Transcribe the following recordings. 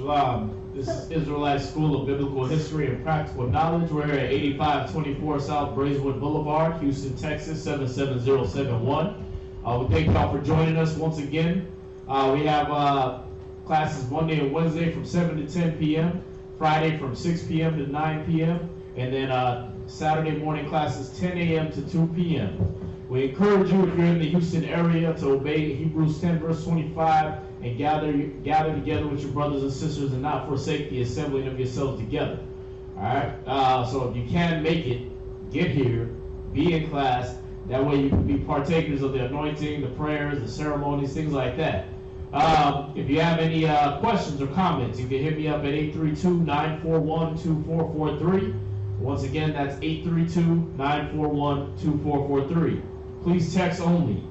Shalom. This is Israelite School of Biblical History and Practical Knowledge. We're here at 8524 South Braeswood Boulevard, Houston, Texas, 77071. We thank y'all for joining us once again. We have classes Monday and Wednesday from 7 to 10 p.m., Friday from 6 p.m. to 9 p.m., and then Saturday morning classes 10 a.m. to 2 p.m. We encourage you, if you're in the Houston area, to obey Hebrews 10 verse 25 and gather together with your brothers and sisters and not forsake the assembling of yourselves together. All right? So if you can make it, get here, be in class. That way you can be partakers of the anointing, the prayers, the ceremonies, things like that. If you have any questions or comments, you can hit me up at 832-941-2443. Once again, that's 832-941-2443. Please text only.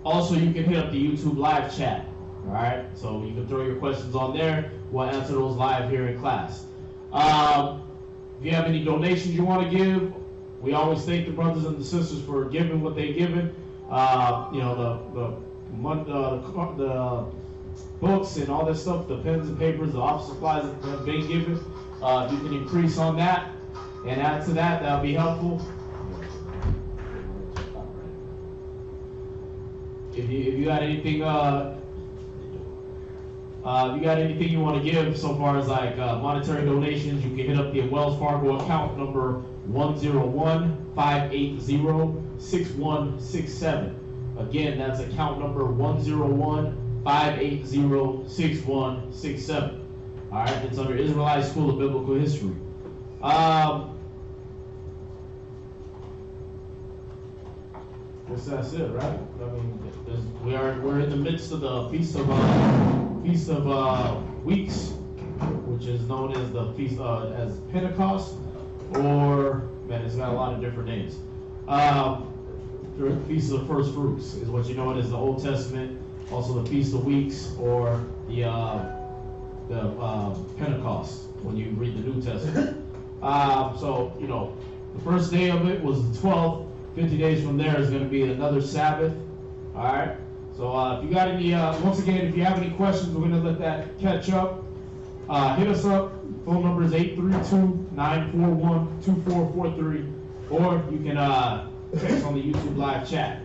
Also, you can hit up the YouTube live chat. All right, so you can throw your questions on there. We'll answer those live here in class. If you have any donations you want to give, we always thank the brothers and the sisters for giving what they've given. The books and all that stuff, the pens and papers, the office supplies that have been given. If you can increase on that and add to that, that'll be helpful. If you got anything, you want to give so far as like monetary donations, you can hit up the Wells Fargo account number 101-580-6167. Again, that's account number 101-580-6167. All right, it's under Israelite School of Biblical History. That's it, right? I mean, we're in the midst of the Feast of Weeks, which is known as the Feast as Pentecost, or man, it's got a lot of different names. The Feast of the First Fruits is what you know it as the Old Testament. Also, the Feast of Weeks, or the Pentecost when you read the New Testament. So the first day of it was the 12th. 50 days from there is going to be another Sabbath. All right. So if you got any, once again, if you have any questions, we're going to let that catch up. Hit us up. Phone number is 832-941-2443, or you can text on the YouTube live chat.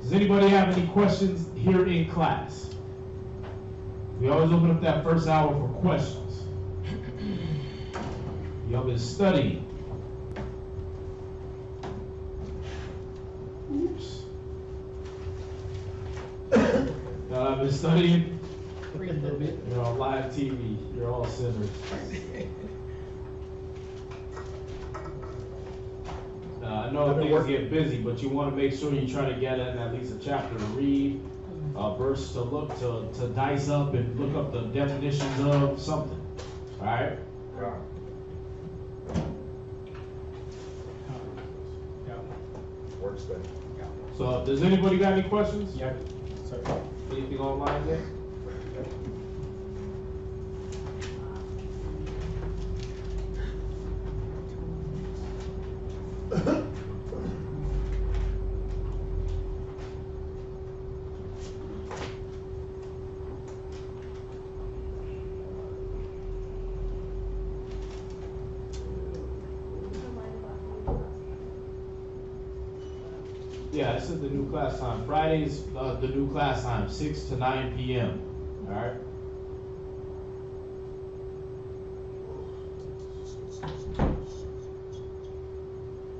Does anybody have any questions here in class? We always open up that first hour for questions. Y'all been studying. Oops. I've been studying. You're on live TV. You're all sinners. I know things get busy, but you want to make sure you try to get in at least a chapter to read, a verse to look to dice up and look up the definitions of something. All right. Works good. So, does anybody got any questions? Yeah. Sorry. Anything online there? Yeah, I said the new class time. Fridays, the new class time, 6 to 9 p.m. All right.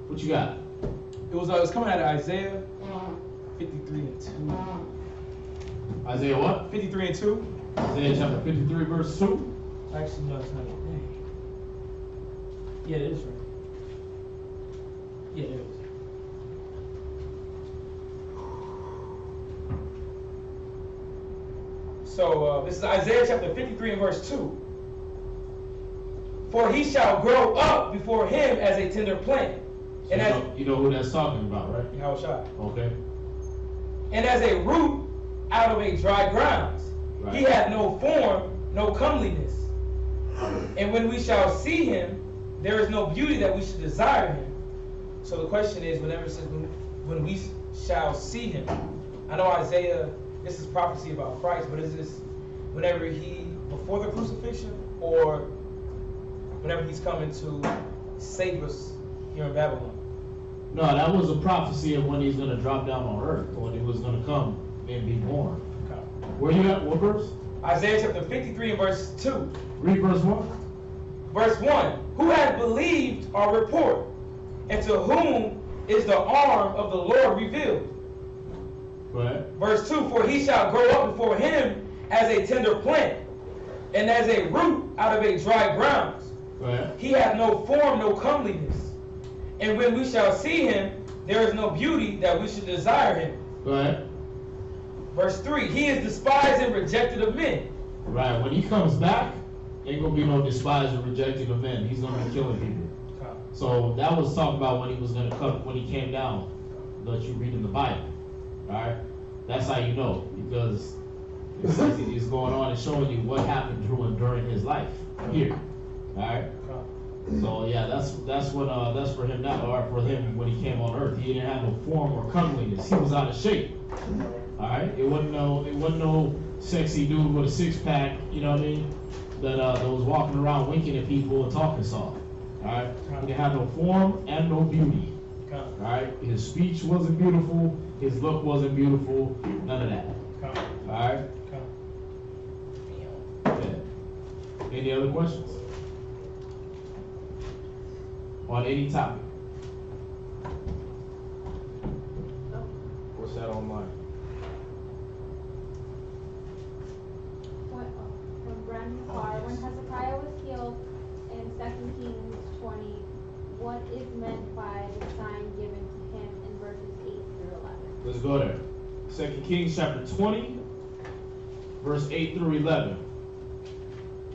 What you got? It was coming out of Isaiah 53:2. Isaiah what? 53:2. Isaiah chapter 53, verse 2. Actually, no, it's not. Yeah, it is right. Yeah, it is. So this is Isaiah chapter 53 and verse 2. For he shall grow up before him as a tender plant. So you know who that's talking about, right? Yahushua. Okay. And as a root out of a dry ground. Right. He had no form, no comeliness. And when we shall see him, there is no beauty that we should desire him. So the question is, whenever it says when we shall see him, I know Isaiah this is prophecy about Christ, but is this whenever before the crucifixion, or whenever he's coming to save us here in Babylon? No, that was a prophecy of when he's going to drop down on earth, when he was going to come and be born. Okay. Where you at? What verse? Isaiah chapter 53 and verse 2. Read verse 1. Verse 1. Who has believed our report? And to whom is the arm of the Lord revealed? Go ahead. Verse 2. For he shall grow up before him as a tender plant, and as a root out of a dry ground. Go ahead. He hath no form, no comeliness. And when we shall see him, there is no beauty that we should desire him. Go ahead. Verse 3. He is despised and rejected of men. Right. When he comes back, ain't going to be no despised or rejected of men. He's going to be killing people. Okay. So that was talking about when he was going to come, when he came down, that you read in the Bible. All right. That's how you know, because it says he's going on and showing you what happened during his life here. All right. So yeah, that's for him now, or for him when he came on earth. He didn't have no form or comeliness. He was out of shape. All right. It wasn't no sexy dude with a 6-pack. You know what I mean? That was walking around winking at people and talking soft. All right. He didn't have no form and no beauty. All right. His speech wasn't beautiful. His look wasn't beautiful. None of that. All right. Yeah. Any other questions on any topic? What's that online? From Brandon Carr, when Hezekiah was healed in 2 Kings 20, what is meant by the sign given to him in verses 8 through 11? Let's go there. 2 Kings chapter 20, verse 8 through 11.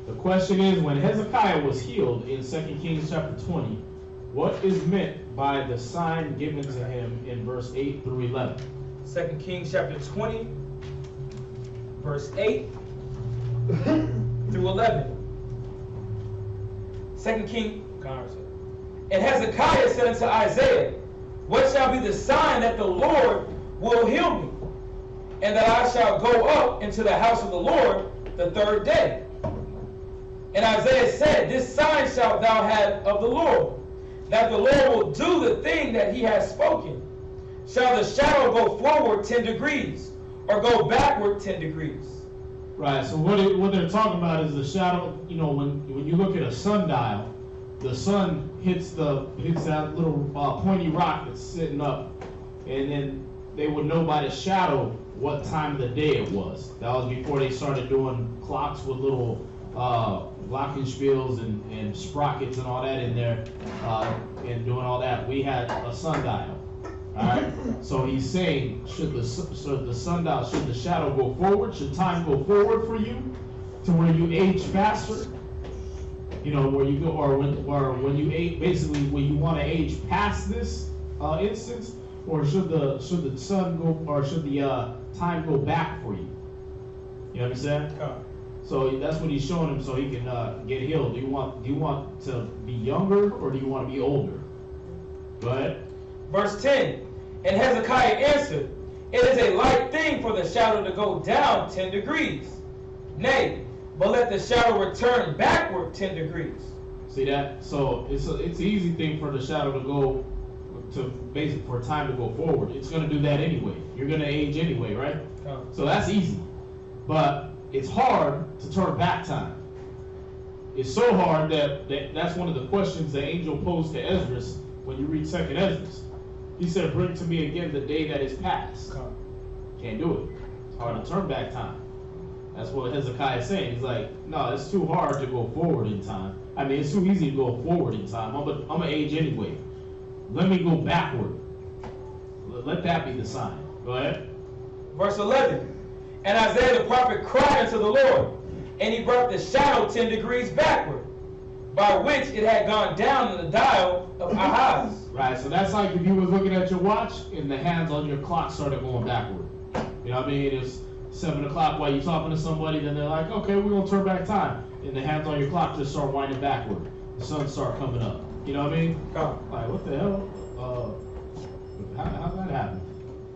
The question is, when Hezekiah was healed in 2 Kings chapter 20, what is meant by the sign given to him in verse 8 through 11? 2 Kings chapter 20, verse 8 through 11. 2 King, and Hezekiah said unto Isaiah, what shall be the sign that the Lord will heal me, and that I shall go up into the house of the Lord the third day? And Isaiah said, this sign shalt thou have of the Lord, that the Lord will do the thing that he has spoken. Shall the shadow go forward 10 degrees, or go backward 10 degrees? Right, so what they're talking about is the shadow. You know, when you look at a sundial, the sun hits that little pointy rock that's sitting up, and then they would know by the shadow what time of the day it was. That was before they started doing clocks with little glockenspiels and sprockets and all that in there, and doing all that. We had a sundial. All right. So he's saying, should the sundial, should the shadow go forward? Should time go forward for you to where you age faster? You know, where you go, or when you age, basically when you want to age past this instance, or should the sun go, or should the time go back for you? You understand? So that's what he's showing him, so he can get healed. Do you want to be younger, or do you want to be older? Go ahead. Verse 10, and Hezekiah answered, it is a light thing for the shadow to go down 10 degrees. Nay, but let the shadow return backward 10 degrees. See that? So it's an easy thing for the shadow to go, basically for time to go forward. It's going to do that anyway. You're going to age anyway, right? So that's easy. But it's hard to turn back time. It's so hard that's one of the questions the angel posed to Esdras when you read 2nd Esdras. He said, bring to me again the day that is past. Can't do it. It's hard to turn back time. That's what Hezekiah is saying. He's like, no, it's too hard to go forward in time. I mean, it's too easy to go forward in time. I'm going to age anyway. Let me go backward. Let that be the sign. Go ahead. Verse 11. And Isaiah the prophet cried unto the Lord, and he brought the shadow 10 degrees backward, by which it had gone down in the dial of Ahaz. Right, so that's like if you were looking at your watch and the hands on your clock started going backward. You know what I mean? It's 7 o'clock while you're talking to somebody, then they're like, okay, we're going to turn back time. And the hands on your clock just start winding backward. The sun start coming up. You know what I mean? Like, what the hell? How'd that happen?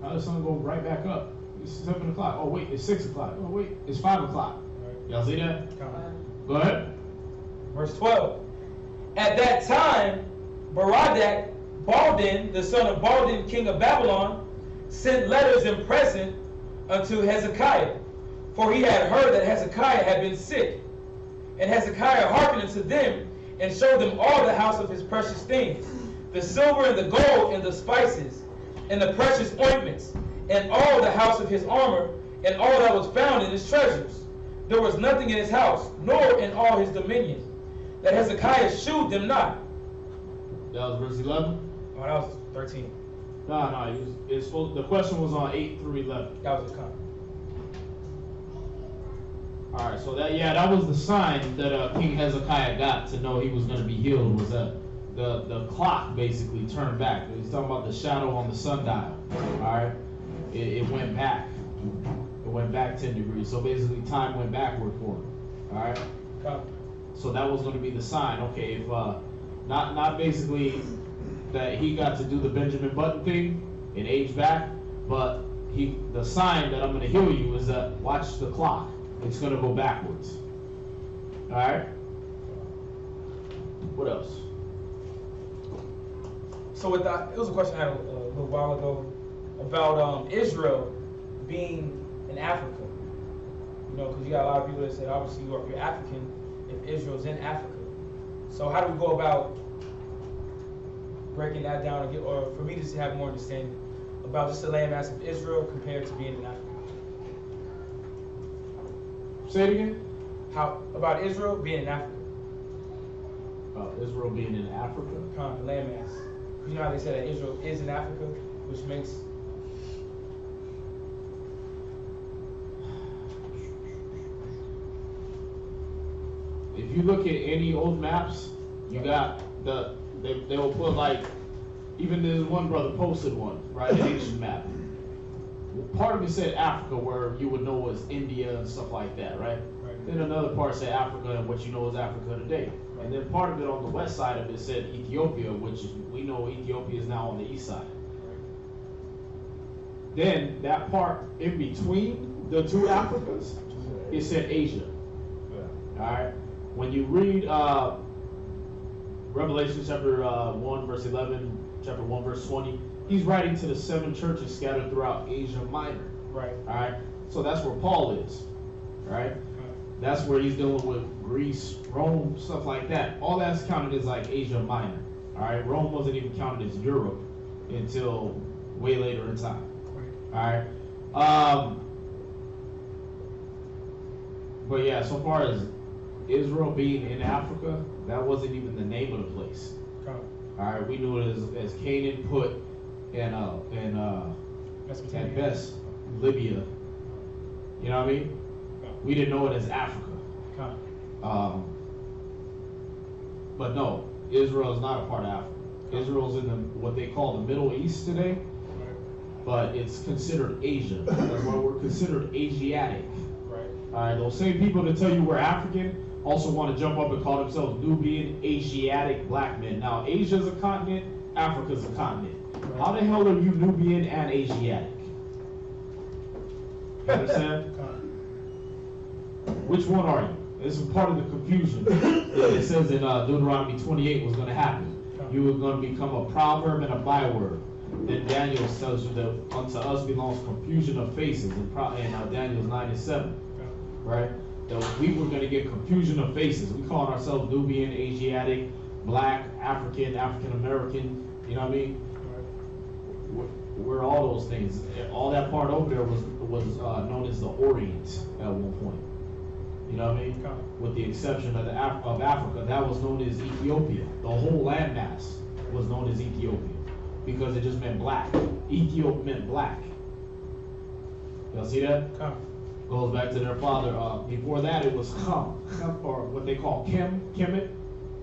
How did the sun go right back up? it's 7 o'clock. Oh wait, it's 6 o'clock. Oh wait, it's 5 o'clock. Y'all see that? Come. Go ahead. Verse 12. At that time, Baradak, Baldin, the son of Baldin, king of Babylon, sent letters and present unto Hezekiah, for he had heard that Hezekiah had been sick. And Hezekiah hearkened unto them, and showed them all the house of his precious things, the silver and the gold and the spices, and the precious ointments, and all the house of his armor, and all that was found in his treasures. There was nothing in his house, nor in all his dominion, that Hezekiah shewed them not. That was verse 11? Oh, that was 13. No, the question was on 8 through 11. That was a con. Alright, so that was the sign that King Hezekiah got to know he was going to be healed, was that the clock basically turned back. He's talking about the shadow on the sundial. Alright? It went back. It went back 10 degrees. So basically time went backward for him. Alright? So that was going to be the sign. Okay, if not basically that he got to do the Benjamin Button thing and age back, but the sign that I'm going to heal you is that watch the clock. It's going to go backwards. Alright? What else? So with that, it was a question I had a little while ago about Israel being in Africa. You know, because you got a lot of people that said, obviously, you're African if Israel's in Africa. So how do we go about breaking that down, or for me to have more understanding about just the landmass of Israel compared to being in Africa? Say it again? How about Israel being in Africa? Israel being in Africa? The landmass. You know how they said that Israel is in Africa, which makes... If you look at any old maps, you got they will put like, even there's one brother posted one, right, an ancient map. Part of it said Africa, where you would know was India and stuff like that, right? Then another part said Africa and what you know is Africa today. And then part of it on the west side of it said Ethiopia, which we know Ethiopia is now on the east side. Then that part in between the two Africas, it said Asia. Alright? When you read Revelation chapter 1 verse 11, chapter 1 verse 20, he's writing to the 7 churches scattered throughout Asia Minor. Right. Alright? So that's where Paul is. Right? That's where he's dealing with Greece, Rome, stuff like that. All that's counted as like Asia Minor. Alright? Rome wasn't even counted as Europe until way later in time. Alright? But yeah, so far as Israel being in Africa, that wasn't even the name of the place. Alright, we knew it as Canaan, Put, and at best, Libya. You know what I mean? We didn't know it as Africa. But no, Israel is not a part of Africa. Israel's in what they call the Middle East today, but it's considered Asia. That's why we're considered Asiatic. Alright, those same people that tell you we're African also want to jump up and call themselves Nubian Asiatic black men. Now, Asia's a continent, Africa's a continent. How the hell are you Nubian and Asiatic? You understand? Which one are you? This is part of the confusion. It says in Deuteronomy 28 was going to happen. You were going to become a proverb and a byword. Then Daniel tells you that unto us belongs confusion of faces in Daniel 9 and 7. Right? That we were going to get confusion of faces. We call ourselves Nubian, Asiatic, Black, African, African American. You know what I mean? We're all those things. All that part over there was known as the Orient at one point. You know what I mean? With the exception of Africa, that was known as Ethiopia. The whole landmass was known as Ethiopia because it just meant black. Ethiop meant black. Y'all see that? Goes back to their father. Before that, it was Chum, or what they call Kemet,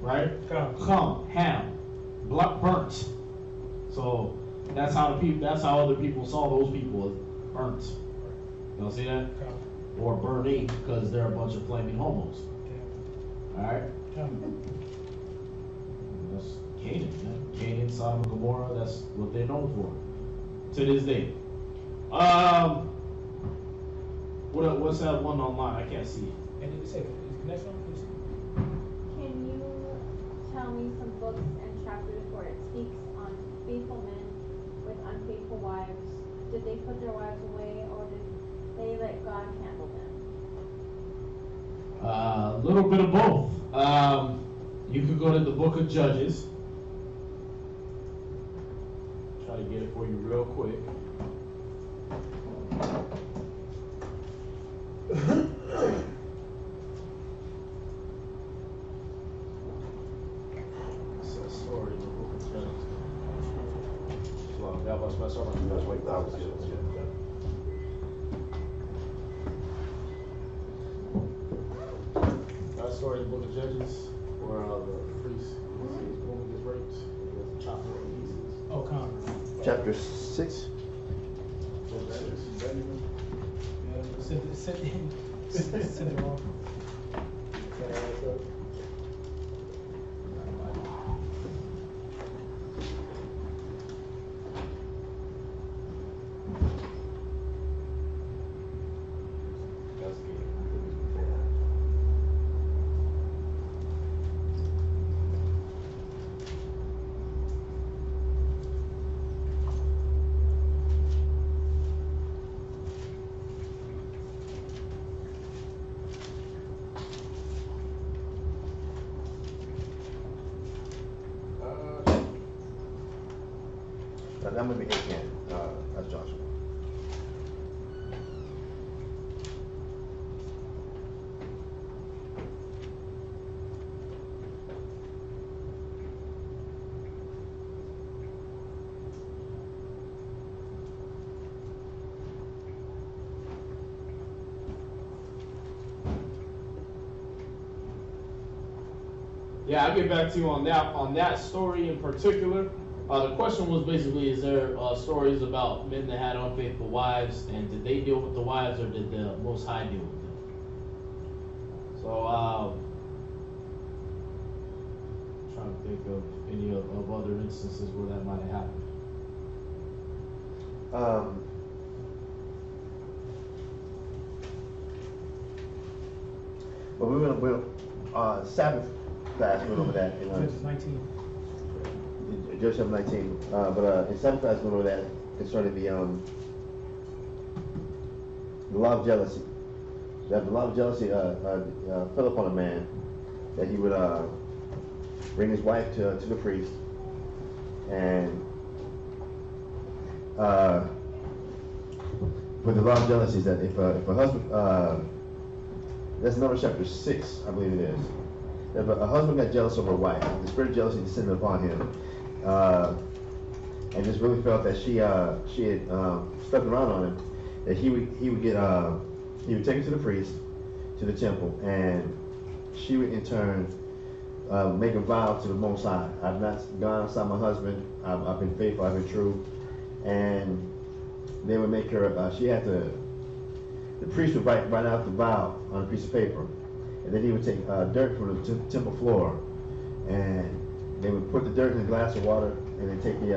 right? Chum, Ham, burnt. So that's how other people saw those people as burnt. Y'all see that? Or burning, because they're a bunch of flaming homos. Alright? That's Canaan, man. Canaan, Sodom and Gomorrah, that's what they're known for. To this day. What's that one online? I can't see it. And did it say, is connection on? Can you see? Can you tell me some books and chapters where it speaks on faithful men with unfaithful wives? Did they put their wives away, or did they let God handle them? A little bit of both. You could go to the book of Judges. Try to get it for you real quick. It's a story in the book of Judges. Slow. Yeah, what's my story? That's like that was That story in the book of Judges, where the priest, his woman gets raped, and he has to chop her in pieces. Oh, come. Chapter 6. Benjamin. Yeah, send it off. That's good. That might be Achan. That's Joshua. Yeah, I'll get back to you on that story in particular. The question was basically, is there stories about men that had unfaithful wives, and did they deal with the wives, or did the Most High deal with them? So, trying to think of any of other instances where that might have happened. But we'll Sabbath class went over that in Judges 19. Judges chapter 19. But in Sabbath class went over that concerning the law of jealousy. That the law of jealousy fell upon a man, that he would bring his wife to the priest, and with the law of jealousy is that if a husband, that's Numbers chapter 6, I believe it is. If a husband got jealous over a wife, the spirit of jealousy descended upon him, and just really felt that she had stepped around on him, that he would take her to the priest, to the temple, and she would in turn make a vow to the Most High. I've not gone outside my husband. I've been faithful. I've been true. And they would make her. The priest would write out the vow on a piece of paper, and then he would take dirt from the temple floor, and they would put the dirt in a glass of water, and then take the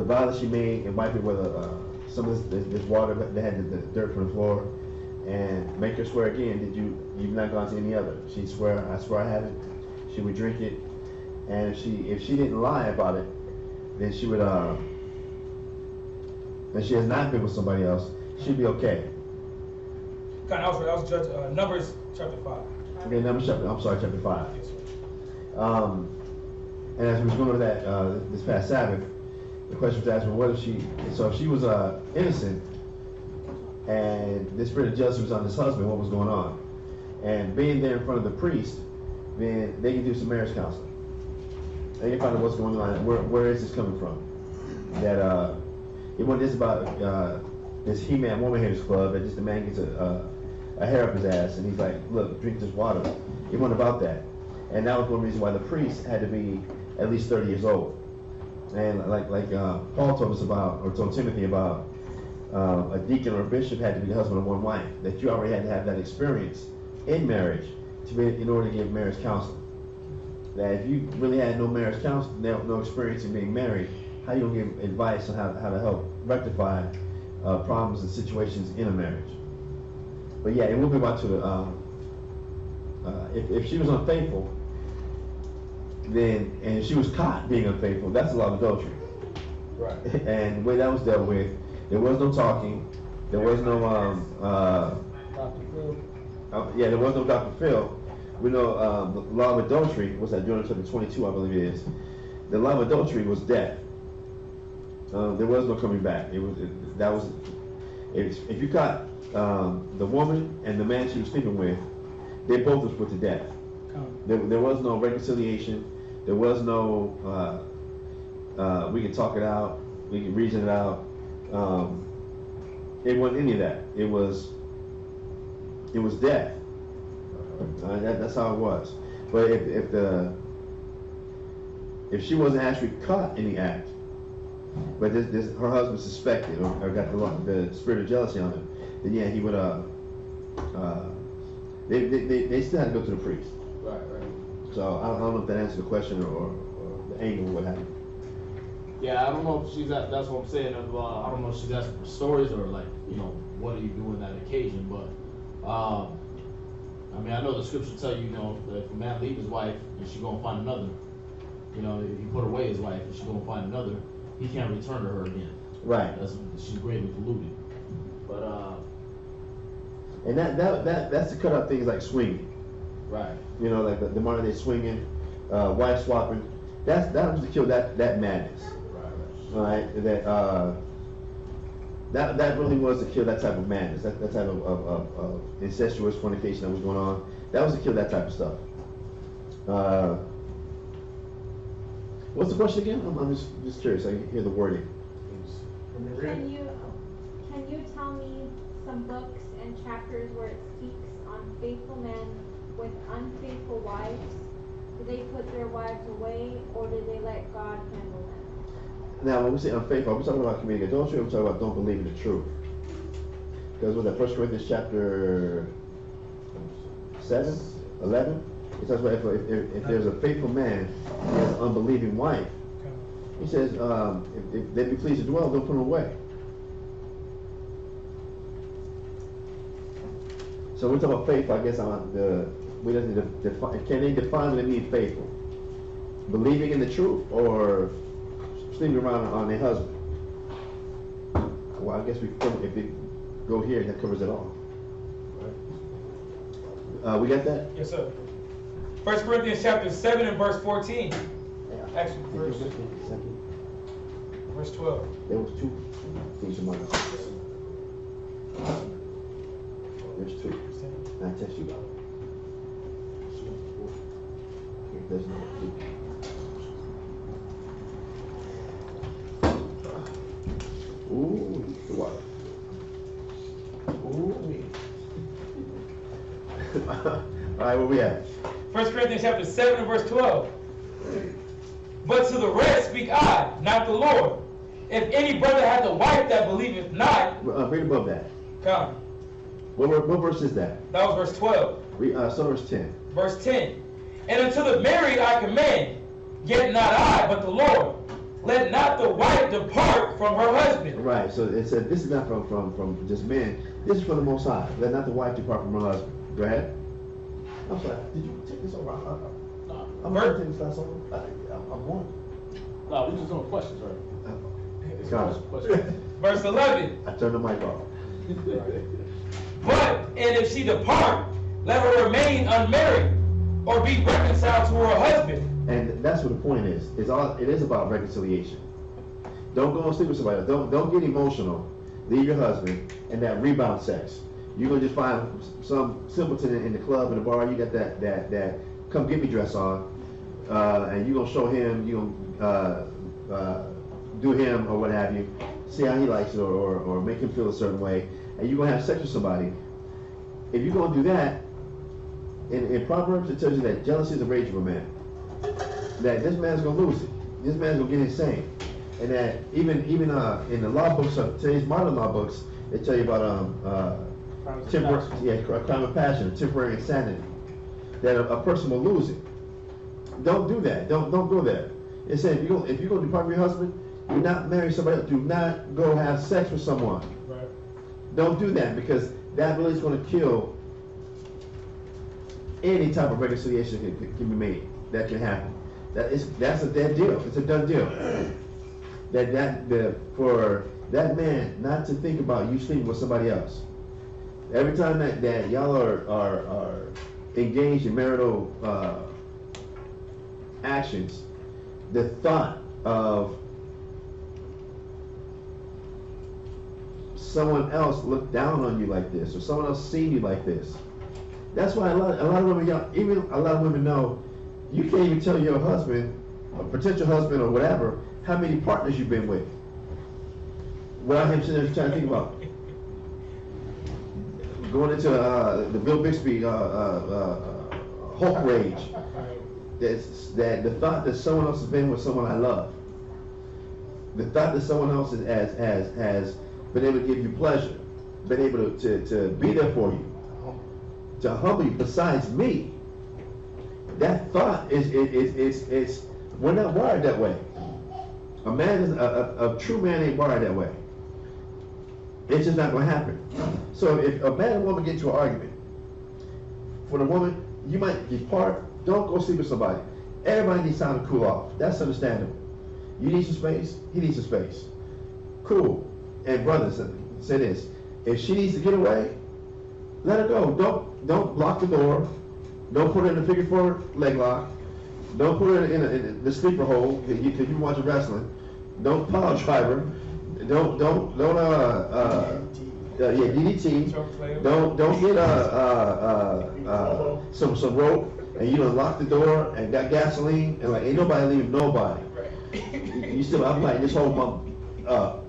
vow that she made and wipe it with some of this water that had the dirt from the floor, and make her swear again. You've not gone to any other? She'd swear, I swear I haven't. She would drink it, and if she didn't lie about it, then she would and she has not been with somebody else, she'd be okay. That was Judge Numbers chapter 5. Okay, chapter 5. Yes, sir. And as we was going over that this past Sabbath, the question was asked, well, what if she was innocent, and this spirit of jealousy was on this husband, what was going on? And being there in front of the priest, then they can do some marriage counseling. They can find out what's going on, where is this coming from? That it wasn't just about this He-Man Woman Haters Club, that just a man gets a hair up his ass and he's like, look, drink this water. It wasn't about that. And that was one reason why the priest had to be at least 30 years old. And like Paul told us about, or told Timothy about, a deacon or a bishop had to be the husband of one wife. That you already had to have that experience in marriage in order to give marriage counseling. That if you really had no marriage counseling, no experience in being married, how you gonna give advice on how to help rectify problems and situations in a marriage. But yeah, it will be about to the, if she was unfaithful, then, and if she was caught being unfaithful, that's a lot of adultery. Right. And the way that was dealt with, there was no talking, there was no, Dr. Phil. there was no Dr. Phil. We know the law of adultery was that Deuteronomy 22, I believe it is. The law of adultery was death. There was no coming back. If you caught the woman and the man she was sleeping with, they both was put to death. There was no reconciliation. There was no we can talk it out, we can reason it out. It wasn't any of that. It was death. That's how it was. But if she wasn't actually caught in the act, but her husband suspected or got the spirit of jealousy on him, then yeah, he would they still had to go to the priest. Right. So I don't know if that answers the question or the angle of what happened. Yeah, I don't know if that's what I'm saying. I don't know if she's asking for stories or like, what do you do in that occasion? But, I mean, I know the scripture tell you, that if a man leave his wife and she gonna find another, if he put away his wife and she gonna find another, he can't return to her again. Right. She's greatly polluted. But, and that's to cut out things like swinging. right. Like the modern day swinging, wife swapping. That was to kill that madness. Right. All right. That really was to kill that type of madness. That type of incestuous fornication that was going on. That was to kill that type of stuff. What's the question again? I'm just curious. I hear the wording. Can you tell me some books and chapters where it speaks on faithful men with unfaithful wives? Do they put their wives away, or do they let God handle them? Now, when we say unfaithful, are we talking about committing adultery, or are we talking about don't believe in the truth? Because with that 1 Corinthians chapter 7, 11, it talks about if there's a faithful man and has an unbelieving wife, he says, if they be pleased to dwell, don't put them away. So we're talking about faith, I guess we don't need to define, can they define what they mean faithful? Believing in the truth or sleeping around on their husband? Well, I guess if we go here, that covers it all. We got that? Yes, sir. 1 Corinthians chapter 7 and verse 14. Actually, verse 12. There was two things in my life. There's two. And I text you about it. There's no two. Ooh, the water. Ooh, me. All right, where we at? 1 Corinthians chapter 7 and verse 12. But to the rest speak I, not the Lord. If any brother hath a wife that believeth not, Read above that. come. What verse is that? That was verse 12. So verse 10. Verse 10. And unto the married I command, yet not I, but the Lord. Let not the wife depart from her husband. Right, so it said this is not from just men. This is from the Most High. Let not the wife depart from her husband. Go ahead. I'm sorry. Did you take this over? I'm going to take this class over. I'm one. No, we just doing questions, right? Questions. Verse 11. I turned the mic off. But, and if she depart, let her remain unmarried, or be reconciled to her husband. And that's what the point is. It is about reconciliation. Don't go and sleep with somebody else. Don't get emotional. Leave your husband and that rebound sex. You're gonna just find some simpleton in the club, in the bar. You got that come get me dress on, and you're gonna show him. You're gonna do him or what have you. See how he likes it, or make him feel a certain way, and you're gonna have sex with somebody. If you're gonna do that, in Proverbs it tells you that jealousy is the rage of a man. That this man's gonna lose it. This man's gonna get insane. And that even in the law books of today's modern law books, they tell you about crime of passion, temporary insanity. That a person will lose it. Don't do that. Don't go there. It said if you're gonna depart from your husband, do not marry somebody else. Do not go have sex with someone. Right. Don't do that, because that really is going to kill any type of reconciliation can be made. That can happen. That's a dead deal. It's a done deal. For that man not to think about you sleeping with somebody else. Every time that y'all are engaged in marital actions, the thought of someone else look down on you like this, or someone else seeing you like this. That's why a lot of women, even a lot of women know, you can't even tell your husband, a potential husband or whatever, how many partners you've been with. Without him sitting there trying to think about going into the Bill Bixby Hulk rage. That the thought that someone else has been with someone I love, the thought that someone else has been able to give you pleasure, been able to be there for you, to humble you besides me. That thought is we're not wired that way. A man is a true man ain't wired that way. It's just not going to happen. So if a man and woman get into an argument, for the woman, you might depart. Don't go sleep with somebody. Everybody needs time to cool off. That's understandable. You need some space. He needs some space. Cool. And brothers, say this: if she needs to get away, let her go. Don't lock the door. Don't put her in the figure four leg lock. Don't put her in the sleeper hole if you watch wrestling. Don't pile drive her. Don't DDT. Don't get some rope and you done lock the door and got gasoline and like ain't nobody leaving nobody. You still, I'm like this whole month up.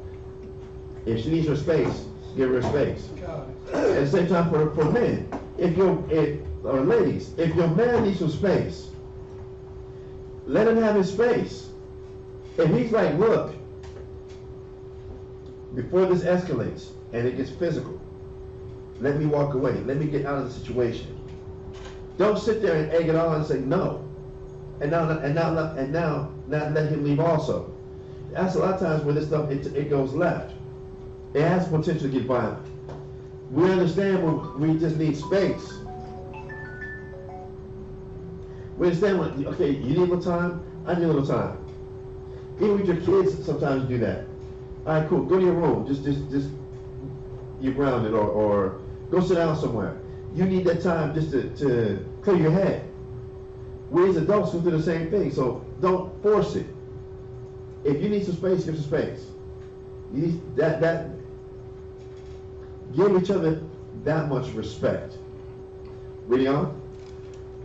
If she needs her space, give her space. At the same time, for men, or ladies, if your man needs some space, let him have his space. If he's like, look, before this escalates and it gets physical, let me walk away. Let me get out of the situation. Don't sit there and egg it on and say no, and now not let him leave also. That's a lot of times where this stuff it goes left. It has potential to get violent. We understand when we just need space. We understand when, okay, you need a little time, I need a little time. Even with your kids, sometimes you do that. All right, cool, go to your room, just you're grounded, or go sit down somewhere. You need that time just to clear your head. We as adults will do the same thing, so don't force it. If you need some space, give some space. You need that give each other that much respect. Reading on.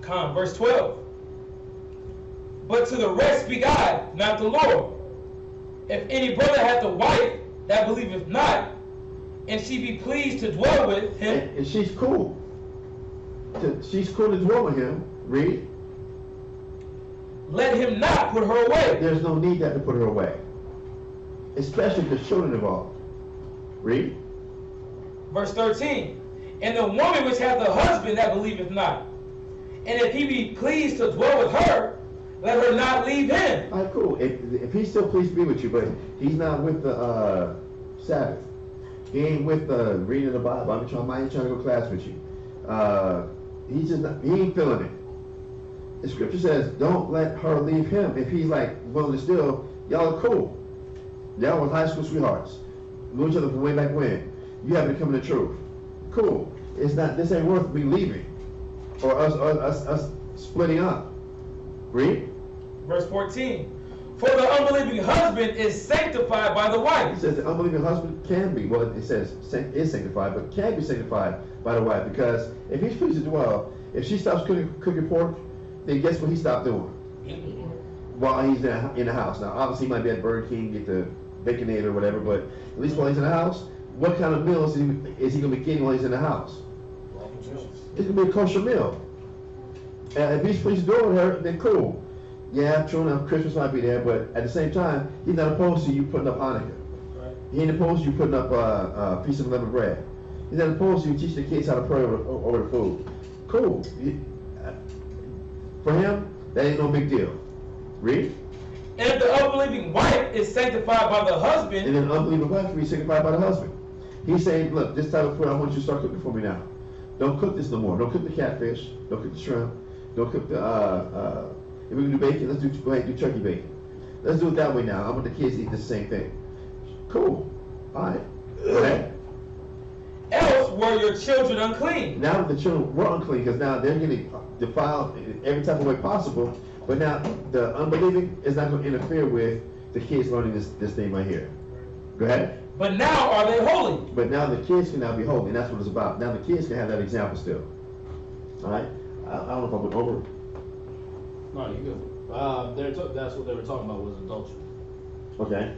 Verse 12. But to the rest be God, not the Lord. If any brother hath a wife that believeth not, and she be pleased to dwell with him, and she's cool. She's cool to dwell with him. Read. Let him not put her away. There's no need to put her away, especially if there's children involved. Read. Verse 13. And the woman which hath a husband that believeth not, and if he be pleased to dwell with her, let her not leave him. All right, cool. If he's still pleased to be with you, but he's not with the Sabbath, he ain't with reading the Bible. I ain't trying to go to class with you. He ain't feeling it. The scripture says, don't let her leave him. If he's like willing to still, y'all are cool. Y'all was high school sweethearts. Knew each other from way back when. You haven't come to the truth. Cool. It's not. This ain't worth me leaving, or us splitting up. Read. Verse 14. For the unbelieving husband is sanctified by the wife. He says the unbelieving husband can be. Well, it says is sanctified, but can be sanctified by the wife, because if he's pleased to dwell, if she stops cooking pork, then guess what he stopped doing? While he's in the house. Now, obviously, he might be at Burger King, get the Baconator or whatever, but at least while he's in the house, what kind of meals is he going to be getting while he's in the house? It's going to be a kosher meal. And if he's pleased to do it with her, then cool. Yeah, true enough, Christmas might be there, but at the same time, he's not opposed to you putting up Hanukkah. Right. He ain't opposed to you putting up a piece of unleavened bread. He's not opposed to you teaching the kids how to pray over the food. Cool. For him, that ain't no big deal. Read. And if the unbelieving wife is sanctified by the husband, and then the unbelieving wife can be sanctified by the husband. He's saying, look, this type of food I want you to start cooking for me now. Don't cook this no more. Don't cook the catfish. Don't cook the shrimp. Don't cook the, if we can do bacon, let's go ahead and do turkey bacon. Let's do it that way now. I want the kids to eat the same thing. Cool. All right. Okay. Else were your children unclean. Now the children were unclean because now they're getting defiled in every type of way possible. But now the unbelieving is not going to interfere with the kids learning this thing right here. Go ahead. But now are they holy? But now the kids can now be holy, and that's what it's about. Now the kids can have that example still. All right. I don't know if I went over. No, you good. That's what they were talking about was adultery. Okay.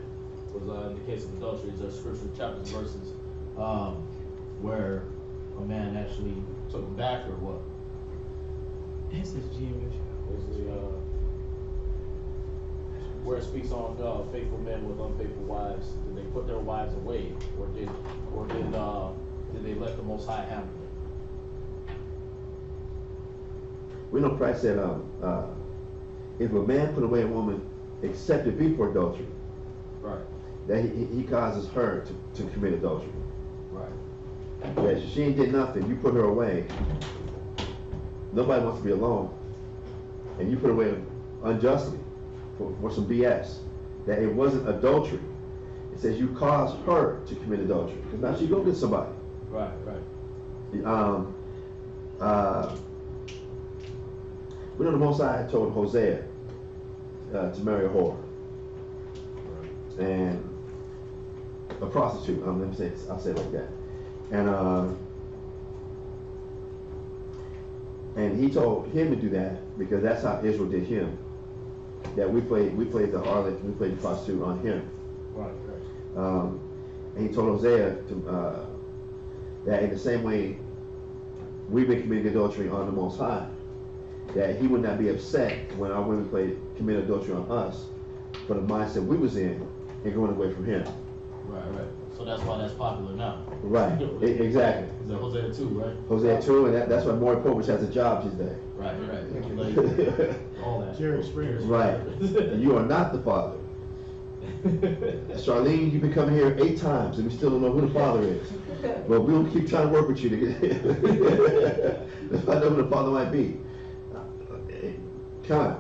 Was in the case of adultery, there's scripture chapters and verses where a man actually took him back or what? This is GMS. Where it speaks on faithful men with unfaithful wives. Did they put their wives away, or did they let the Most High handle it? We know Christ said, if a man put away a woman, except it be for adultery, Right. that he causes her to commit adultery. Right. Yeah, she ain't did nothing. You put her away. Nobody wants to be alone, and you put her away unjustly for some BS. That it wasn't adultery. It says you caused her to commit adultery because now she go get somebody. Right. Right. We know the Most High told Hosea to marry a whore and a prostitute. Let me say, I'll say it like that. And he told him to do that because that's how Israel did him. That we played the harlot, we played the prostitute on him. Right. And he told Hosea to, that in the same way we've been committing adultery on the Most High, that he would not be upset when our women committed adultery on us for the mindset we was in and going away from him. Right. So that's why that's popular now. Right. Exactly. Is that Hosea 2, right? Hosea 2, and that's why Maury Povich has a job today. Right. Like, all that. Jerry Springer. Right. You are not the father. Charlene, you've been coming here 8 times and we still don't know who the father is. But we'll keep trying to work with you to find out who the father might be. Come on.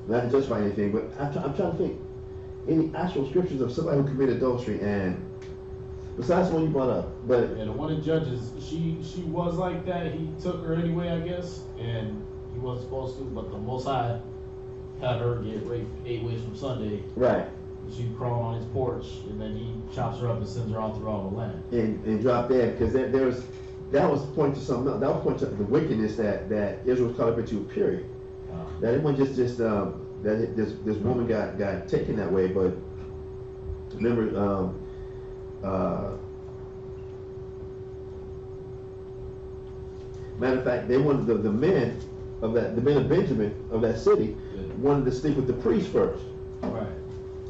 Not to justify anything, but I'm trying to think. Any actual scriptures of somebody who committed adultery, and besides the one you brought up, but yeah, the one in Judges, she was like that. He took her anyway, I guess, and he wasn't supposed to. But the Most High had her get raped 8 ways from Sunday. right, She crawled on his porch, and then he chops her up and sends her all throughout the land. and drop dead because that was point to something else. That was point to the wickedness that Israel was caught up into. Period. That it wasn't just that this woman got taken that way, but remember, matter of fact, they wanted the men of Benjamin of that city wanted to sleep with the priest first. Right.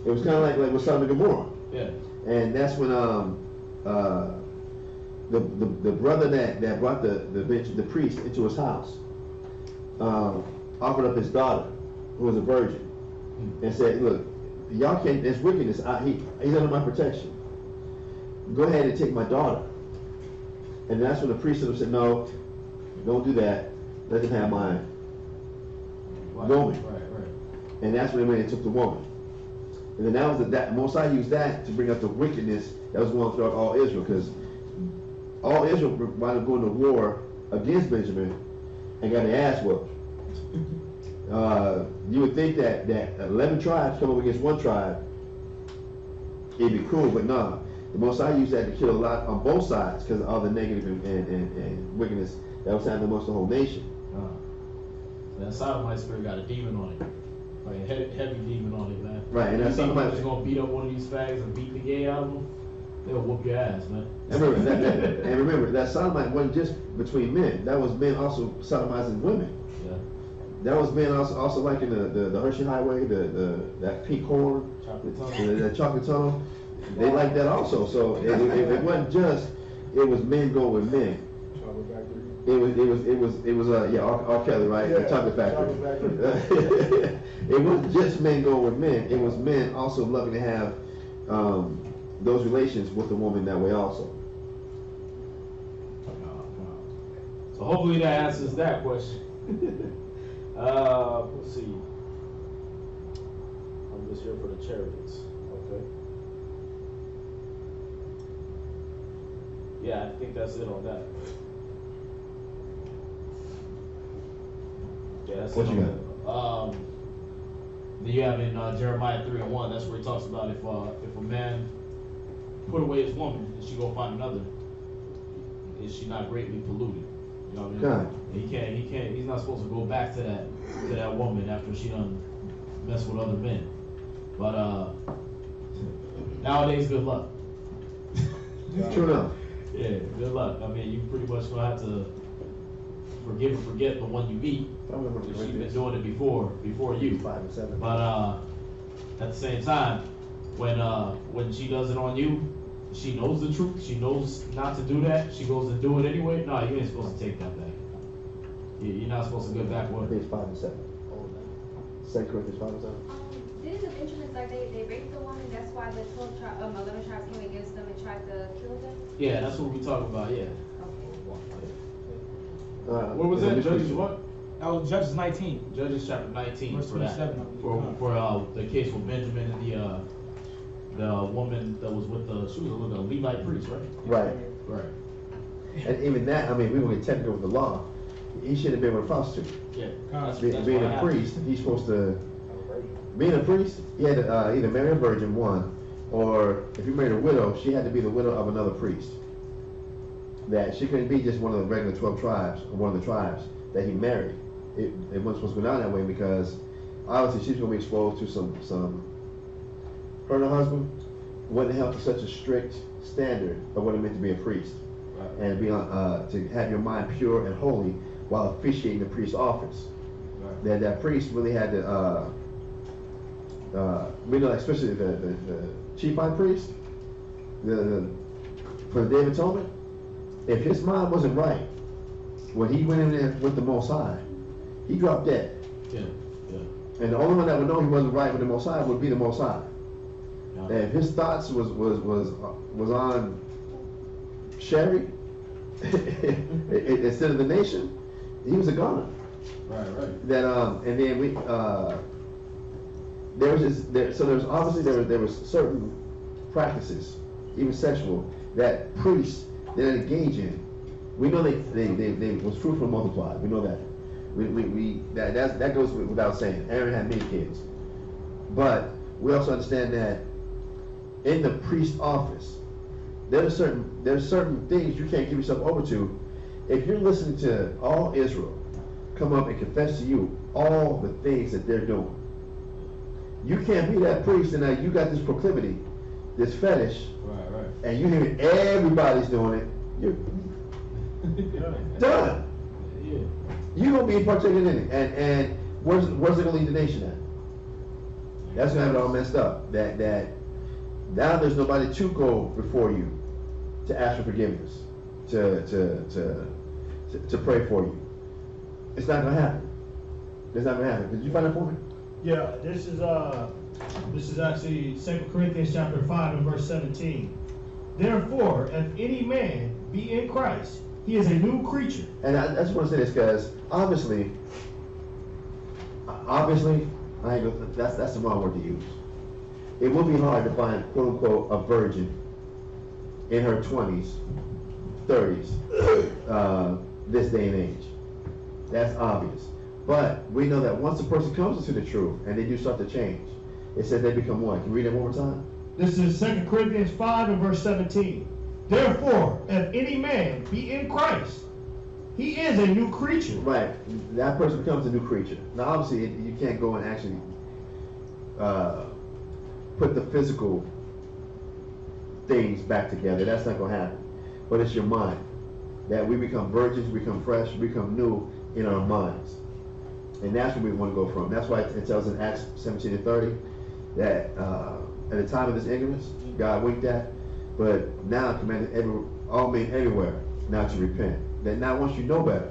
It was kind of like with Sodom and Gomorrah. Yeah. And that's when the brother that brought the priest into his house offered up his daughter, who was a virgin, and said, "Look, y'all can't. There's wickedness. He's under my protection. Go ahead and take my daughter." And that's when the priest said, "No, don't do that. Let them have mine." Woman. Right. And that's when they went and took the woman. And then that was that Mosiah used that to bring up the wickedness that was going throughout all Israel, because all Israel wound up going to war against Benjamin and got their ass whooped. You would think that 11 tribes come up against one tribe, it'd be cool, but nah. The Mosiah used that to kill a lot on both sides because of all the negative and wickedness that was happening amongst the whole nation. That Sodomite spirit got a demon on it. Like a heavy demon on it, man. Right, and you that's think something you're just gonna beat up one of these fags and beat the gay out of them? They'll whoop your ass, man. And remember that sodomite wasn't just between men. That was men also sodomizing women. Yeah. That was men also like in the Hershey Highway, that pink corn, the chocolate tunnel. They like that also. So it wasn't just, it was men going with men. It was R. Kelly, right? Yeah, the chocolate factory. It wasn't just men going with men. It was men also loving to have those relations with the woman that way also. So hopefully that answers that question. Let's see. I'm just here for the chariots. Okay. Yeah, I think that's it on that. Yeah, that's What it you on that. Then you have in Jeremiah 3:1, that's where he talks about if a man put away his woman and she go find another, is she not greatly polluted? You know what I mean? God. He's not supposed to go back to that woman after she done mess with other men. But nowadays, good luck. True enough. Yeah, good luck. I mean, you pretty much gonna have to forgive and forget the one you meet. I remember She's been doing it before you. 5 and 7. But at the same time, when she does it on you, she knows the truth. She knows not to do that. She goes to do it anyway. No, you ain't supposed to take that back. You're not supposed to go back I with think it. it's 5 and 7. 2 Corinthians 5 and 7. Didn't the Benjamins, like, they raped the woman, that's why the 11 tribes came against them and tried to kill them? Yeah, that's what we talk about. Yeah. Okay. What was that? Judges what? That was Judges 19. Judges chapter 19 Verse for that. 27. For the case with Benjamin and the woman that was with she was with a Levite priest, right? Right. Right. And even that, I mean, we will get technical with the law. He should have been with a prostitute. Yeah. Being a priest, he's supposed to. Being a priest, he had to either marry a virgin, one, or if he married a widow, she had to be the widow of another priest. That she couldn't be just one of the regular 12 tribes, or one of the tribes that he married. It wasn't supposed to go down that way because obviously she's going to be exposed to some. Her and her husband wasn't held to such a strict standard of what it meant to be a priest, Right. and be to have your mind pure and holy while officiating the priest's office. Right. That priest really had to, we know, especially the chief high priest, for the Day of Atonement, if his mind wasn't right when he went in there with the Most High, he dropped dead. Yeah. Yeah. And the only one that would know he wasn't right with the Most High would be the Most High. Yeah. And if his thoughts was on Sherry instead of the nation, he was a goner. Right. That and then we there was obviously there was certain practices, even sexual, that priests they didn't engage in. We know they was fruitful and multiplied. We know that. That goes without saying. Aaron had many kids, but we also understand that in the priest office, there's certain things you can't give yourself over to. If you're listening to all Israel come up and confess to you all the things that they're doing, you can't be that priest and now you got this proclivity, this fetish, Right. and you hear everybody's doing it. You're done. Yeah. You're gonna be partaking in it, and where's it gonna lead the nation at? That's gonna have it all messed up. That now there's nobody to go before you to ask for forgiveness, to pray for you. It's not gonna happen. It's not gonna happen. Did you find that for me? Yeah, this is actually 2 Corinthians chapter 5 and verse 17. Therefore, if any man be in Christ, he is a new creature. And I just want to say this because obviously, I ain't gonna, that's the wrong word to use. It will be hard to find quote unquote a virgin in her 20s, 30s, this day and age. That's obvious. But we know that once a person comes into the truth and they do start to change, it says they become what? Can you read it one more time? This is 2 Corinthians 5 and verse 17. Therefore, if any man be in Christ, he is a new creature. Right. That person becomes a new creature. Now, obviously, you can't go and actually put the physical things back together. That's not going to happen. But it's your mind. That we become virgins, we become fresh, we become new in our minds. And that's where we want to go from. That's why it tells in Acts 17 and 30 that at the time of this ignorance, God winked at, but now commanded all men everywhere now to repent. That now once you know better,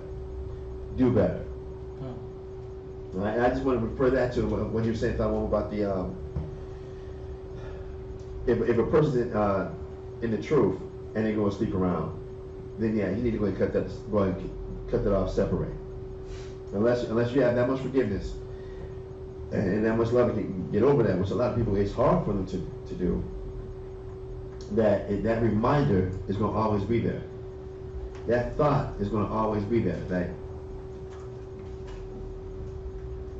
do better. All right? And I just want to refer that to when you're saying about the if a person's in the truth and they go and sleep around, then yeah, you need to go and cut that, go ahead and cut that off, separate. Unless you have that much forgiveness and that much love, can get over that, which a lot of people, it's hard for them to do. That reminder is going to always be there. That thought is going to always be there. Like,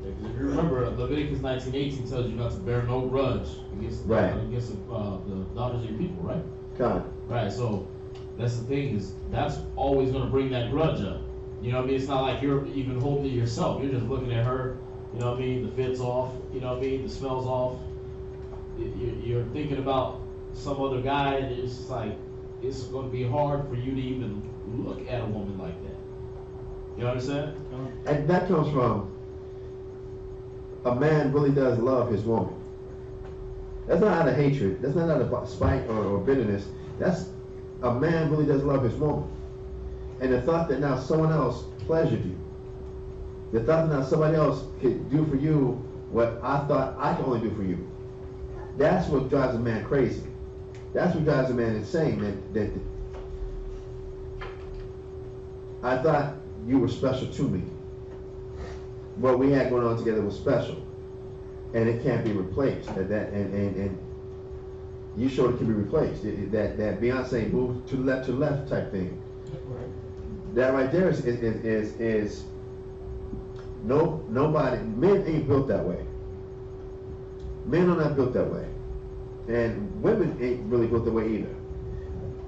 If you remember, Leviticus 19:18 tells you not to bear no grudge against the daughters of your people, right? God. Right. So that's the thing, is that's always going to bring that grudge up. You know what I mean? It's not like you're even holding it yourself. You're just looking at her. You know what I mean? The fit's off. You know what I mean? The smell's off. You're thinking about some other guy, and it's just like, it's going to be hard for you to even look at a woman like that. You understand? And that comes from a man really does love his woman. That's not out of hatred. That's not out of spite or bitterness. That's a man really does love his woman. And the thought that now someone else pleasured you, the thought that now somebody else could do for you what I thought I could only do for you, that's what drives a man crazy. That's what drives a man insane. That I thought you were special to me. What we had going on together was special, and it can't be replaced. And you showed it can be replaced. That Beyonce move to the left type thing. Right. That right there is nobody. Men ain't built that way. Men are not built that way, and women ain't really built that way either.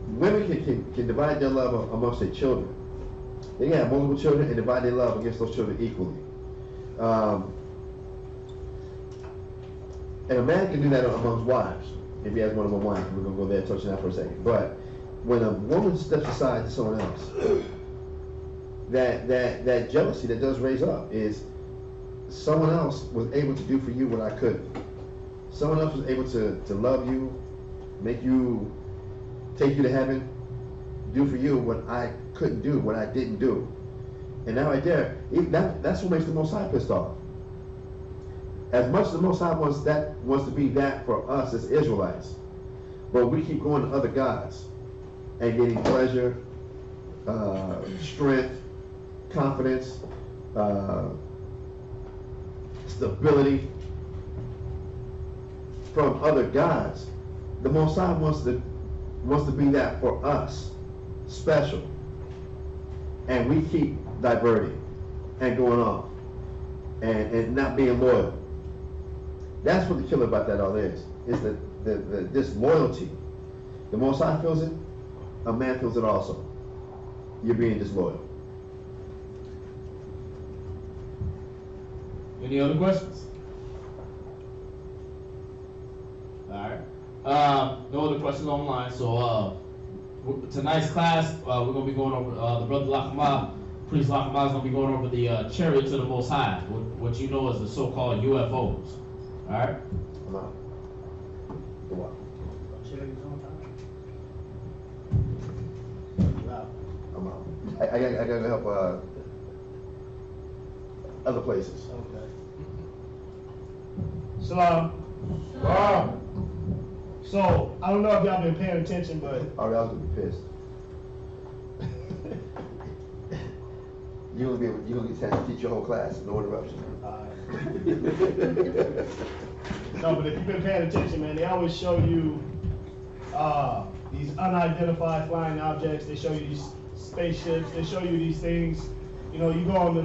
Women can divide their love amongst their children. They can have multiple children and divide their love against those children equally. And a man can do that amongst wives. If he has more than one wife, we're going to go there and touch on that for a second. But when a woman steps aside to someone else, that jealousy that does raise up is someone else was able to do for you what I couldn't. Someone else was able to love you, make you, take you to heaven, do for you what I couldn't do, what I didn't do. And that right there, that's what makes the Most High pissed off. As much as the Most High wants to be that for us as Israelites, but we keep going to other gods and getting pleasure, strength, confidence, stability from other gods. The Most High wants to be that for us, special, and we keep diverting and going off and not being loyal. That's what the killer about that all is the disloyalty. The Most High feels it, a man feels it also. You're being disloyal. Any other questions? Alright. No other questions online, so tonight's class, we're going to be going over, the brother Lachma, priest Lachma is going to be going over the chariots of the Most High, what you know as the so-called UFOs. Alright? I'm out. Go out. I'm out. I gotta help other places. Okay. Shalom. Wow. So, I don't know if y'all been paying attention, but Oh, I was gonna be pissed. You're gonna get a chance to teach your whole class, no interruption. no, but if you've been paying attention, man, they always show you these unidentified flying objects. They show you these spaceships. They show you these things. You know, you go on the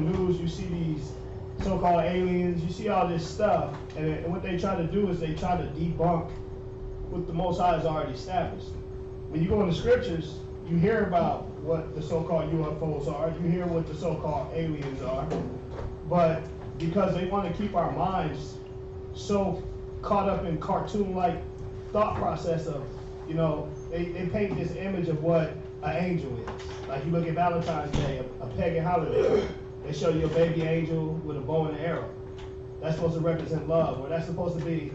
news, you see these so-called aliens. You see all this stuff, and what they try to do is they try to debunk what the Most High has already established. When you go in the scriptures, you hear about what the so-called UFOs are. You hear what the so-called aliens are. But because they want to keep our minds so caught up in cartoon-like thought process of, you know, they paint this image of what an angel is. Like you look at Valentine's Day, a pagan holiday. They show you a baby angel with a bow and an arrow. That's supposed to represent love, or that's supposed to be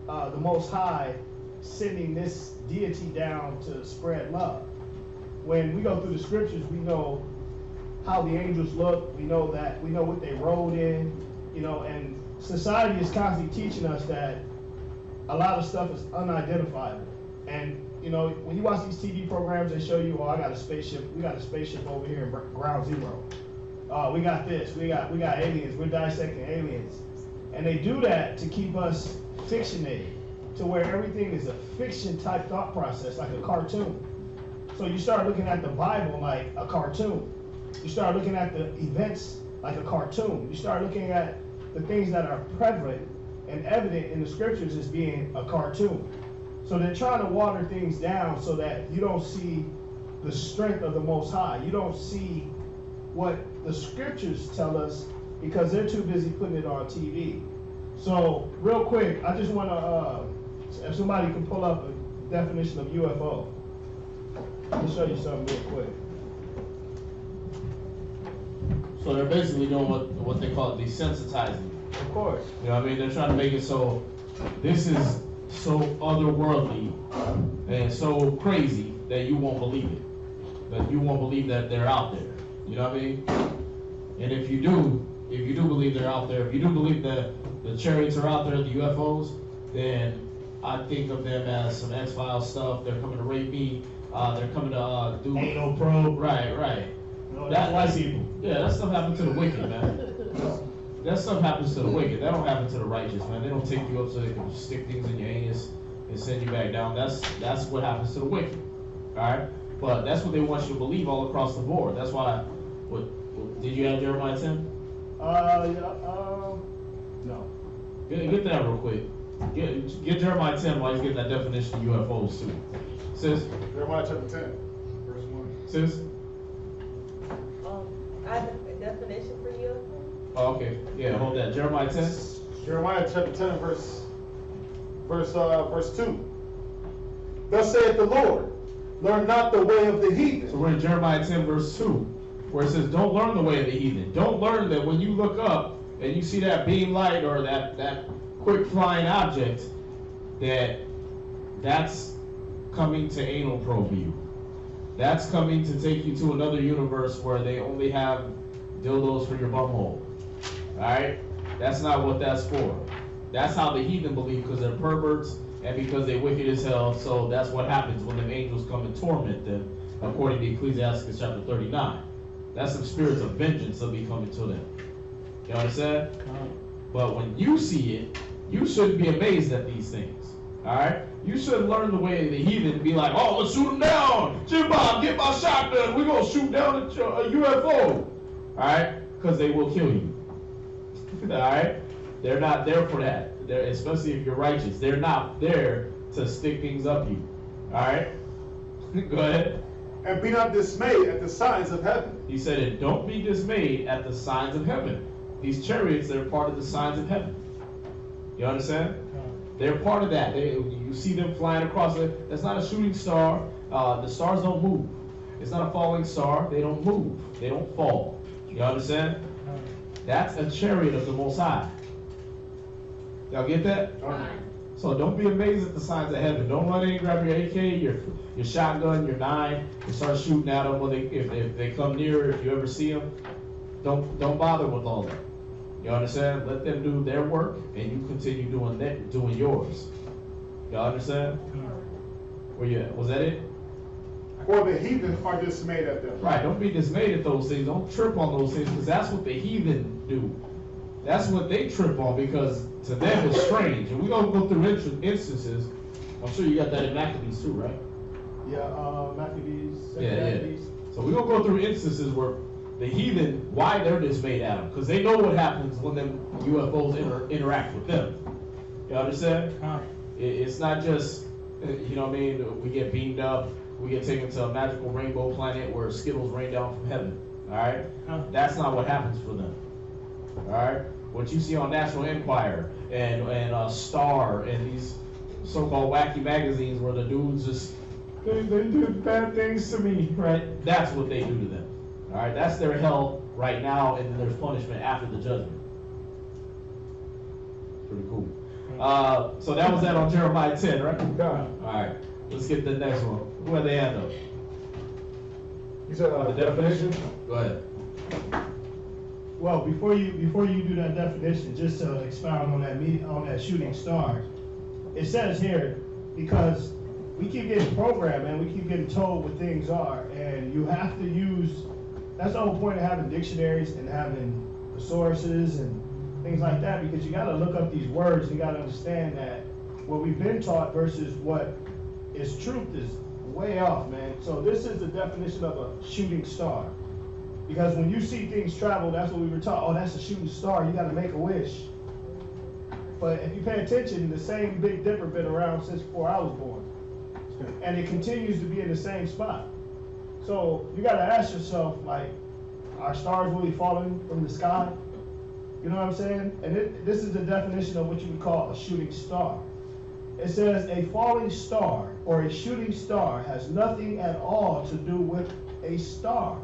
the Most High sending this deity down to spread love. When we go through the scriptures, we know how the angels look. We know what they rode in, you know, and society is constantly teaching us that a lot of stuff is unidentifiable. And you know, when you watch these TV programs, they show you, oh, I got a spaceship. We got a spaceship over here in Ground Zero. We got this. We got aliens. We're dissecting aliens, and they do that to keep us fictionated, to where everything is a fiction type thought process, like a cartoon. So you start looking at the Bible like a cartoon. You start looking at the events like a cartoon. You start looking at the things that are prevalent and evident in the scriptures as being a cartoon. So they're trying to water things down so that you don't see the strength of the Most High. You don't see what the scriptures tell us because they're too busy putting it on TV. So real quick, I just want to, if somebody can pull up a definition of UFO. Let me show you something real quick. So they're basically doing what they call desensitizing. Of course. You know what I mean? They're trying to make it so this is so otherworldly and so crazy that you won't believe it. That you won't believe that they're out there. You know what I mean? And if you do believe they're out there, if you do believe that the chariots are out there, the UFOs, then I think of them as some X-Files stuff. They're coming to rape me. They're coming to do Anal probe. Right. No, that's white people. Yeah, that stuff happens to the wicked, man. That stuff happens to the wicked. That don't happen to the righteous, man. They don't take you up so they can stick things in your anus and send you back down. That's what happens to the wicked. All right, but that's what they want you to believe all across the board. That's why. What did you have Jeremiah 10? No. Get that real quick. Get Jeremiah 10 while he's getting that definition of UFOs too. Sis? Jeremiah chapter 10, verse 1. Sis? I have a definition for you. Oh, okay. Yeah, hold that. Jeremiah 10. Jeremiah chapter 10, verse 2. Thus saith the Lord, learn not the way of the heathen. So we're in Jeremiah 10 verse 2, where it says, don't learn the way of the heathen. Don't learn that when you look up and you see that beam light or that quick flying object, that's coming to anal probe you. That's coming to take you to another universe where they only have dildos for your bumhole. Alright? That's not what that's for. That's how the heathen believe, because they're perverts and because they're wicked as hell. So that's what happens when them angels come and torment them, according to Ecclesiastes chapter 39. That's some spirits of vengeance that'll be coming to them. You understand? But when you see it, you shouldn't be amazed at these things. Alright? You shouldn't learn the way of the heathen and be like, oh, let's shoot them down. Jim Bob, get my shotgun. We're going to shoot down a UFO. Alright? Because they will kill you. Alright? They're not there for that. Especially if you're righteous. They're not there to stick things up you. Alright? Go ahead. And be not dismayed at the signs of heaven. He said it, don't be dismayed at the signs of heaven. These chariots, they're part of the signs of heaven. You understand? They're part of that. You see them flying across it. That's not a shooting star. The stars don't move. It's not a falling star. They don't move. They don't fall. You understand? That's a chariot of the Most High. Y'all get that? So don't be amazed at the signs of heaven. Don't run in and grab your AK, your shotgun, your 9, and start shooting at them when if they come near. If you ever see them, don't bother with all that. You understand? Let them do their work, and you continue doing yours. Y'all understand? Where you at? Was that it? For the heathen are dismayed at them. Right. Don't be dismayed at those things. Don't trip on those things, because that's what the heathen do. That's what they trip on, because to them it's strange. And we're going to go through instances. I'm sure you got that in Maccabees too, right? Yeah, Maccabees, Maccabees. So we're going to go through instances where the heathen, why they're dismayed at them, because they know what happens when them UFOs interact with them. You understand? It's not just, you know what I mean, we get beamed up, we get taken to a magical rainbow planet where Skittles rain down from heaven. Alright? That's not what happens for them. Alright? What you see on National Enquirer and Star and these so-called wacky magazines where the dudes just, they do bad things to me, right? That's what they do to them. Alright? That's their hell right now, and then there's punishment after the judgment. Pretty cool. So that was that on Jeremiah 10, right? Alright. Let's get the next one. Who had the hand up? You said The definition? Go ahead. Well, before you do that definition, just to expound on that shooting star, it says here, because we keep getting programmed, man. We keep getting told what things are, and you have to use. That's the whole point of having dictionaries and having sources and things like that, because you got to look up these words. You got to understand that what we've been taught versus what is truth is way off, man. So this is the definition of a shooting star, because when you see things travel, that's what we were taught. Oh, that's a shooting star. You got to make a wish. But if you pay attention, the same Big Dipper been around since before I was born. And it continues to be in the same spot. So you got to ask yourself, like, are stars really falling from the sky? You know what I'm saying? And this is the definition of what you would call a shooting star. It says a falling star or a shooting star has nothing at all to do with a star.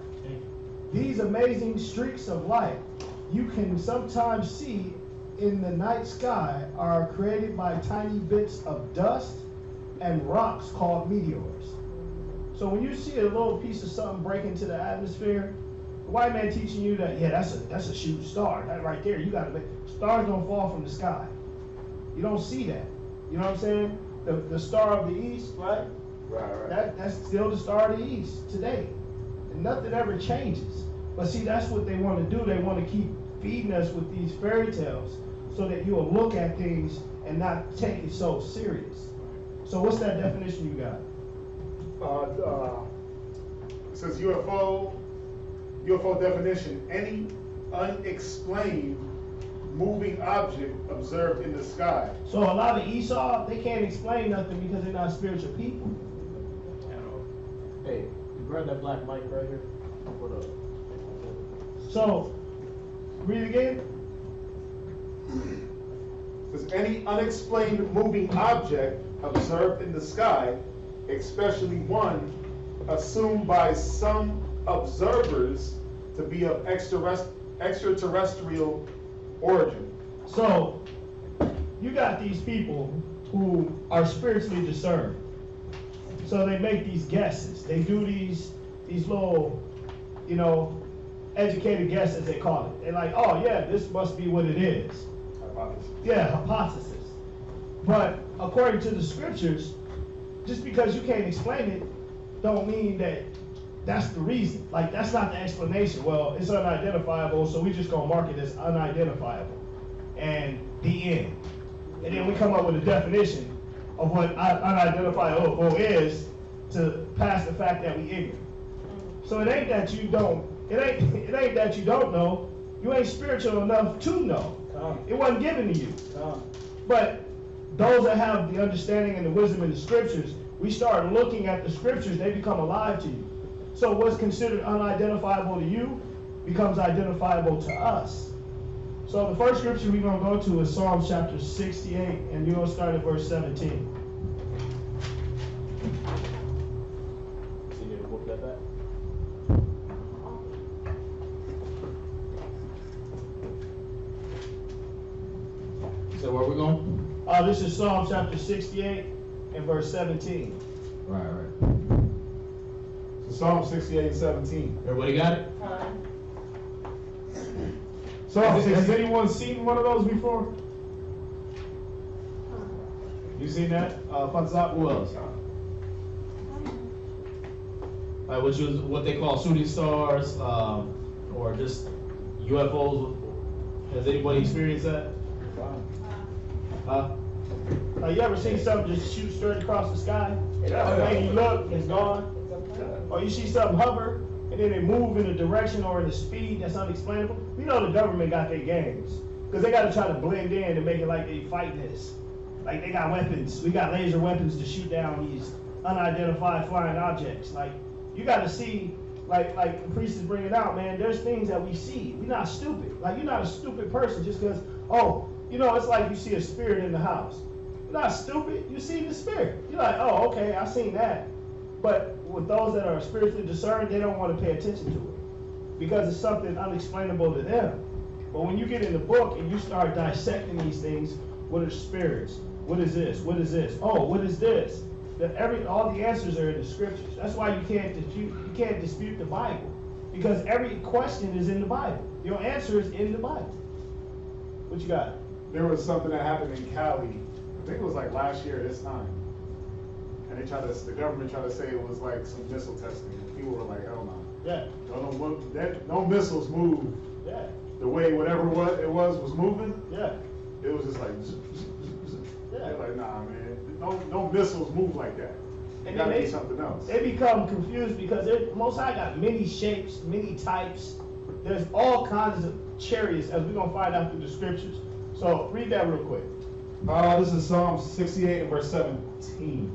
These amazing streaks of light you can sometimes see in the night sky are created by tiny bits of dust and rocks called meteors. So when you see a little piece of something break into the atmosphere, the white man teaching you that, yeah, that's a shooting star. That right there, you gotta make, stars don't fall from the sky. You don't see that. You know what I'm saying? The star of the east, right? Right. That's still the star of the east today. And nothing ever changes. But see, that's what they want to do. They want to keep feeding us with these fairy tales so that you'll look at things and not take it so serious. So what's that definition you got? It says UFO definition, any unexplained moving object observed in the sky. So a lot of Esau, they can't explain nothing because they're not spiritual people. Hey, you grab that black mic right here. Put up. So, read it again. It says any unexplained moving object observed in the sky, especially one assumed by some observers to be of extraterrestrial origin. So, you got these people who are spiritually discerned. So they make these guesses. They do these little, educated guesses, they call it. They're like, oh yeah, this must be what it is. Hypothesis. Yeah, hypothesis. But according to the scriptures, just because you can't explain it, don't mean that that's the reason. Like, that's not the explanation. Well, it's unidentifiable, so we just gonna mark it as unidentifiable. And the end. And then we come up with a definition of what unidentifiable is to pass the fact that we ignorant. So it ain't that you don't, it ain't that you don't know. You ain't spiritual enough to know. It wasn't given to you. But those that have the understanding and the wisdom in the scriptures, we start looking at the scriptures, they become alive to you. So what's considered unidentifiable to you becomes identifiable to us. So the first scripture we're going to go to is Psalm chapter 68, and you're going to start at verse 17. So you need to book that back? So where we going? This is Psalm chapter 68 and verse 17. Right. So Psalm 68:17. Everybody got it? So has anyone seen one of those before? You seen that? Fanzak, who else? Which is what they call shooting stars, or just UFOs. Has anybody experienced that? You ever seen something just shoot straight across the sky? And when you look, it's gone. Or you see something hover, and then they move in a direction or in a speed that's unexplainable. We know the government got their games, because they got to try to blend in and make it like they fighting this. Like they got weapons. We got laser weapons to shoot down these unidentified flying objects. Like, you got to see, like the priest is bringing out, man, there's things that we see. We're not stupid. Like, you're not a stupid person just because, it's like you see a spirit in the house. You're not stupid. You see the spirit. You're like, oh, okay, I seen that. But with those that are spiritually discerned, they don't want to pay attention to it because it's something unexplainable to them. But when you get in the book and you start dissecting these things, what are spirits? What is this? What is this? Oh, what is this? All the answers are in the scriptures. That's why you can't dispute the Bible, because every question is in the Bible. Your answer is in the Bible. What you got? There was something that happened in Cali. I think it was like last year this time. and the government tried to say it was like some missile testing. And people were like, hell no. Yeah. No missiles move Yeah. the way whatever it was moving. Yeah. It was just like, Yeah. they're like, nah, man, no missiles move like that. It And gotta then be something else. They become confused because Most High got many shapes, many types. There's all kinds of chariots, as we're gonna find out through the scriptures. So read that real quick. This is Psalm 68 and verse 17.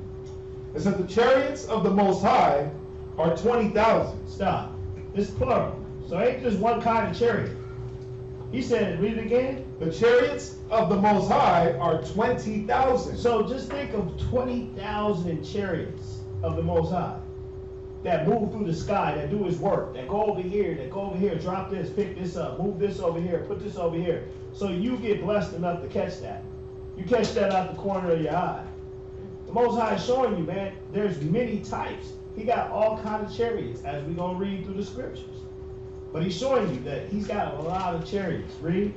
It says, the chariots of the Most High are 20,000. Stop. It's plural. So it ain't just one kind of chariot. He said, read it again. The chariots of the Most High are 20,000. So just think of 20,000 chariots of the Most High that move through the sky, that do his work, that go over here, drop this, pick this up, move this over here, put this over here. So you get blessed enough to catch that. You catch that out the corner of your eye. The Most High is showing you, man, there's many types. He got all kinds of chariots, as we're going to read through the scriptures. But he's showing you that he's got a lot of chariots. Read.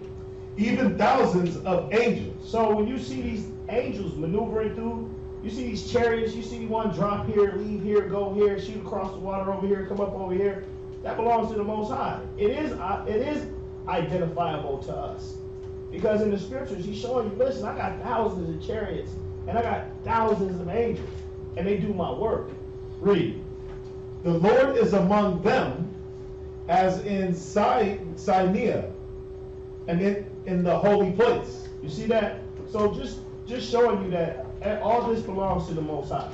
Even thousands of angels. So when you see these angels maneuvering through, you see these chariots, you see one drop here, leave here, go here, shoot across the water over here, come up over here. That belongs to the Most High. It is identifiable to us. Because in the scriptures, he's showing you, listen, I got thousands of chariots, and I got thousands of angels, and they do my work. Read. The Lord is among them, as in Sinai, and in the holy place. You see that? So just showing you that all this belongs to the Most High.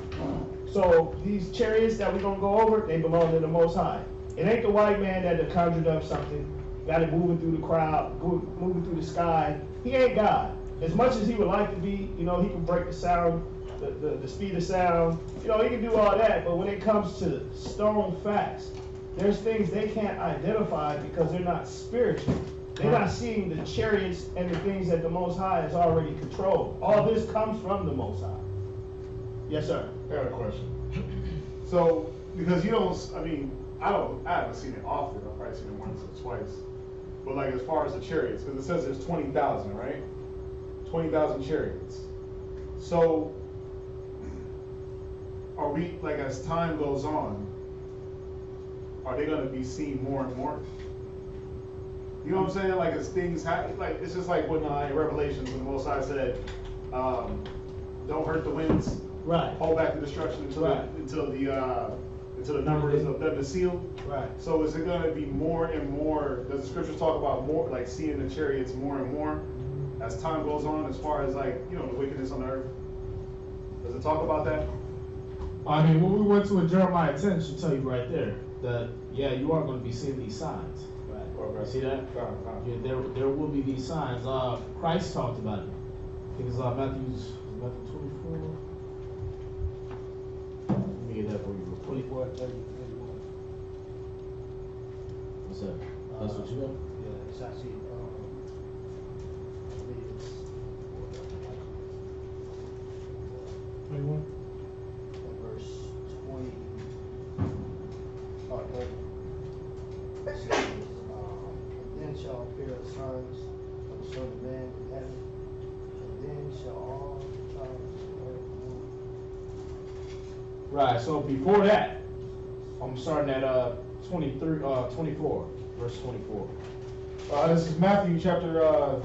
So these chariots that we're going to go over, they belong to the Most High. It ain't the white man that have conjured up something, got it moving through the crowd, moving through the sky. He ain't God. As much as he would like to be, he can break the sound, the speed of sound. He can do all that, but when it comes to stone facts, there's things they can't identify because they're not spiritual. They're not seeing the chariots and the things that the Most High has already controlled. All this comes from the Most High. Yes, sir. I got a question. So, because I haven't seen it often. I've probably seen it once or twice. But like as far as the chariots, because it says there's 20,000, right? 20,000 chariots. So, are we, like as time goes on, are they going to be seen more and more? You know what I'm saying? Like as things happen, like it's just like when in Revelations when the Most High said, "Don't hurt the winds, Right. hold back the destruction until the numbers of them is sealed." Right. So is it going to be more and more? Does the scriptures talk about more, like seeing the chariots more and more as time goes on, as far as like the wickedness on the earth? Does it talk about that? I mean, when we went to a Jeremiah 10, it should tell you right there that you are going to be seeing these signs. Okay. You see that? Yeah, there will be these signs. Christ talked about it. I think it's Matthew 24. Let me get that for you. 24, 30, 31. What's that? That's what you got? Yeah, it's actually, I believe it's 21. verse 20, 30. It says, and then shall appear the sons of the Son of Man in heaven, and then shall all tribes of the earth move. Right, so before that, I'm starting at 24, verse 24. This is Matthew chapter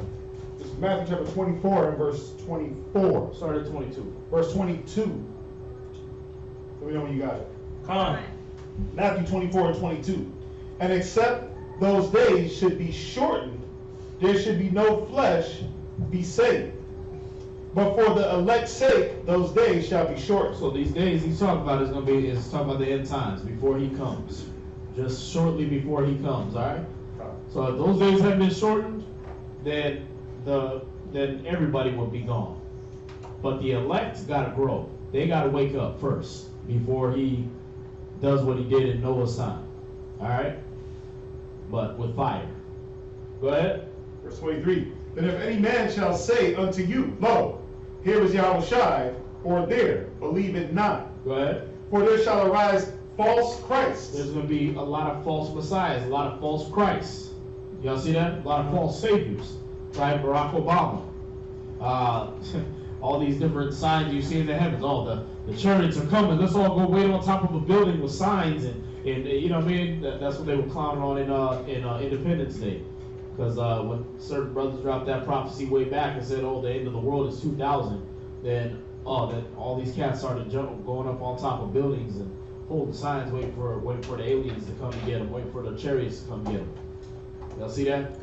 24 and verse 24. Start at 22. Verse 22. Let me know when you got it. Come on. Matthew 24 and 22. And except those days should be shortened, there should be no flesh be saved. But for the elect's sake, those days shall be shortened. So these days he's talking about is talking about the end times before he comes. Just shortly before he comes, all right? So if those days have been shortened, then everybody will be gone. But the elect gotta grow. They gotta wake up first before he does what he did in Noah's time. All right? But with fire. Go ahead. Verse 23. Then if any man shall say unto you, Lo, here is Yahushai, or there, believe it not. Go ahead. For there shall arise false Christs. There's going to be a lot of false messiahs, a lot of false Christs. Y'all see that? A lot of false saviors. Right? Barack Obama. all these different signs you see in the heavens. Oh, the chariots are coming. Let's all go wait on top of a building with signs, and you know what I mean? That's what they were clowning on in Independence Day. Because when certain brothers dropped that prophecy way back and said, oh, the end of the world is 2000, then all these cats started going up on top of buildings and holding signs, waiting for the aliens to come and get them, waiting for the chariots to come get them. Y'all see that?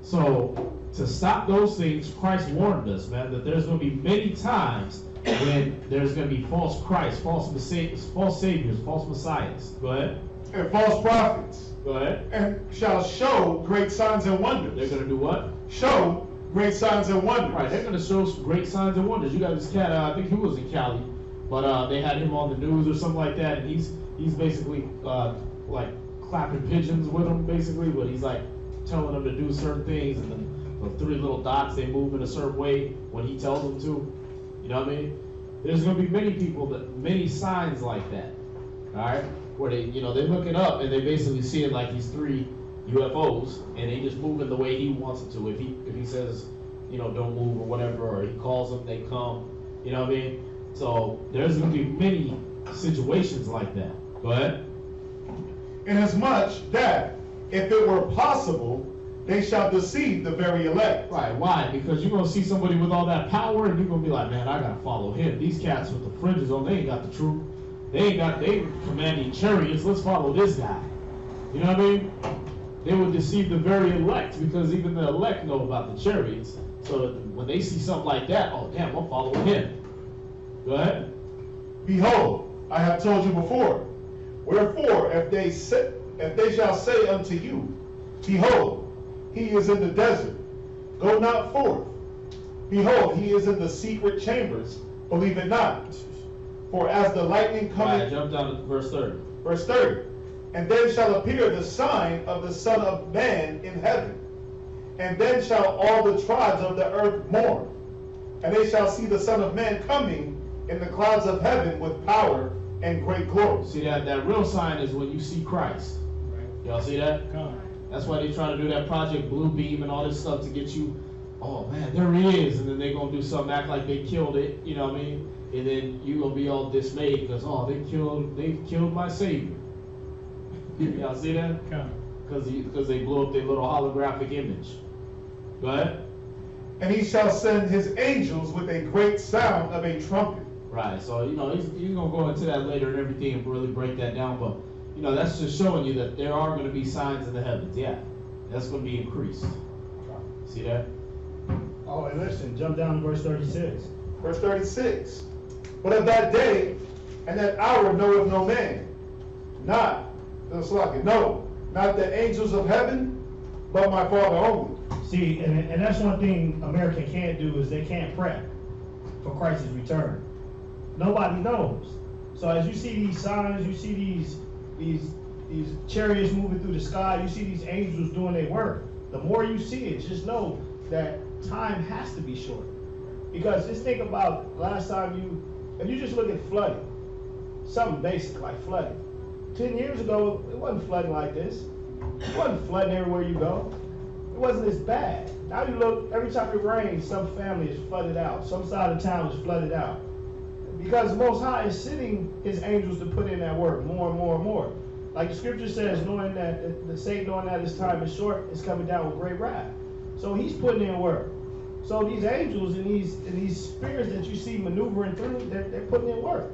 So to stop those things, Christ warned us, man, that there's going to be many times when there's going to be false Christ, false saviors, false messiahs. Go ahead. And false prophets. Go ahead. And shall show great signs and wonders. They're going to do what? Show great signs and wonders. Right, they're going to show great signs and wonders. You got this cat, I think he was in Cali, but they had him on the news or something like that, and he's basically like clapping pigeons with them, basically, but he's like telling them to do certain things, and then the 3 little dots, they move in a certain way when he tells them to. You know what I mean? There's going to be many signs like that, all right? Where they look it up and they basically see it like these 3 UFOs, and they just move in the way he wants them to. If he says, don't move or whatever, or he calls them, they come. You know what I mean? So there's going to be many situations like that. Go ahead. Inasmuch that if it were possible, they shall deceive the very elect. Right, why? Because you're going to see somebody with all that power, and you're going to be like, man, I got to follow him. These cats with the fringes on, they ain't got the truth. They commanding chariots, let's follow this guy. You know what I mean? They would deceive the very elect, because even the elect know about the chariots. So when they see something like that, oh damn, I'm following him. Go ahead. Behold, I have told you before. Wherefore, if they shall say unto you, behold, he is in the desert, go not forth. Behold, he is in the secret chambers, believe it not. For as the lightning cometh. Right, jump down to verse 30. Verse 30. And then shall appear the sign of the Son of Man in heaven. And then shall all the tribes of the earth mourn. And they shall see the Son of Man coming in the clouds of heaven with power and great glory. See that real sign is when you see Christ. Right. Y'all see that? Come. That's why they trying to do that Project Blue Beam and all this stuff to get you, oh man, there he is. And then they're going to do something, act like they killed it, you know what I mean? And then you going to be all dismayed because, oh, they killed my Savior. Y'all see that? Come. Because they blew up their little holographic image. Go ahead. And he shall send his angels with a great sound of a trumpet. Right, so, he's going to go into that later and everything and really break that down. But, that's just showing you that there are going to be signs in the heavens. Yeah, that's going to be increased. See that? Oh, and listen, jump down to verse 36. Verse 36. But of that day and that hour knoweth no man, not the angels of heaven, but my Father only. See, and that's one thing America can't do, is they can't prep for Christ's return. Nobody knows. So as you see these signs, you see these chariots moving through the sky, you see these angels doing their work. The more you see it, just know that time has to be short. Because just think about last time if you just look at flooding, something basic like flooding. 10 years ago, it wasn't flooding like this. It wasn't flooding everywhere you go. It wasn't as bad. Now you look, every time it rains, some family is flooded out. Some side of town is flooded out. Because the Most High is sending his angels to put in that work more and more and more. Like the scripture says, knowing that the Satan, knowing that his time is short, is coming down with great wrath. So he's putting in work. So these angels and these spirits that you see maneuvering through, they're putting in work.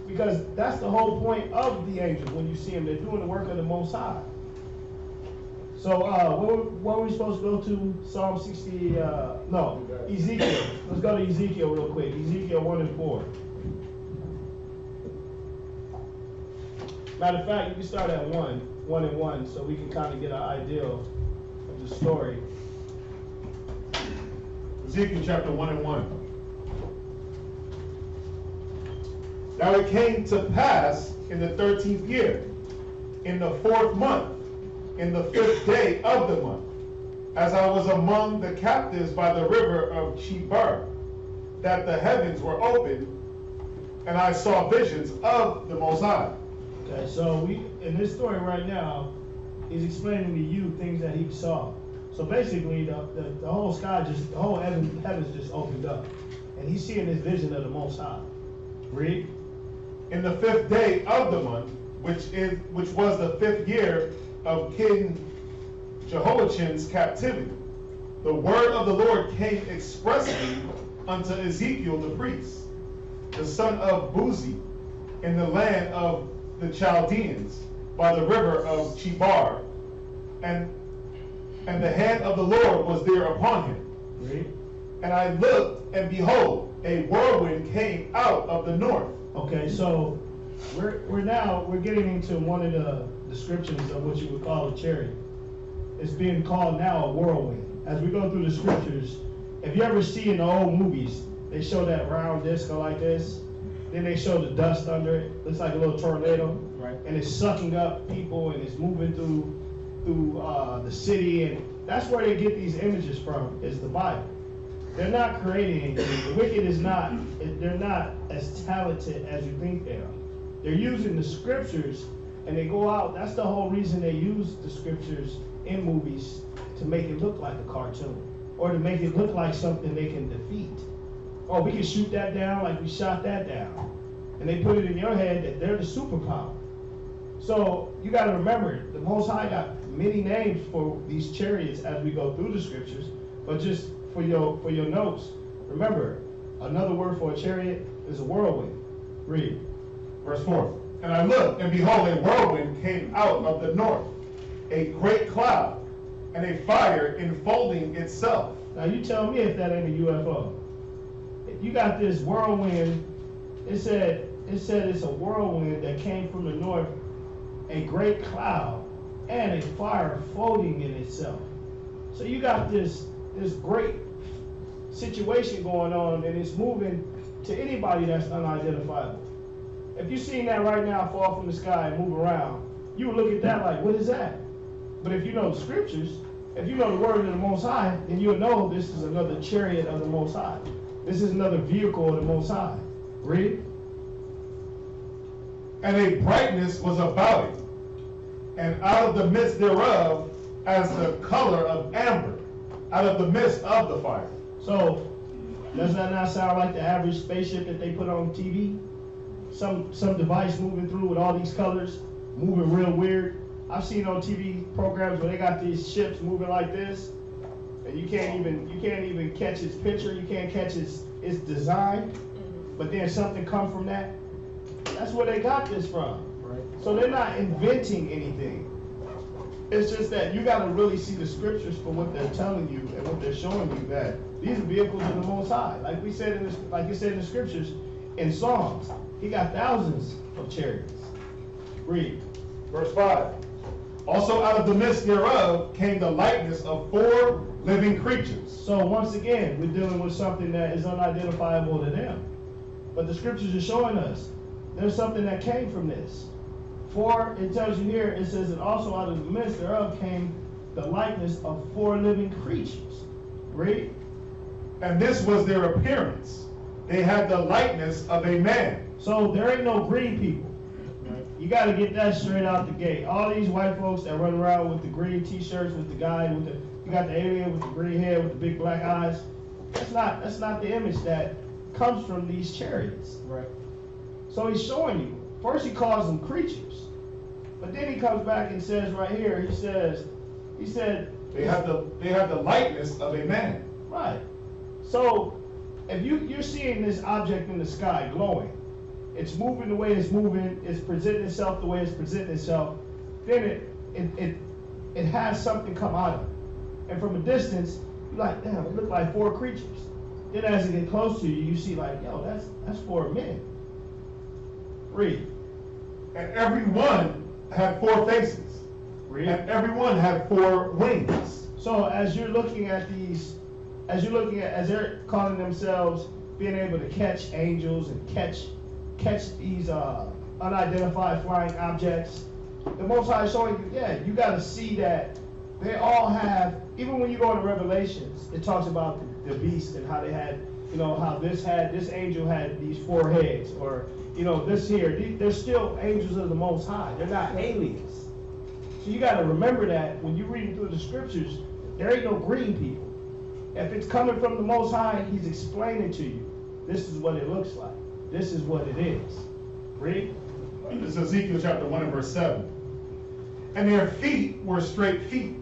Because that's the whole point of the angels. When you see them, they're doing the work of the Most High. So what were we supposed to go to? Psalm 60, Ezekiel. Let's go to Ezekiel real quick. Ezekiel 1 and 4. Matter of fact, you can start at 1 and 1, so we can kind of get an idea of the story. Ezekiel chapter 1 and 1. Now it came to pass in the 13th year, in the 4th month, in the 5th day of the month, as I was among the captives by the river of Chebar, that the heavens were opened, and I saw visions of the Most High. Okay, so in this story right now, he's explaining to you things that he saw. So basically, the whole sky the whole heavens just opened up. and he's seeing this vision of the Most High. Read. In the 5th day of the month, which was the 5th year of King Jehoiachin's captivity, the word of the Lord came expressly unto Ezekiel the priest, the son of Buzi, in the land of the Chaldeans, by the river of Chebar, and the hand of the Lord was there upon him. Read. And I looked, and behold, a whirlwind came out of the north. Okay, so we're getting into one of the descriptions of what you would call a chariot. It's being called now a whirlwind. As we go through the scriptures, if you ever see in the old movies, they show that round disc go like this, then they show the dust under it. Looks like a little tornado, Right. and it's sucking up people and it's moving through the city, and that's where they get these images from. Is the Bible. They're not creating anything. The wicked is not. They're not as talented as you think they are. They're using the scriptures, and they go out. That's the whole reason they use the scriptures in movies, to make it look like a cartoon, or to make it look like something they can defeat. Oh, we can shoot that down like we shot that down. And they put it in your head that they're the superpower. So you got to remember, the Most High got many names for these chariots as we go through the scriptures. But just for your notes, remember, another word for a chariot is a whirlwind. Read. Verse 4. And I looked, and behold, a whirlwind came out of the north, a great cloud, and a fire enfolding itself. Now you tell me if that ain't a UFO. You got this whirlwind. It said it's a whirlwind that came from the north, a great cloud, and a fire folding in itself. So you got this great situation going on, and it's moving to anybody that's unidentifiable. If you seen that right now fall from the sky and move around, you would look at that like, what is that? But if you know the scriptures, if you know the word of the Most High, then you'll know this is another chariot of the Most High. This is another vehicle of the Most High. Read. And a brightness was about it, and out of the midst thereof, as the color of amber, out of the midst of the fire. So, does that not sound like the average spaceship that they put on TV? Some device moving through with all these colors, moving real weird. I've seen on TV programs where they got these ships moving like this, and you can't even catch its picture, you can't catch its design, but then something come from that. That's where they got this from. Right. So they're not inventing anything. It's just that you got to really see the scriptures for what they're telling you and what they're showing you, that these are vehicles of the Most High. Like we said like it said in the scriptures, in Psalms, he got thousands of chariots. Read. Verse 5. Also out of the midst thereof came the likeness of 4 living creatures. So once again, we're dealing with something that is unidentifiable to them. But the scriptures are showing us there's something that came from this. For it tells you here, it says, and also out of the midst thereof came the likeness of 4 living creatures. Read. And this was their appearance. They had the likeness of a man. So there ain't no green people. You got to get that straight out the gate. All these white folks that run around with the green t-shirts, with the guy with you got the alien with the green hair with the big black eyes. That's not the image that comes from these chariots. Right. So he's showing you. First he calls them creatures, but then he comes back and says right here, he said they have the likeness of a man. Right. So if you're seeing this object in the sky glowing, it's moving the way it's moving, it's presenting itself the way it's presenting itself, then it has something come out of it. And from a distance, you're like, damn, it look like 4 creatures. Then as it get close to you, you see like, yo, that's 4 men. Read. And every one had 4 faces. Read. And every one had 4 wings. So as you're looking at as they're calling themselves being able to catch angels and catch these unidentified flying objects, the Most High is showing you, yeah, you got to see that they all have, even when you go into Revelations, it talks about the beast and how they had, how this angel had these 4 heads, or, this here, they're still angels of the Most High. They're not aliens. So you got to remember that when you're reading through the scriptures, there ain't no green people. If it's coming from the Most High, he's explaining to you. This is what it looks like. This is what it is. Read. This is Ezekiel chapter 1 and verse 7. And their feet were straight feet,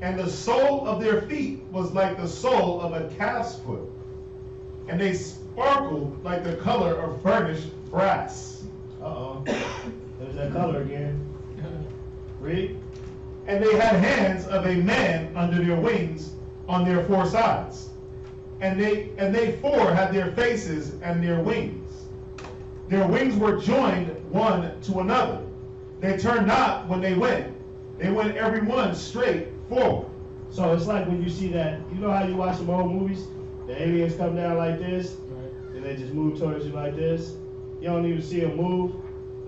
and the sole of their feet was like the sole of a calf's foot, and they sparkled like the color of burnished brass. Uh-oh. There's that color again. Read. And they had hands of a man under their wings on their four sides. And they four had their faces and their wings. Their wings were joined one to another. They turned not when they went. They went every one straight forward. So it's like when you see that, you know how you watch some old movies? The aliens come down like this, and they just move towards you like this. You don't even see them move.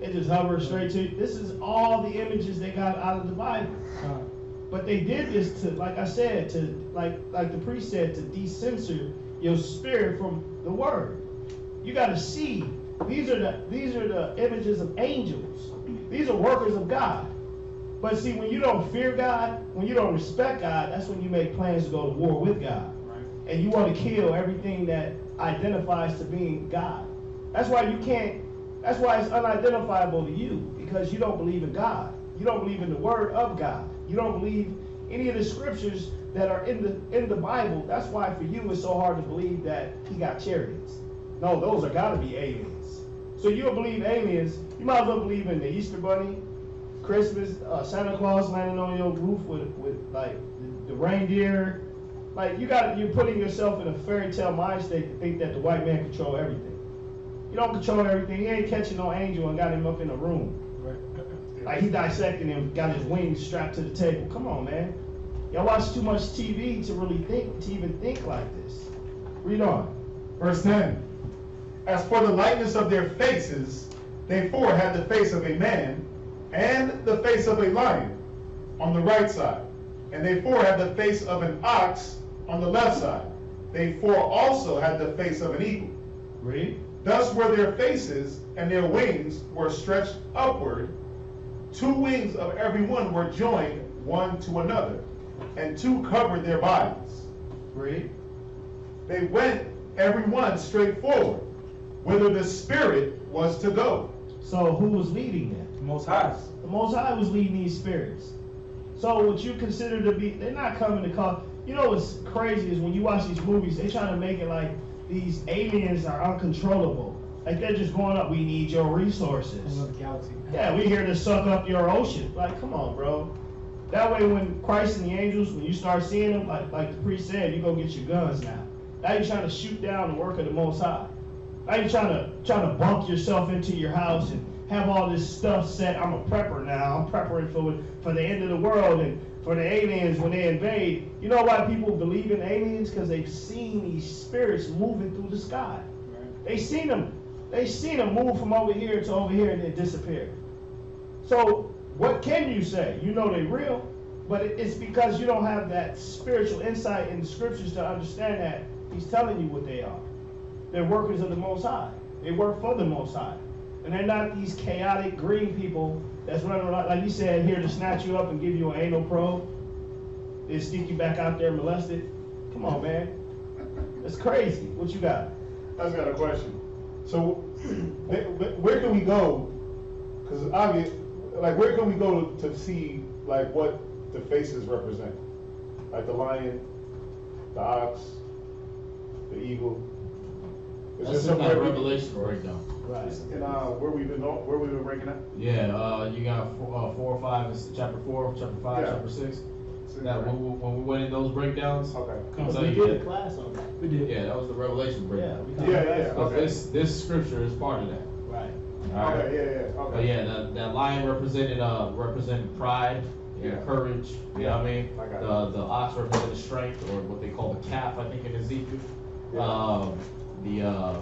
They just hover straight to you. This is all the images they got out of the Bible. But they did this to, like I said, to like the priest said, to decensor your spirit from the word. You got to see. These are the images of angels. These are workers of God. But see, when you don't fear God, when you don't respect God, that's when you make plans to go to war with God. Right. And you want to kill everything that identifies to being God. That's why you can't. That's why it's unidentifiable to you, because you don't believe in God. You don't believe in the word of God. You don't believe any of the scriptures that are in the Bible. That's why for you it's so hard to believe that he got chariots. No, those are got to be aliens. So you don't believe aliens, you might as well believe in the Easter Bunny, Christmas, Santa Claus landing on your roof with like the reindeer. Like you're putting yourself in a fairy tale mind state to think that the white man control everything. You don't control everything. He ain't catching no angel and got him up in a room. Right. Like he dissecting him, got his wings strapped to the table. Come on, man. Y'all watch too much TV to really think, to even think like this. Read on. Verse 10. As for the likeness of their faces, they four had the face of a man and the face of a lion on the right side. And they four had the face of an ox on the left side. They four also had the face of an eagle. Read. Thus were their faces, and their wings were stretched upward. Two wings of every one were joined one to another, and two covered their bodies. Read. They went every one straight forward, whither the Spirit was to go. So who was leading them? The Most High. The Most High was leading these spirits. So what you consider to be, they're not coming to call. You know what's crazy is when you watch these movies, they try to make it like these aliens are uncontrollable. Like they're just going up, we need your resources. Yeah, we here to suck up your ocean. Like, come on, bro. That way when Christ and the angels, when you start seeing them, like the priest said, you go get your guns now. Now you're trying to shoot down the work of the Most High. Now you're trying to bunk yourself into your house and have all this stuff set. I'm a prepper now. I'm preparing for the end of the world and for the aliens when they invade. You know why people believe in aliens? Because they've seen these spirits moving through the sky. Right. They've seen them move from over here to over here and then disappear. So what can you say? You know they're real, but it's because you don't have that spiritual insight in the scriptures to understand that he's telling you what they are. They're workers of the Most High. They work for the Most High. And they're not these chaotic green people that's running around, like you said, here to snatch you up and give you an anal probe. Then stick you back out there molested. Come on, man. That's crazy. What you got? I just got a question. So, where can we go? Because obviously, like, where can we go to see, like, what the faces represent? Like the lion, the ox, the eagle. Is That's in that Revelation breakdown. Right. And where we've been ranking at? Yeah, you got 4 or 5, it's chapter 4, chapter 5, Yeah. chapter 6. Now, when we went in those breakdowns, Okay. comes out We you did a class on that. We did. yeah, that was the Revelation breakdown. Yeah, we Yeah, did a yeah, class on okay. This scripture is part of that. Right. All right. Okay, yeah, okay. But yeah, that lion represented pride and Yeah. courage. You know what I mean? I got The ox represented strength, or what they call the calf, I think in Ezekiel. Yeah.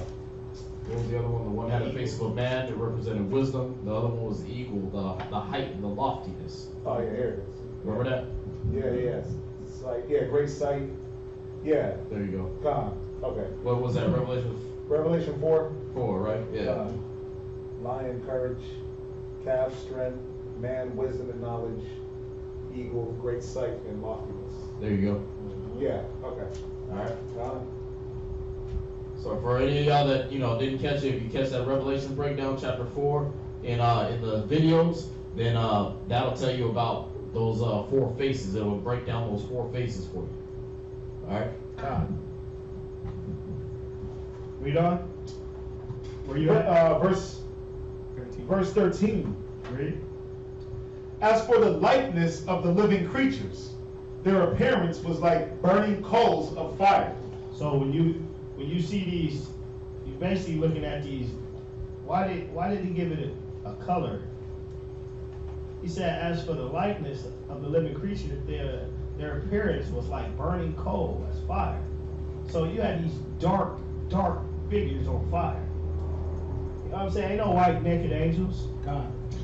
What was the other one? The one had the face of a man, it represented wisdom. The other one was the eagle, the height and the loftiness. Oh yeah, here it is. Remember that? Yeah. It's like, yeah, great sight. Yeah. There you go. Gone. Okay. What was that? Revelation Revelation 4. 4, right? Yeah. Lion, courage, calf, strength, man, wisdom and knowledge, eagle, great sight and loftiness. There you go. Yeah, okay. All right. So for any of y'all that didn't catch it, if you catch that Revelation breakdown chapter 4 in the videos, then that'll tell you about those 4 faces. It will break down those 4 faces for you. All right. Read on. Where you at? Verse 13. Read. As for the likeness of the living creatures, their appearance was like burning coals of fire. So when you see these, you're basically looking at these. Why did he give it a color? He said, as for the likeness of the living creature, their appearance was like burning coal as fire. So you had these dark figures on fire. You know what I'm saying? Ain't no white naked angels.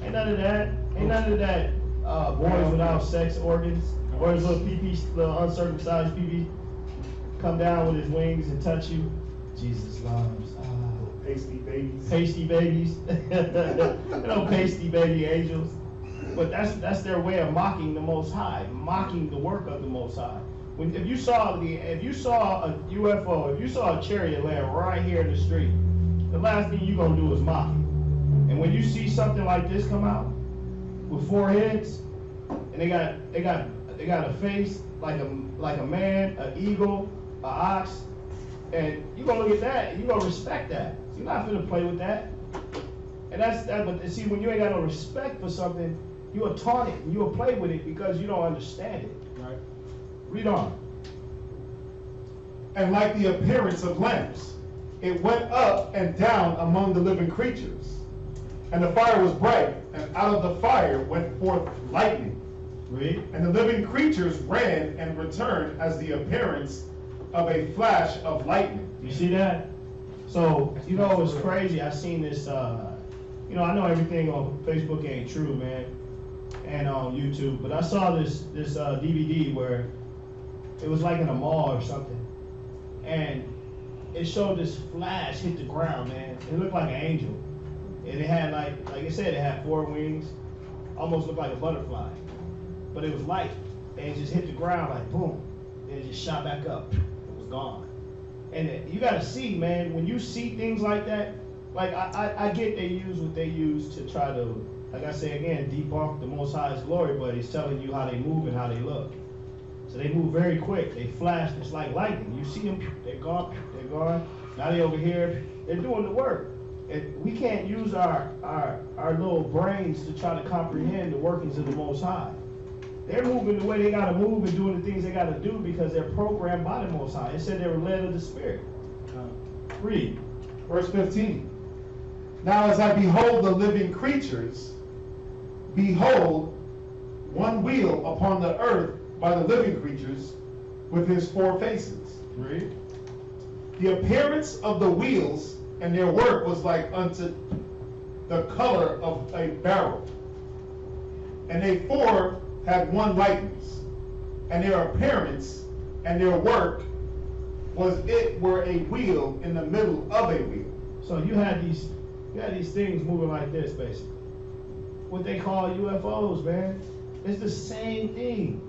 Ain't none of that. Ain't none of that. Boys without sex organs, or his little little uncircumcised pee come down with his wings and touch you. Jesus loves. Pasty babies. Pasty babies. Pasty baby angels. But that's their way of mocking the Most High, mocking the work of the Most High. If you saw a UFO, if you saw a chariot land right here in the street, the last thing you're gonna do is mock it. And when you see something like this come out with 4 heads, and they got a face like a man, an eagle, an ox, and you're gonna look at that and you're gonna respect that. You're not gonna play with that. And that's that. But see, when you ain't got no respect for something, you'll taunt it and you'll play with it because you don't understand it. Right. Read on. And like the appearance of lamps, it went up and down among the living creatures. And the fire was bright, and out of the fire went forth lightning. Read. And the living creatures ran and returned as the appearance of a flash of lightning. You see that? So, it's crazy. I seen this, I know everything on Facebook ain't true, man, and on YouTube, but I saw this DVD where it was like in a mall or something, and it showed this flash hit the ground, man. It looked like an angel, and it had like I said, it had 4 wings, almost looked like a butterfly, but it was light, and it just hit the ground like boom, and it just shot back up. It was gone. And you gotta see, man, when you see things like that, like I get they use what they use to try to, like I say again, debunk the Most High's glory, but he's telling you how they move and how they look. So they move very quick. They flash. It's like lightning. You see them, they're gone. Now they over here. They're doing the work. And we can't use our little brains to try to comprehend the workings of the Most High. They're moving the way they gotta move and doing the things they gotta do because they're programmed by the Most High. It said they were led of the Spirit. Read. Verse 15. Now as I behold the living creatures, behold, one wheel upon the earth by the living creatures with his 4 faces. Read. The appearance of the wheels and their work was like unto the color of a beryl. And they 4 had one likeness, and their appearance and their work were a wheel in the middle of a wheel. So you had these things moving like this, basically. What they call UFOs, man. It's the same thing.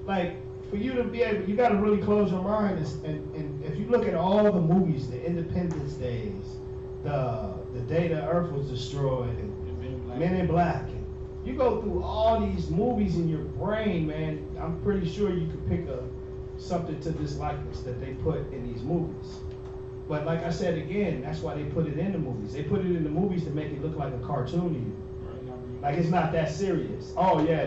Like, for you to be able, you got to really close your mind. And if you look at all the movies, the Independence Days, the day the Earth was destroyed, and Men in Black, and you go through all these movies in your brain, man, I'm pretty sure you could pick something to this likeness that they put in these movies. But like I said again, that's why they put it in the movies. They put it in the movies to make it look like a cartoon to you. Like it's not that serious. Oh yeah,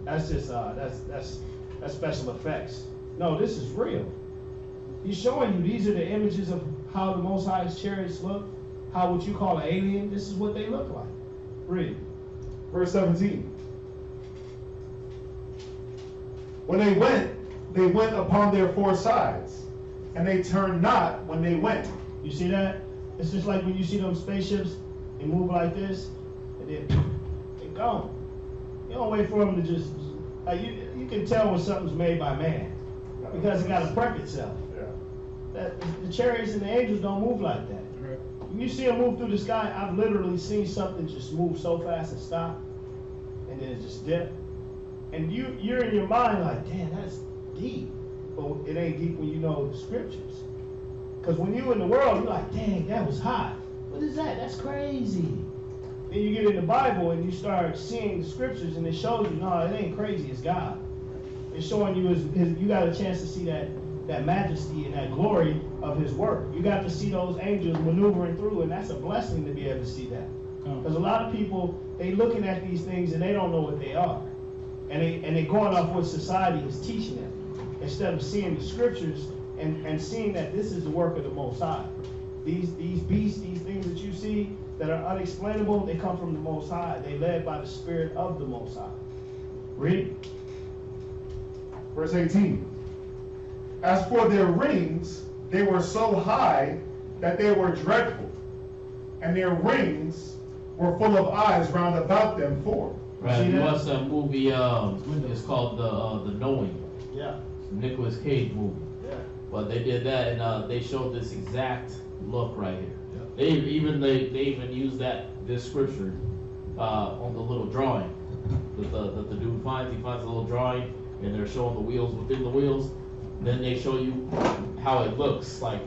that's just that's special effects. No, this is real. He's showing you these are the images of how the Most High's chariots look, how what you call an alien, this is what they look like. Read. Verse 17. When they went upon their 4 sides, and they turned not when they went. You see that? It's just like when you see them spaceships, they move like this, and then they're gone. You don't wait for them to just, you can tell when something's made by man, because it got to prep itself. Yeah. The chariots and the angels don't move like that. When you see them move through the sky, I've literally seen something just move so fast and stop, and then it just dip. And you're in your mind like, damn, that's deep. But it ain't deep when you know the scriptures. Because when you in the world, you're like, dang, that was hot. What is that? That's crazy. Then you get in the Bible and you start seeing the scriptures and it shows you, no, it ain't crazy, it's God. It's showing you you got a chance to see that majesty and that glory of his work. You got to see those angels maneuvering through, and that's a blessing to be able to see that. Because a lot of people, they looking at these things and they don't know what they are. And they going off what society is teaching them, instead of seeing the scriptures and seeing that this is the work of the Most High. These beasts, these things that you see that are unexplainable, they come from the Most High. They led by the Spirit of the Most High. Read. Verse 18. As for their rings, they were so high that they were dreadful, and their rings were full of eyes round about them four. Right, you watched that movie, it's called The Knowing. Yeah. It's a Nicolas Cage movie. Yeah. But they did that, and they showed this exact look right here. Yeah. They even used this scripture on the little drawing that the dude finds. He finds a little drawing, and they're showing the wheels within the wheels. Then they show you how it looks, like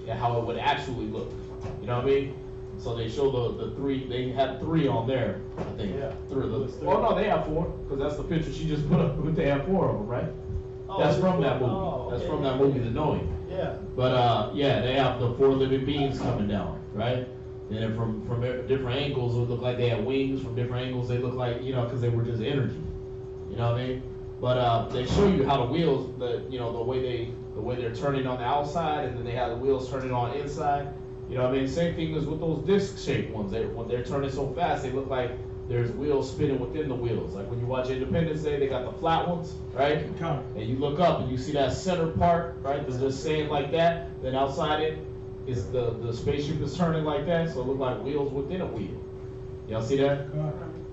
how it would actually look. You know what I mean? So they show the three. They had 3 on there, I think. Yeah. 3 of It was those. 3. Oh no, they have 4, because that's the picture she just put up. They have 4 of them, right? Oh, That's it's from 4. that movie. Oh, That's okay. from that movie, The Knowing. Yeah. But yeah, they have the 4 living beings coming down, right? And then from different angles, it would look like they had wings. From different angles, they look like, because they were just energy. You know what I mean? But they show you how the wheels, the way they're turning on the outside, and then they have the wheels turning on inside. You know what I mean? Same thing as with those disc-shaped ones. When they're turning so fast, they look like there's wheels spinning within the wheels. Like when you watch Independence Day, they got the flat ones, right? And you look up and you see that center part, right? That's just saying like that. Then outside it is the spaceship is turning like that, so it look like wheels within a wheel. Y'all see that?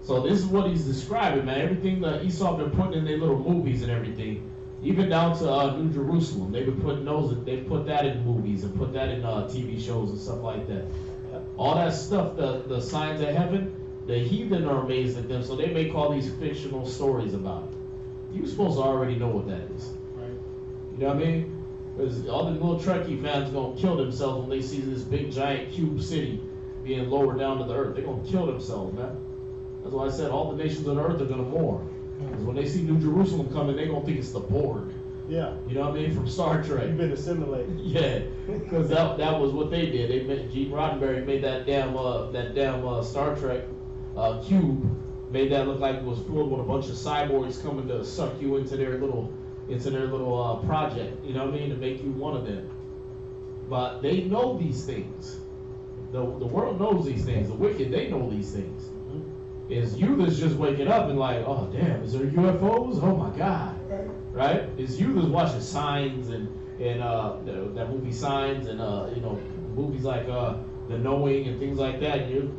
So this is what he's describing, man. Everything that Esau been putting in their little movies and everything, even down to New Jerusalem, they've been putting they put that in movies and put that in TV shows and stuff like that. All that stuff, the signs of heaven, the heathen are amazed at them, so they make all these fictional stories about it. You're supposed to already know what that is. Right. You know what I mean? Because all the little Trekkie fans gonna kill themselves when they see this big giant cube city being lowered down to the earth. They're gonna kill themselves, man. That's why I said all the nations of the earth are gonna mourn. Because when they see New Jerusalem coming, they're gonna think it's the Borg. Yeah. You know what I mean? From Star Trek. You've been assimilated. Yeah, because that was what they did. Gene Roddenberry made that damn Star Trek cube, made that look like it was filled with a bunch of cyborgs coming to suck you into their little project. You know what I mean? To make you one of them. But they know these things. The world knows these things. The wicked, they know these things. Is you that's just waking up and like, oh damn, is there UFOs? Oh my God, right? It's you that's watching Signs and that movie Signs and movies like The Knowing and things like that. And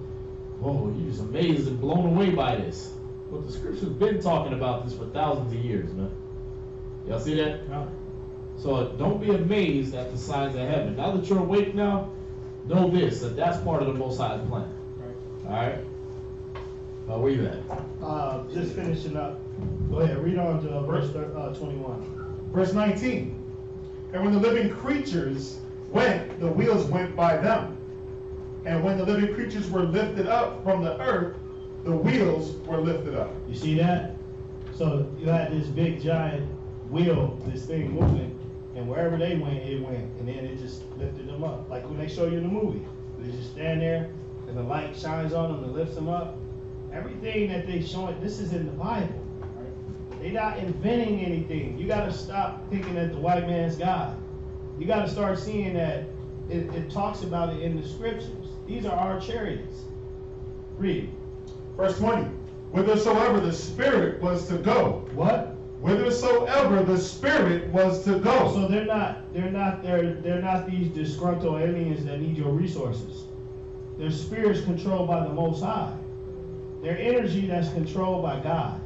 you're just amazed and blown away by this. But the scripture's been talking about this for thousands of years, man. Y'all see that? Yeah. So don't be amazed at the signs of heaven. Now that you're awake now, know this, that's part of the Most High's plan. Right. All right. Where you at? Just finishing up. Go ahead, read on to verse 21. Verse 19. And when the living creatures went, the wheels went by them. And when the living creatures were lifted up from the earth, the wheels were lifted up. You see that? So you had this big giant wheel, this thing moving, and wherever they went, it went. And then it just lifted them up. Like when they show you in the movie. They just stand there, and the light shines on them and lifts them up. Everything that they showing, this is in the Bible. Right? They're not inventing anything. You got to stop thinking that the white man's God. You got to start seeing that it talks about it in the scriptures. These are our chariots. Read. Verse 20. Whithersoever the Spirit was to go. What? Whithersoever the Spirit was to go. So they're not these disgruntled aliens that need your resources. Their spirits controlled by the Most High. Their energy that's controlled by God.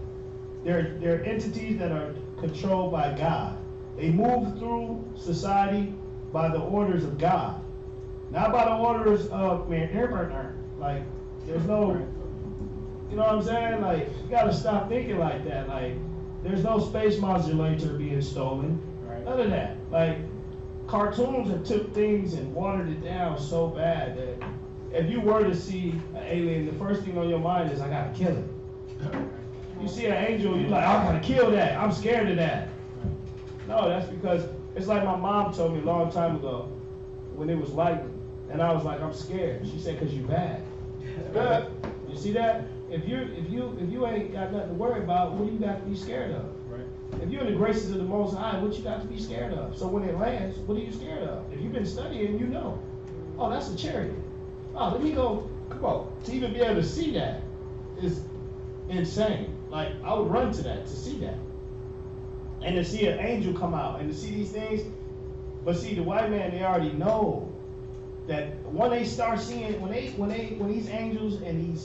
They're entities that are controlled by God. They move through society by the orders of God. Not by the orders of like there's no, you know what I'm saying? Like you gotta stop thinking like that. Like there's no space modulator being stolen. Right. None of that. Like cartoons have took things and watered it down so bad that if you were to see an alien, the first thing on your mind is, I gotta kill it. You see an angel, you're like, I gotta kill that. I'm scared of that. No, that's because it's like my mom told me a long time ago when it was lightning, and I was like, I'm scared. She said, 'cause you bad. Bad. You see that? If you ain't got nothing to worry about, what do you got to be scared of? Right. If you're in the graces of the Most High, what you got to be scared of? So when it lands, what are you scared of? If you've been studying, you know. Oh, that's a chariot. Oh, let me go. Come on. To even be able to see that is insane. Like, I would run to that, to see that. And to see an angel come out and to see these things. But see, the white man, they already know that when they start seeing, when these angels and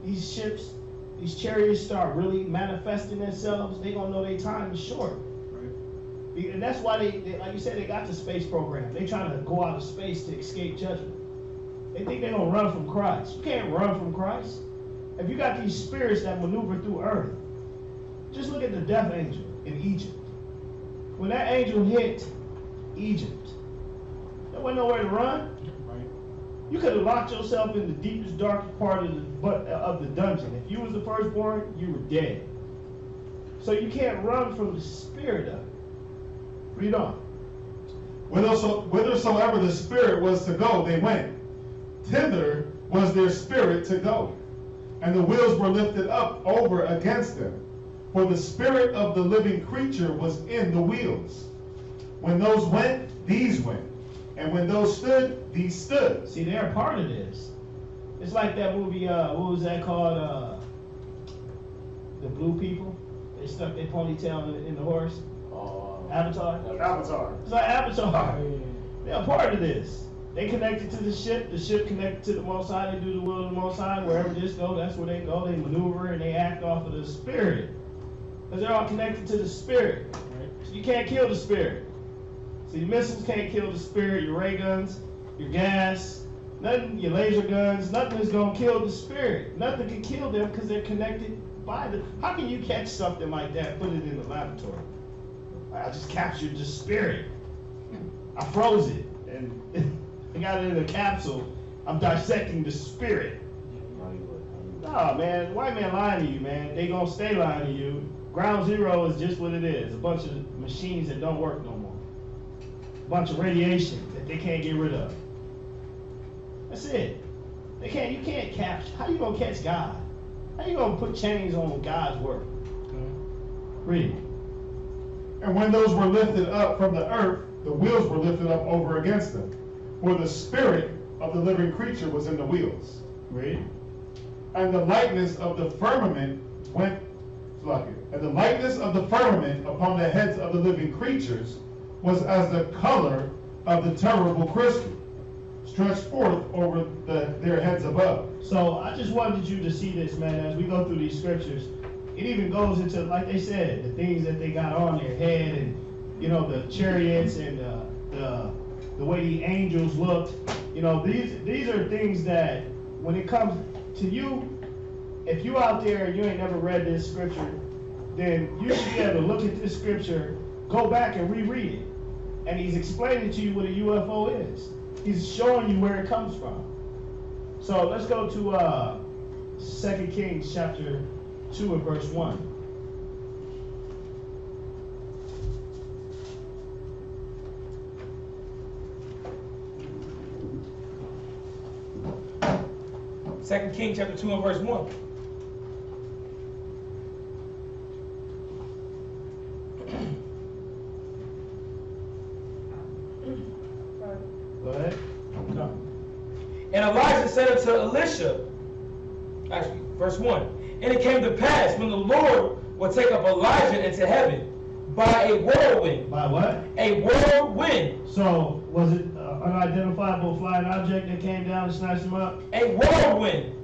these ships, these chariots start really manifesting themselves, they gonna know their time is short. Right. And that's why they, like you said, they got the space program. They trying to go out of space to escape judgment. They think they're gonna run from Christ. You can't run from Christ. If you got these spirits that maneuver through earth, just look at the death angel in Egypt. When that angel hit Egypt, there wasn't nowhere to run. You could have locked yourself in the deepest, darkest part of the dungeon. If you was the firstborn, you were dead. So you can't run from the spirit of it. Read on. Whithersoever the spirit was to go, they went. Thither was their spirit to go. And the wheels were lifted up over against them. For the spirit of the living creature was in the wheels. When those went, these went. And when those stood, these stood. See, they're a part of this. It's like that movie, what was that called? The Blue People. They stuck their ponytail in the horse. Avatar? Avatar. It's like Avatar. They're a part of this. They connected to the ship connected to the Most High, they do the will of the Most High. Wherever this go, that's where they go. They maneuver and they act off of the spirit. Because they're all connected to the spirit. So you can't kill the spirit. See, your missiles can't kill the spirit, your ray guns, your gas, nothing, your laser guns, nothing is going to kill the spirit. Nothing can kill them because they're connected by the... How can you catch something like that, put it in the laboratory? I just captured the spirit. I froze it, and I got it in a capsule. I'm dissecting the spirit. Nah, man, white man lying to you, man. They going to stay lying to you. Ground zero is just what it is. A bunch of machines that don't work no more. Bunch of radiation that they can't get rid of. That's it. You can't capture. How you gonna catch God? How you gonna put chains on God's work? Read. And when those were lifted up from the earth, the wheels were lifted up over against them. For the spirit of the living creature was in the wheels. Read. And the likeness of the firmament went, and the likeness of the firmament upon the heads of the living creatures was as the color of the terrible crystal, stretched forth over their heads above. So I just wanted you to see this, man, as we go through these scriptures. It even goes into, like they said, the things that they got on their head, and you know, the chariots and the way the angels looked. You know, these are things that when it comes to you, if you out there and you ain't never read this scripture, then you should be able to look at this scripture, go back and reread it. And he's explaining to you what a UFO is. He's showing you where it comes from. So let's go to 2 Kings chapter 2 and verse 1. Second Kings chapter 2 and verse 1. Go ahead. No. And Elijah said unto Elisha, actually, verse 1, and it came to pass when the Lord would take up Elijah into heaven by a whirlwind. By what? A whirlwind. So, was it an unidentifiable flying object that came down and snatched him up? A whirlwind.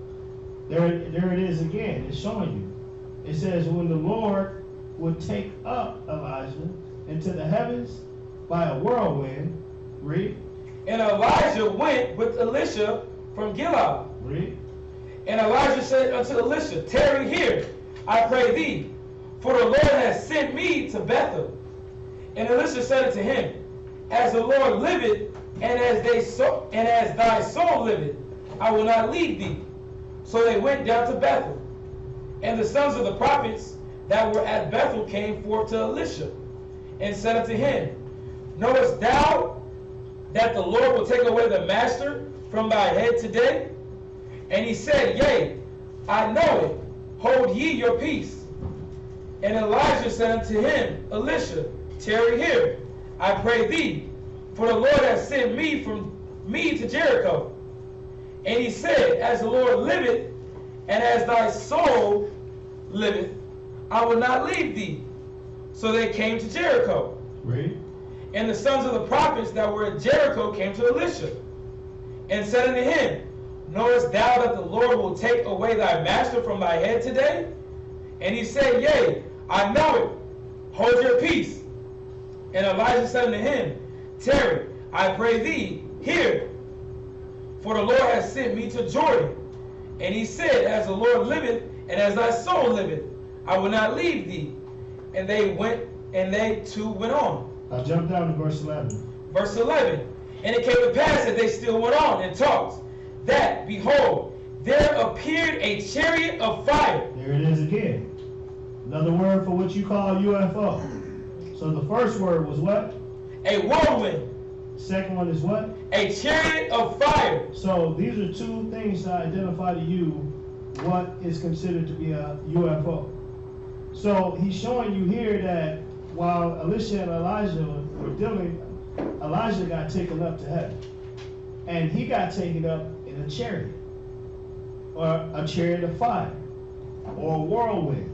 There it is again. It's showing you. It says, when the Lord would take up Elijah into the heavens by a whirlwind, read. And Elijah went with Elisha from Gilead. Read. And Elijah said unto Elisha, tarry here, I pray thee, for the Lord has sent me to Bethel. And Elisha said unto him, as the Lord liveth, and as thy soul liveth, I will not leave thee. So they went down to Bethel. And the sons of the prophets that were at Bethel came forth to Elisha, and said unto him, Knowest thou that the Lord will take away the master from thy head today? And he said, Yea, I know it. Hold ye your peace. And Elijah said unto him, Elisha, tarry here, I pray thee, for the Lord hath sent me from me to Jericho. And he said, As the Lord liveth, and as thy soul liveth, I will not leave thee. So they came to Jericho. Read. And the sons of the prophets that were at Jericho came to Elisha, and said unto him, Knowest thou that the Lord will take away thy master from thy head today? And he said, Yea, I know it. Hold your peace. And Elijah said unto him, Tarry, I pray thee, here, for the Lord hath sent me to Jordan. And he said, As the Lord liveth, and as thy soul liveth, I will not leave thee. And they two went on. I'll jump down to verse 11. Verse 11. And it came to pass that they still went on and talked, that, behold, there appeared a chariot of fire. There it is again. Another word for what you call UFO. So the first word was what? A whirlwind. Second one is what? A chariot of fire. So these are two things to identify to you what is considered to be a UFO. So he's showing you here that while Elisha and Elijah were dealing, Elijah got taken up to heaven. And he got taken up in a chariot, or a chariot of fire, or a whirlwind,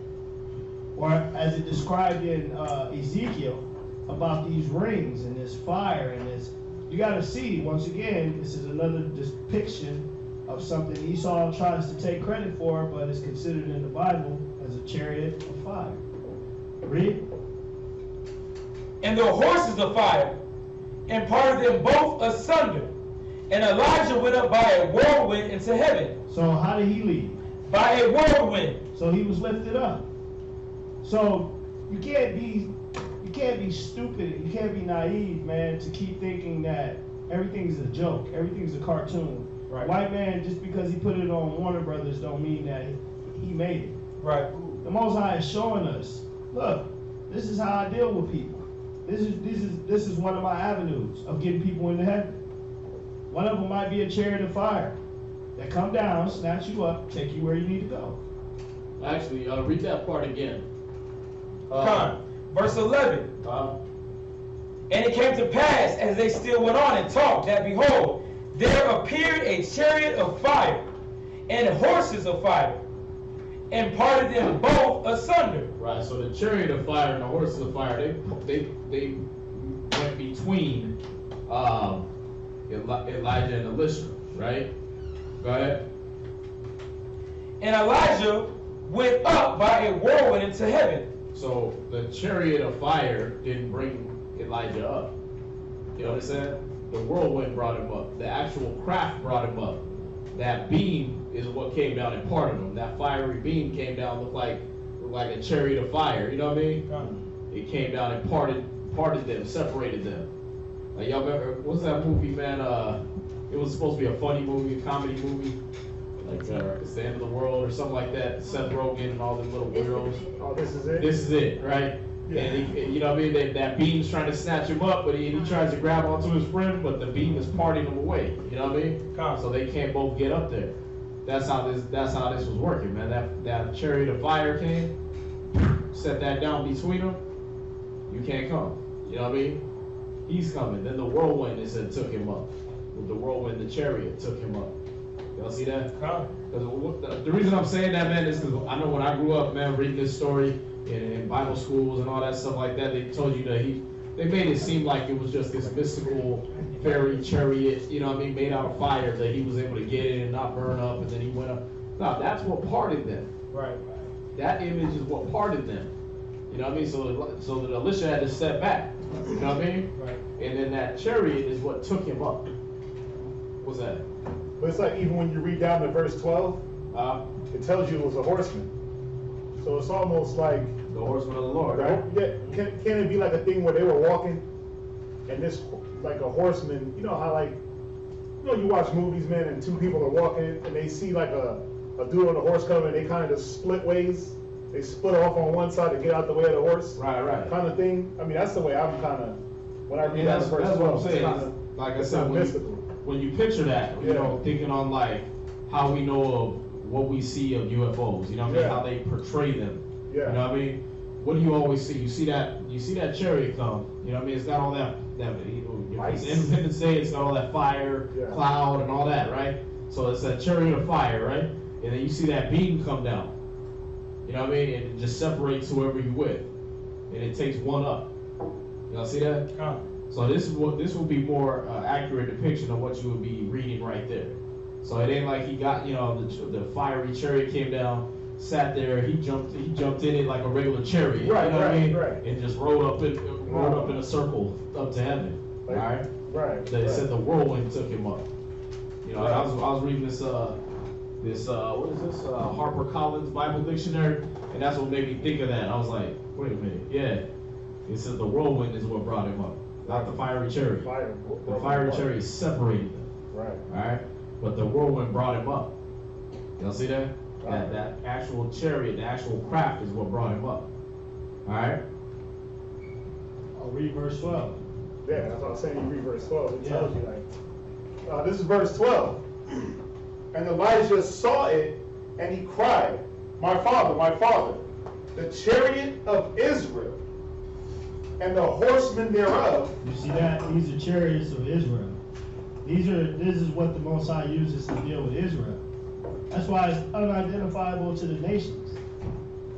or as it described in Ezekiel about these rings and this fire and this. You got to see, once again, this is another depiction of something Esau tries to take credit for, but is considered in the Bible as a chariot of fire. Read. And the horses of fire, and parted them both asunder. And Elijah went up by a whirlwind into heaven. So how did he leave? By a whirlwind. So he was lifted up. So you can't be stupid, you can't be naive, man, to keep thinking that everything's a joke, everything's a cartoon. Right. White man, just because he put it on Warner Brothers don't mean that he made it. Right. The Most High is showing us, look, this is how I deal with people. This is one of my avenues of getting people into heaven. One of them might be a chariot of fire that come down, snatch you up, take you where you need to go. Actually, read that part again. Verse 11. And it came to pass, as they still went on and talked, that behold, there appeared a chariot of fire, and horses of fire, and parted them both asunder. Right, so the chariot of fire and the horses of fire, they went between Elijah and Elisha, right? Go ahead. And Elijah went up by a whirlwind into heaven. So the chariot of fire didn't bring Elijah up. You know what I'm saying? The whirlwind brought him up. The actual craft brought him up. That beam is what came down and parted him. That fiery beam came down, looked like a chariot of fire. You know what I mean? It came down and parted them, separated them. Like, y'all remember, what's that movie, man? It was supposed to be a funny movie, a comedy movie. Like, It's the End of the World or something like that. Seth Rogen and all them little weirdos. Oh, this is it? This is it, right? Yeah. And he, you know what I mean? That beam's trying to snatch him up, but he tries to grab onto his friend, but the beam is parting him away. You know what I mean? So they can't both get up there. That's how this was working, man. That chariot of fire came, set that down between them. You can't come. You know what I mean? He's coming. Then the whirlwind, it said, took him up. With the whirlwind, the chariot took him up. Y'all see that? Because the reason I'm saying that, man, is because I know when I grew up, man, reading this story in Bible schools and all that stuff like that, they told you that they made it seem like it was just this mystical fairy chariot, you know what I mean, made out of fire that he was able to get in and not burn up, and then he went up. No, that's what parted them. Right. That image is what parted them. You know what I mean? So that Elisha had to step back. You know what I mean? Right. And then that chariot is what took him up. What's that? But it's like even when you read down to verse 12, it tells you it was a horseman. So it's almost like the horseman of the Lord, right? Yeah. Can it be like a thing where they were walking and this, like a horseman, you know how like, you know, you watch movies, man, and two people are walking, and they see like a dude on a horse coming, and they kind of just split ways. They split off on one side to get out the way of the horse. Right. Kind of thing. I mean, that's the way I'm kind of, when I read that verse 12, what I'm saying. it's kinda, Like I it's said, mystical. when you picture that, you know, thinking on like how we know of what we see of UFOs, you know what I mean? Yeah. How they portray them. Yeah. You know what I mean? What do you always see? You see that chariot come, you know what I mean? It's got all that it's Independence Day, it's got all that fire, cloud, and all that, right? So it's that chariot of fire, right? And then you see that beam come down. You know what I mean? And it just separates whoever you with. And it takes one up. Y'all see that? So this will be more accurate depiction of what you would be reading right there. So it ain't like he got, you know, the fiery chariot came down, sat there, he jumped in it like a regular chariot. Right, you know what I mean? right. And just rode up in a circle up to heaven. Like, all right? Right. They said the whirlwind took him up. You know, I was reading this what is this? HarperCollins Bible Dictionary, and that's what made me think of that. I was like, wait a minute, yeah. It says the whirlwind is what brought him up, not the fiery chariot. The fiery chariot separated them. Right. Alright? But the whirlwind brought him up. Y'all see that? That actual chariot, the actual craft is what brought him up. Alright? I'll read verse 12. Yeah, that's what I'm saying. You read verse 12. It tells you like, this is verse 12. And Elijah saw it, and he cried, my father, the chariot of Israel, and the horsemen thereof. You see that? These are chariots of Israel. This is what the Most High uses to deal with Israel. That's why it's unidentifiable to the nations.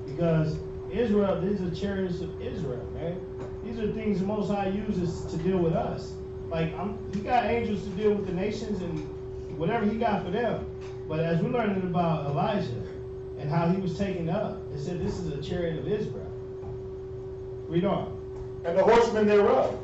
Because Israel, these are chariots of Israel, man. These are things the Most High uses to deal with us. Like, he got angels to deal with the nations and whatever he got for them. But as we're learning about Elijah and how he was taken up, it said this is a chariot of Israel. Read on. And the horsemen thereof.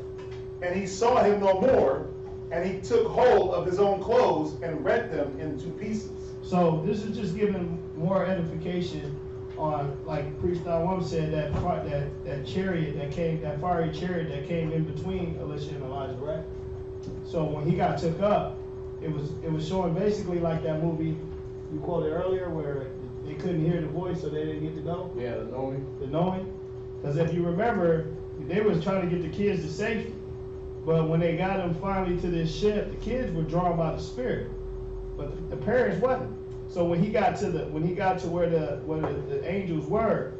And he saw him no more, and he took hold of his own clothes and rent them into pieces. So this is just giving more edification on, like Priest Al said, that chariot that came, that fiery chariot that came in between Elisha and Elijah, right? So when he got took up, it was showing basically like that movie you quoted earlier where they couldn't hear the voice, so they didn't get to go. Yeah, the knowing. The knowing. Because if you remember, they was trying to get the kids to safety. But when they got them finally to this ship, the kids were drawn by the spirit, but the parents wasn't. So when he got to where the angels were,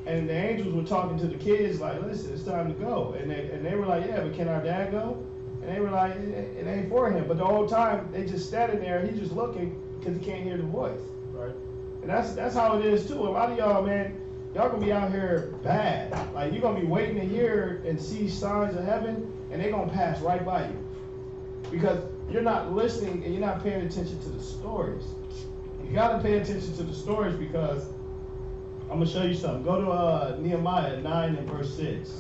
and the angels were talking to the kids like, listen, it's time to go. And they were like, yeah, but can our dad go? And they were like, it ain't for him. But the whole time they just standing there, he's just looking because he can't hear the voice. Right. And that's how it is too. A lot of y'all, man, y'all gonna be out here bad. Like you're gonna be waiting to hear and see signs of heaven, and they're gonna pass right by you. Because you're not listening and you're not paying attention to the stories. You gotta pay attention to the stories because I'm gonna show you something. Go to Nehemiah 9 and verse 6.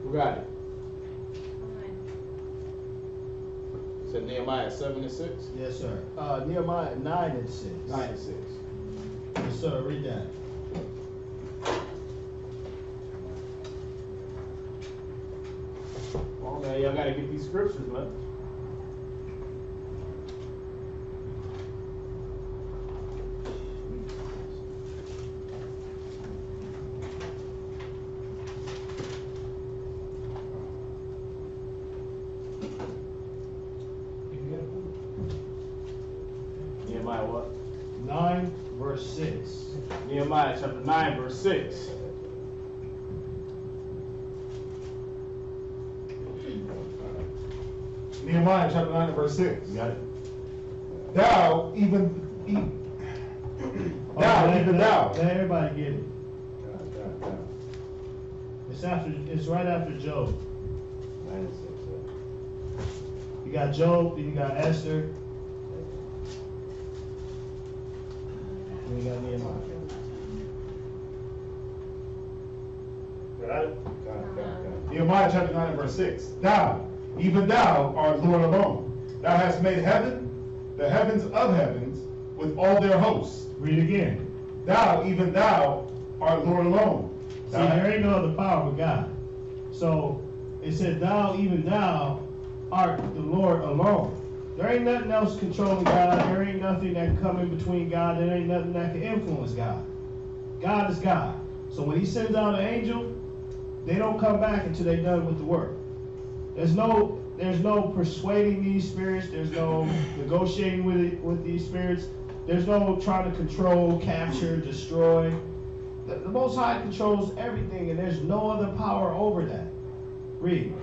Who got it? Said Nehemiah 7 and 6? Yes, sir. Nehemiah 9 and 6. 9 and 6. Yes, sir. Read that. Oh man, y'all gotta get these scriptures, man. Nehemiah what? 9 verse 6. Nehemiah chapter 9 verse 6. Nehemiah chapter 9 and verse 6. You got it? Thou, even thou. Let everybody get it. It's right after Job. 9 and 6, You got Job, then you got Esther, then you got Nehemiah. Got it? Nehemiah chapter 9 and verse 6. Thou, even thou art Lord alone. Thou hast made heaven, the heavens of heavens, with all their hosts. Read again. Thou, even thou, art Lord alone. See, there ain't no other power but God. So it said, thou, even thou, art the Lord alone. There ain't nothing else controlling God. There ain't nothing that can come in between God. There ain't nothing that can influence God. God is God. So when he sends out an angel, they don't come back until they're done with the work. There's no persuading these spirits. There's no negotiating with these spirits. There's no trying to control, capture, destroy. The Most High controls everything, and there's no other power over that. Read.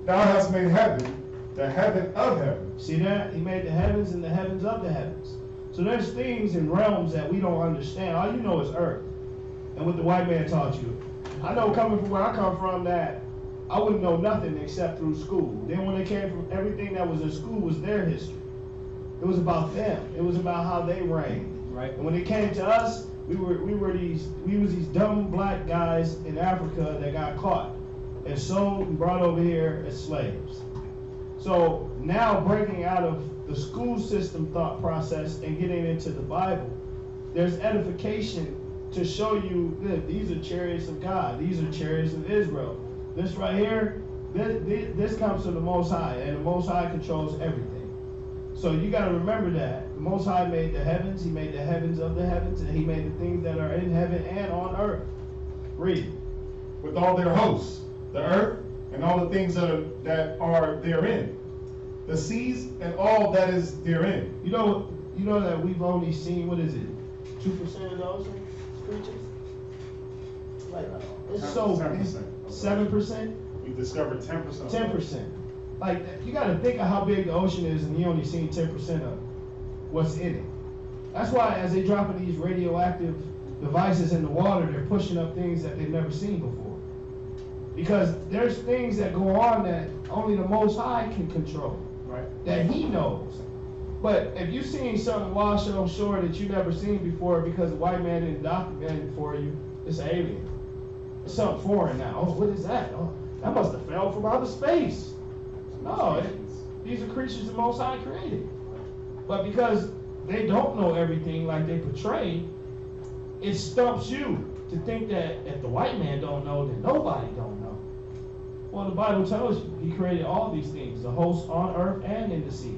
Thou hast made heaven, the heaven of heaven. See that? He made the heavens and the heavens of the heavens. So there's things in realms that we don't understand. All you know is earth and what the white man taught you. I know coming from where I come from that I wouldn't know nothing except through school. Then when they came from, everything that was in school was their history. It was about them. It was about how they reigned. Right. And when it came to us, we was these dumb black guys in Africa that got caught and sold and brought over here as slaves. So now breaking out of the school system thought process and getting into the Bible, there's edification to show you that these are chariots of God. These are chariots of Israel. This right here, this comes from the Most High, and the Most High controls everything. So you got to remember that. The Most High made the heavens, he made the heavens of the heavens, and he made the things that are in heaven and on earth. Read. With all their hosts, the earth, and all the things that are therein, the seas, and all that is therein. You know that we've only seen, what is it, 2% of the ocean creatures? Like, it's so 10%. 7%? We've discovered 10%. 10%. Like, you got to think of how big the ocean is, and you only seen 10% of what's in it. That's why as they dropping these radioactive devices in the water, they're pushing up things that they've never seen before. Because there's things that go on that only the Most High can control. Right. That he knows. But if you've seen something wash on shore that you never seen before because the white man didn't document it for you, it's an alien. It's something foreign now. Oh, what is that? Oh, that must have fell from outer space. No, these are creatures the Most High created. But because they don't know everything like they portray, it stumps you to think that if the white man don't know, then nobody don't know. Well, the Bible tells you he created all these things, the hosts on earth and in the sea.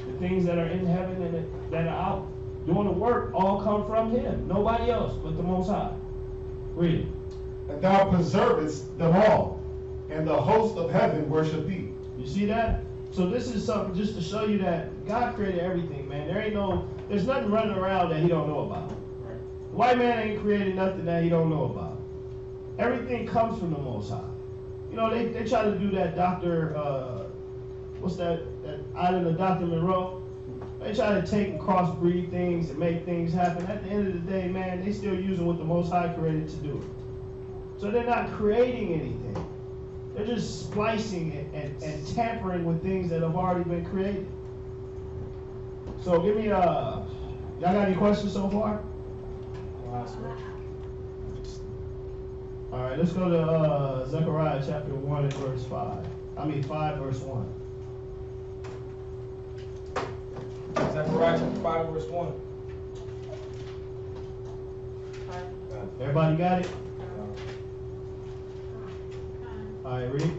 The things that are in heaven and that are out doing the work all come from him. Nobody else but the Most High. Read. And thou preservest them all, and the host of heaven worship thee. You see that? So this is something just to show you that God created everything, man. There's nothing running around that he don't know about. Right. The white man ain't created nothing that he don't know about. Everything comes from the Most High. You know, they try to do that what's that island of Dr. Monroe? They try to take and crossbreed things and make things happen. At the end of the day, man, they still using what the Most High created to do. So they're not creating anything. They're just splicing it and tampering with things that have already been created. So give me, y'all got any questions so far? All right, let's go to Zechariah chapter 1 and verse 5. 5 verse 1. Zechariah chapter 5 verse 1. Everybody got it? All right, read.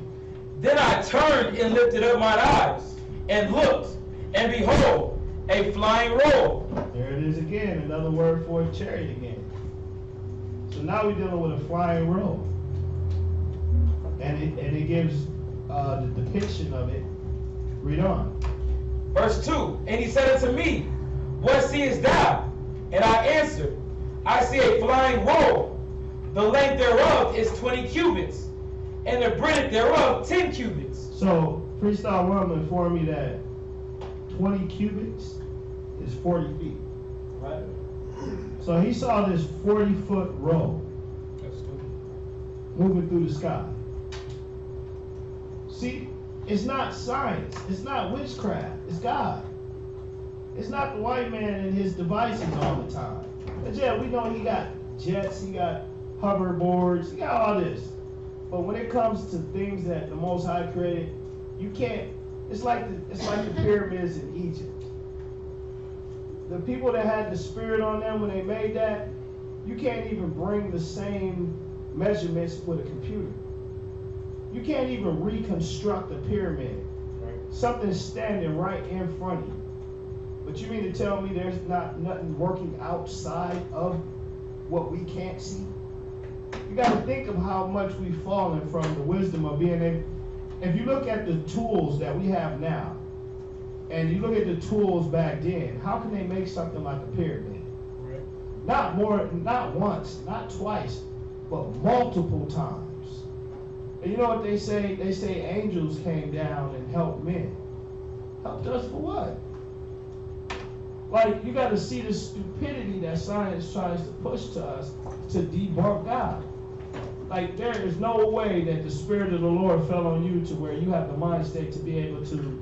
Then I turned and lifted up mine eyes, and looked, and behold, a flying roll. There it is again, another word for a chariot again. So now we're dealing with a flying roll. And it gives the depiction of it. Read on. Verse 2, and he said unto me, What seest thou? And I answered, I see a flying roll. The length thereof is 20 cubits, and the breadth thereof 10 cubits. So, Freestyle Worm informed me that 20 cubits is 40 feet. Right. So he saw this 40-foot roll moving through the sky. See, it's not science. It's not witchcraft. It's God. It's not the white man and his devices all the time. But yeah, we know he got jets, he got hoverboards, he got all this. But when it comes to things that the Most High created, You can't. It's like the pyramids in Egypt. The people that had the spirit on them when they made that, you can't even bring the same measurements with a computer. You can't even reconstruct a pyramid. Right. Something's standing right in front of you. But you mean to tell me there's nothing working outside of what we can't see? You got to think of how much we've fallen from the wisdom of being able. If you look at the tools that we have now, and you look at the tools back then, how can they make something like a pyramid? Right. Not once, not twice, but multiple times. And you know what they say? They say angels came down and helped men. Helped us for what? Like, you got to see the stupidity that science tries to push to us to debunk God. Like, there is no way that the Spirit of the Lord fell on you to where you have the mind state to be able to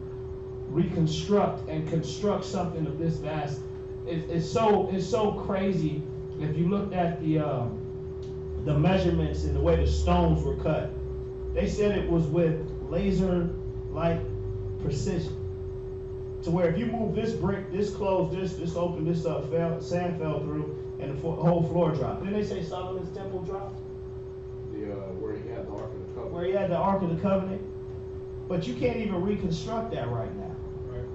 reconstruct and construct something of this vast. It's so crazy. If you looked at the measurements and the way the stones were cut, they said it was with laser-like precision. To where if you move this brick, this closed, this opened, this up, sand fell through, and the whole floor dropped. Didn't they say Solomon's temple dropped? Where he had the Ark of the Covenant. Where he had the Ark of the Covenant. But you can't even reconstruct that right now. Right.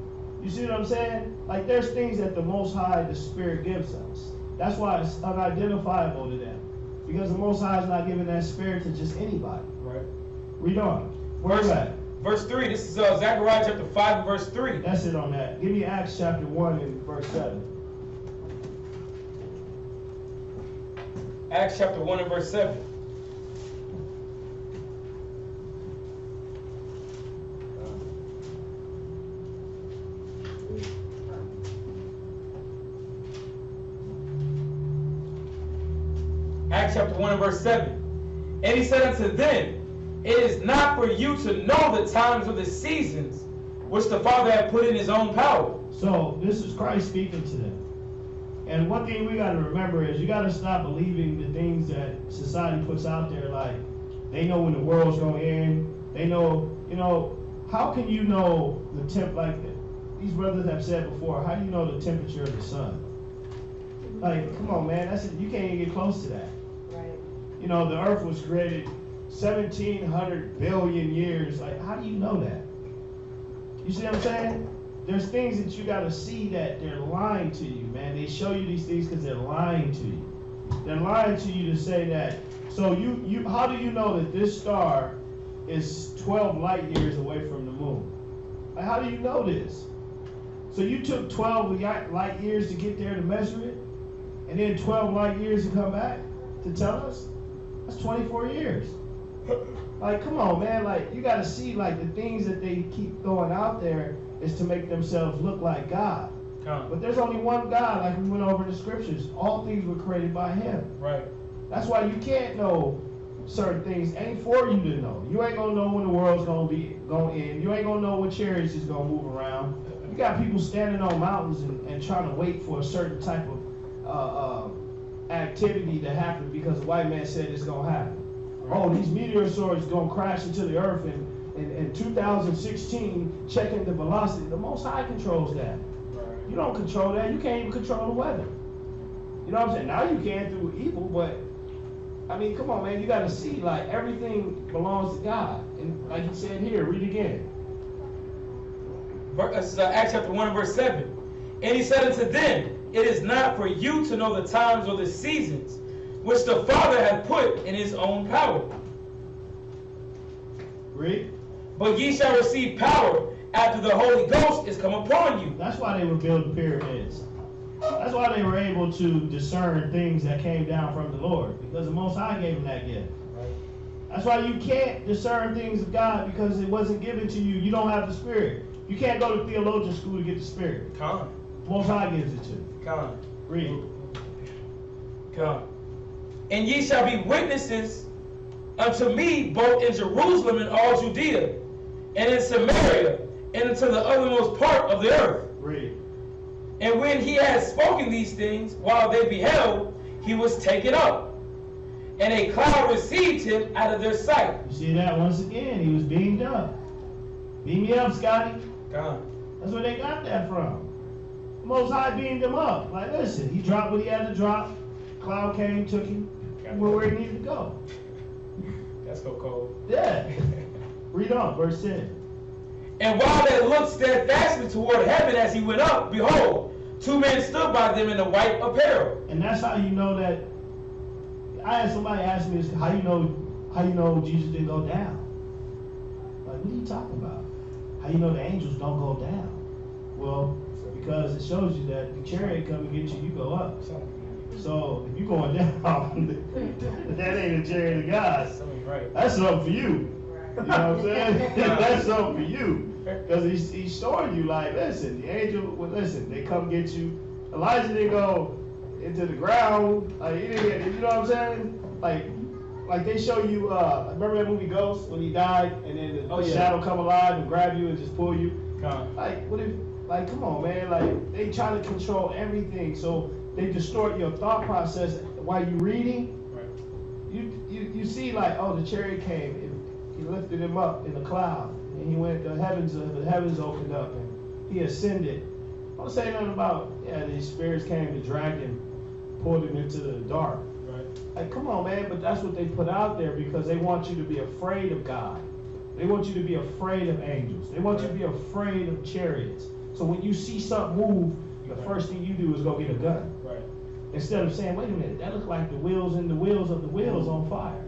You see what I'm saying? Like, there's things that the Most High, the Spirit gives us. That's why it's unidentifiable to them. Because the Most High is not giving that Spirit to just anybody. Right. Read on. Where you at? Verse 3. This is Zechariah chapter 5 and verse 3. That's it on that. Give me Acts chapter 1 and verse 7. Acts chapter 1 and verse 7. Acts chapter 1 and verse 7. And he said unto them, it is not for you to know the times or the seasons which the Father hath put in his own power. So this is Christ speaking to them. And one thing we got to remember is you got to stop believing the things that society puts out there, like they know when the world's going to end. They know, how can you know the temp, like these brothers have said before, how do you know the temperature of the sun? Like, come on, man, you can't even get close to that. Right. The earth was created 1,700 billion years. Like, how do you know that? You see what I'm saying? There's things that you got to see that they're lying to you, man. They show you these things because they're lying to you. They're lying to you to say that. So how do you know that this star is 12 light years away from the moon? Like, how do you know this? So you took 12 light years to get there to measure it, and then 12 light years to come back to tell us? That's 24 years. Like, come on, man. Like, you got to see, like, the things that they keep throwing out there is to make themselves look like God. But there's only one God, like we went over in the scriptures. All things were created by him. Right. That's why you can't know certain things. Ain't for you to know. You ain't going to know when the world's going to end. You ain't going to know when chariots is going to move around. You got people standing on mountains and trying to wait for a certain type of activity to happen because the white man said it's going to happen. Oh, these meteoroids going to crash into the earth in 2016, checking the velocity. The Most High controls that. Right. You don't control that. You can't even control the weather. You know what I'm saying? Now you can through evil, but I mean, come on, man. You got to see, like, everything belongs to God. And like he said here, read again. Acts chapter 1 and verse 7. And he said unto them, it is not for you to know the times or the seasons which the Father hath put in his own power. Read. But ye shall receive power after the Holy Ghost is come upon you. That's why they were building pyramids. That's why they were able to discern things that came down from the Lord, because the Most High gave them that gift. Right. That's why you can't discern things of God, because it wasn't given to you. You don't have the Spirit. You can't go to theologian school to get the Spirit. Come. Most High gives it to you. Come. Read. Come. And ye shall be witnesses unto me both in Jerusalem and all Judea, and in Samaria, and unto the uttermost part of the earth. Read. And when he had spoken these things, while they beheld, he was taken up, and a cloud received him out of their sight. You see that once again, he was beamed up. Beam me up, Scotty. God. That's where they got that from. The Most High beamed him up. Like, listen, he dropped what he had to drop. Cloud came, took him, went where he needed to go. That's so cold. Yeah. Read on, verse 10. And while they looked steadfastly toward heaven as he went up, behold, 2 men stood by them in the white apparel. And that's how you know that. I had somebody ask me this, how you know Jesus didn't go down? Like, what are you talking about? How you know the angels don't go down? Well, because it shows you that the chariot come and get you, you go up. So if you're going down, that ain't a chariot of God. Right. That's something for you. You know what I'm saying? That's something for you. Because he's showing you, like, listen, the angel, well, listen, they come get you. Elijah didn't go into the ground. Like, he didn't, you know what I'm saying? Like they show you, remember that movie Ghost when he died and then the shadow come alive and grab you and just pull you? Like, what if, like, come on, man. Like, they try to control everything. So they distort your thought process while you're reading. Right. You see, like, oh, the chariot came and he lifted him up in the cloud and he went, the heavens opened up and he ascended. Don't say nothing about, these spirits came, the dragon pulled him into the dark. Right. Like, come on, man, but that's what they put out there because they want you to be afraid of God. They want you to be afraid of angels. They want you to be afraid of chariots. So when you see something move, the first thing you do is go get a gun. Right. Instead of saying, wait a minute, that looks like the wheels of the wheels on fire.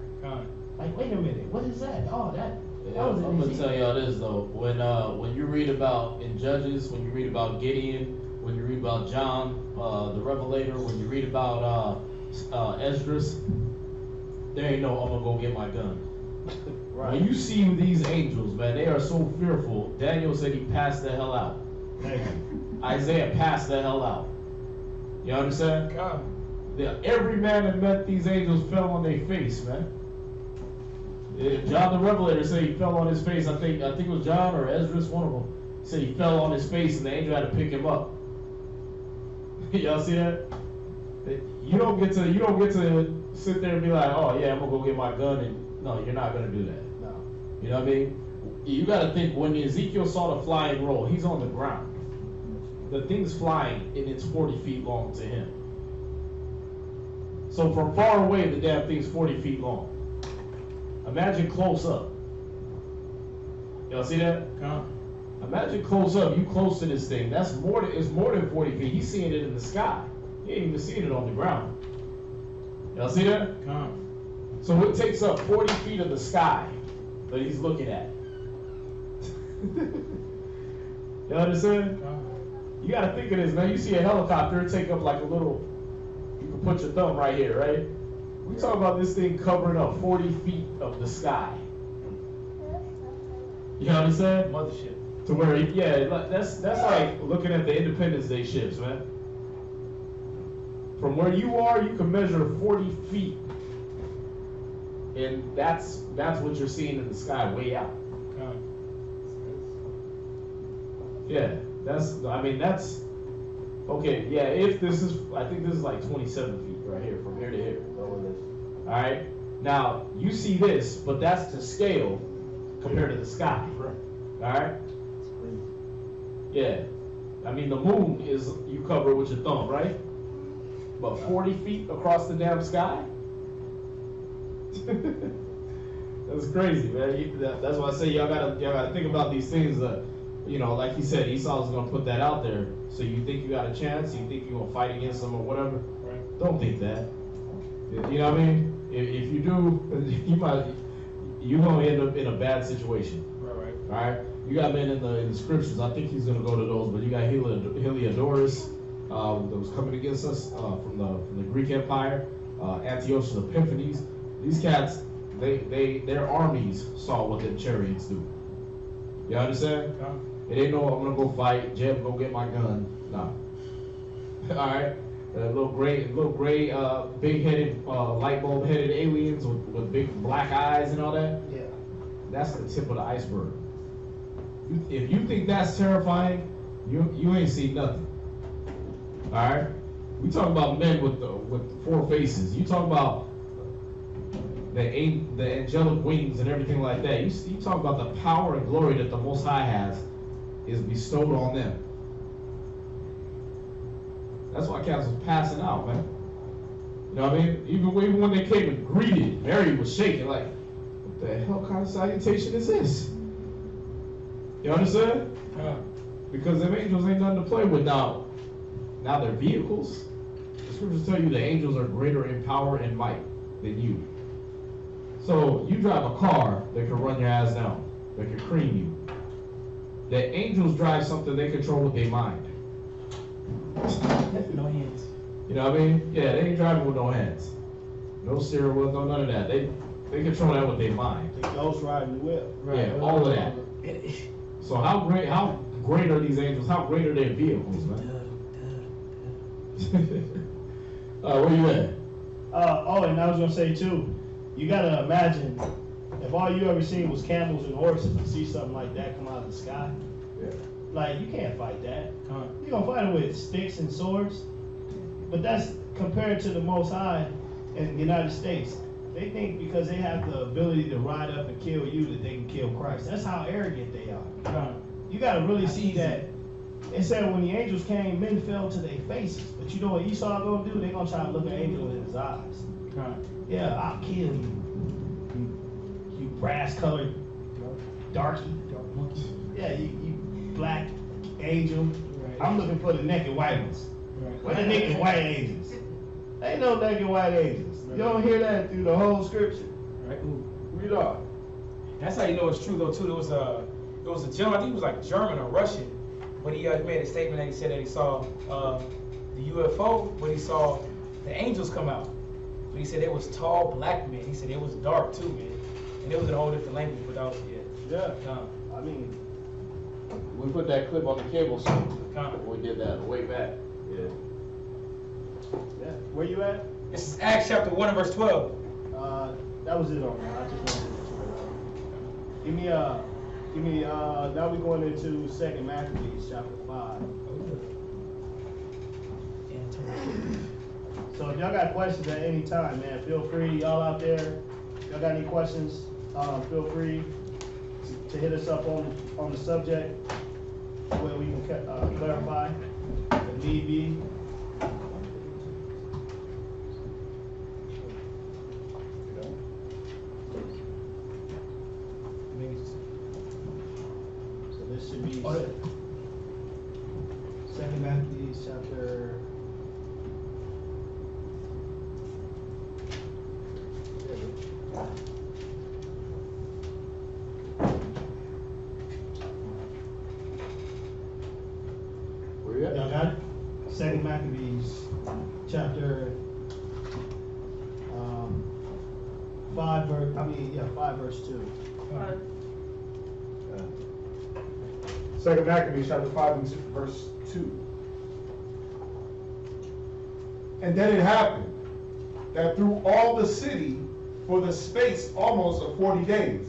Like, wait a minute, what is that? Oh, that was I'm gonna tell y'all this though. When you read about in Judges, when you read about Gideon, when you read about John, the Revelator, when you read about Esdras, there ain't no I'm gonna go get my gun. Right. When you see these angels, man, they are so fearful. Daniel said he passed the hell out. Isaiah passed the hell out. You understand? God. Every man that met these angels fell on their face, man. John the Revelator said he fell on his face. I think it was John or Esdras, one of them. Said he fell on his face and the angel had to pick him up. Y'all see that? You don't get to sit there and be like, oh yeah, I'm gonna go get my gun, and no, you're not gonna do that. No. You know what I mean? You gotta think when Ezekiel saw the flying roll, he's on the ground. The thing's flying and it's 40 feet long to him. So from far away, the damn thing's 40 feet long. Imagine close up. Y'all see that? Imagine close up. You close to this thing. It's more than 40 feet. He's seeing it in the sky. He ain't even seeing it on the ground. Y'all see that? So it takes up 40 feet of the sky that he's looking at. Y'all understand? You gotta think of this, man. You see a helicopter, it take up like a little, you can put your thumb right here, right? We talk about this thing covering up 40 feet of the sky. You understand? Mothership. To where, that's like looking at the Independence Day ships, man. From where you are, you can measure 40 feet. And that's what you're seeing in the sky way out. Yeah, that's okay, yeah, if this is, I think this is like 27 feet right here, from here to here. Alright, now you see this, but that's to scale compared to the sky. Alright? Yeah, I mean the moon is, you cover it with your thumb, right? But 40 feet across the damn sky? That's crazy, man. That's why I say y'all gotta think about these things. Like he said, Esau's gonna put that out there. So you think you got a chance? You think you're gonna fight against them or whatever? Right. Don't think that. You know what I mean? If you do, you're gonna end up in a bad situation. Right. All right. You got men in the scriptures. I think he's gonna go to those, but you got Heliodorus that was coming against us from the Greek Empire. Antiochus Epiphanes. These cats, their armies saw what the chariots do. You understand? It ain't no, I'm gonna go fight, Jeb, go get my gun. Nah. Alright? Little gray, big-headed, light bulb-headed aliens with big black eyes and all that. Yeah. That's the tip of the iceberg. If you think that's terrifying, you ain't seen nothing. Alright? We talk about men with 4 faces. You talk about the angelic wings and everything like that. You talk about the power and glory that the Most High has is bestowed on them. That's why cats was passing out, man. You know what I mean? Even when they came and greeted, Mary was shaking like, what the hell kind of salutation is this? You understand? Because them angels ain't nothing to play with now. Now they're vehicles. The scriptures tell you the angels are greater in power and might than you. So you drive a car that can run your ass down, that can cream you. The angels drive something they control with their mind. No hands. You know what I mean? Yeah, they ain't driving with no hands. No steering wheel, no none of that. They control that with their mind. The ghost riding the whip. Yeah, all of that. So how great are these angels? How great are their vehicles, man? Where you at? And I was gonna say too, you gotta imagine if all you ever seen was camels and horses and see something like that come out of the sky. Yeah. Like, you can't fight that. You're gonna fight it with sticks and swords. But that's compared to the Most High in the United States. They think because they have the ability to ride up and kill you that they can kill Christ. That's how arrogant they are. You gotta really see that. It said when the angels came, men fell to their faces. But you know what Esau gonna do? They're gonna try to look an angel in his eyes. Yeah, I'll kill you. You brass colored darky. Yeah, you black angel. I'm looking for the naked white ones. Where the naked white angels? Ain't no naked white angels. You don't hear that through the whole scripture. Right. Read on. That's how you know it's true though too. There was a gentleman, I think he was like German or Russian, but he made a statement that he said that he saw the UFO, but he saw the angels come out. But he said it was tall black men. He said it was dark too, man. And it was in a whole different language, but that was Yeah. I mean, We put that clip on the cable show. We did that way back. Yeah. yeah. Where you at? this is Acts chapter 1 and verse 12. That was it on that. I just wanted to give me now we're going into 2 Maccabees chapter 5. So if y'all got questions at any time, man, feel free. Y'all out there, if y'all got any questions, feel free to hit us up on the subject where we can clarify if need be. So this should be 2 Maccabees chapter. Where you at? Y'all got it? 2 Maccabees chapter 5 verse 2. 2 Maccabees chapter 5 and verse 2. And then it happened that through all the city, for the space almost of 40 days,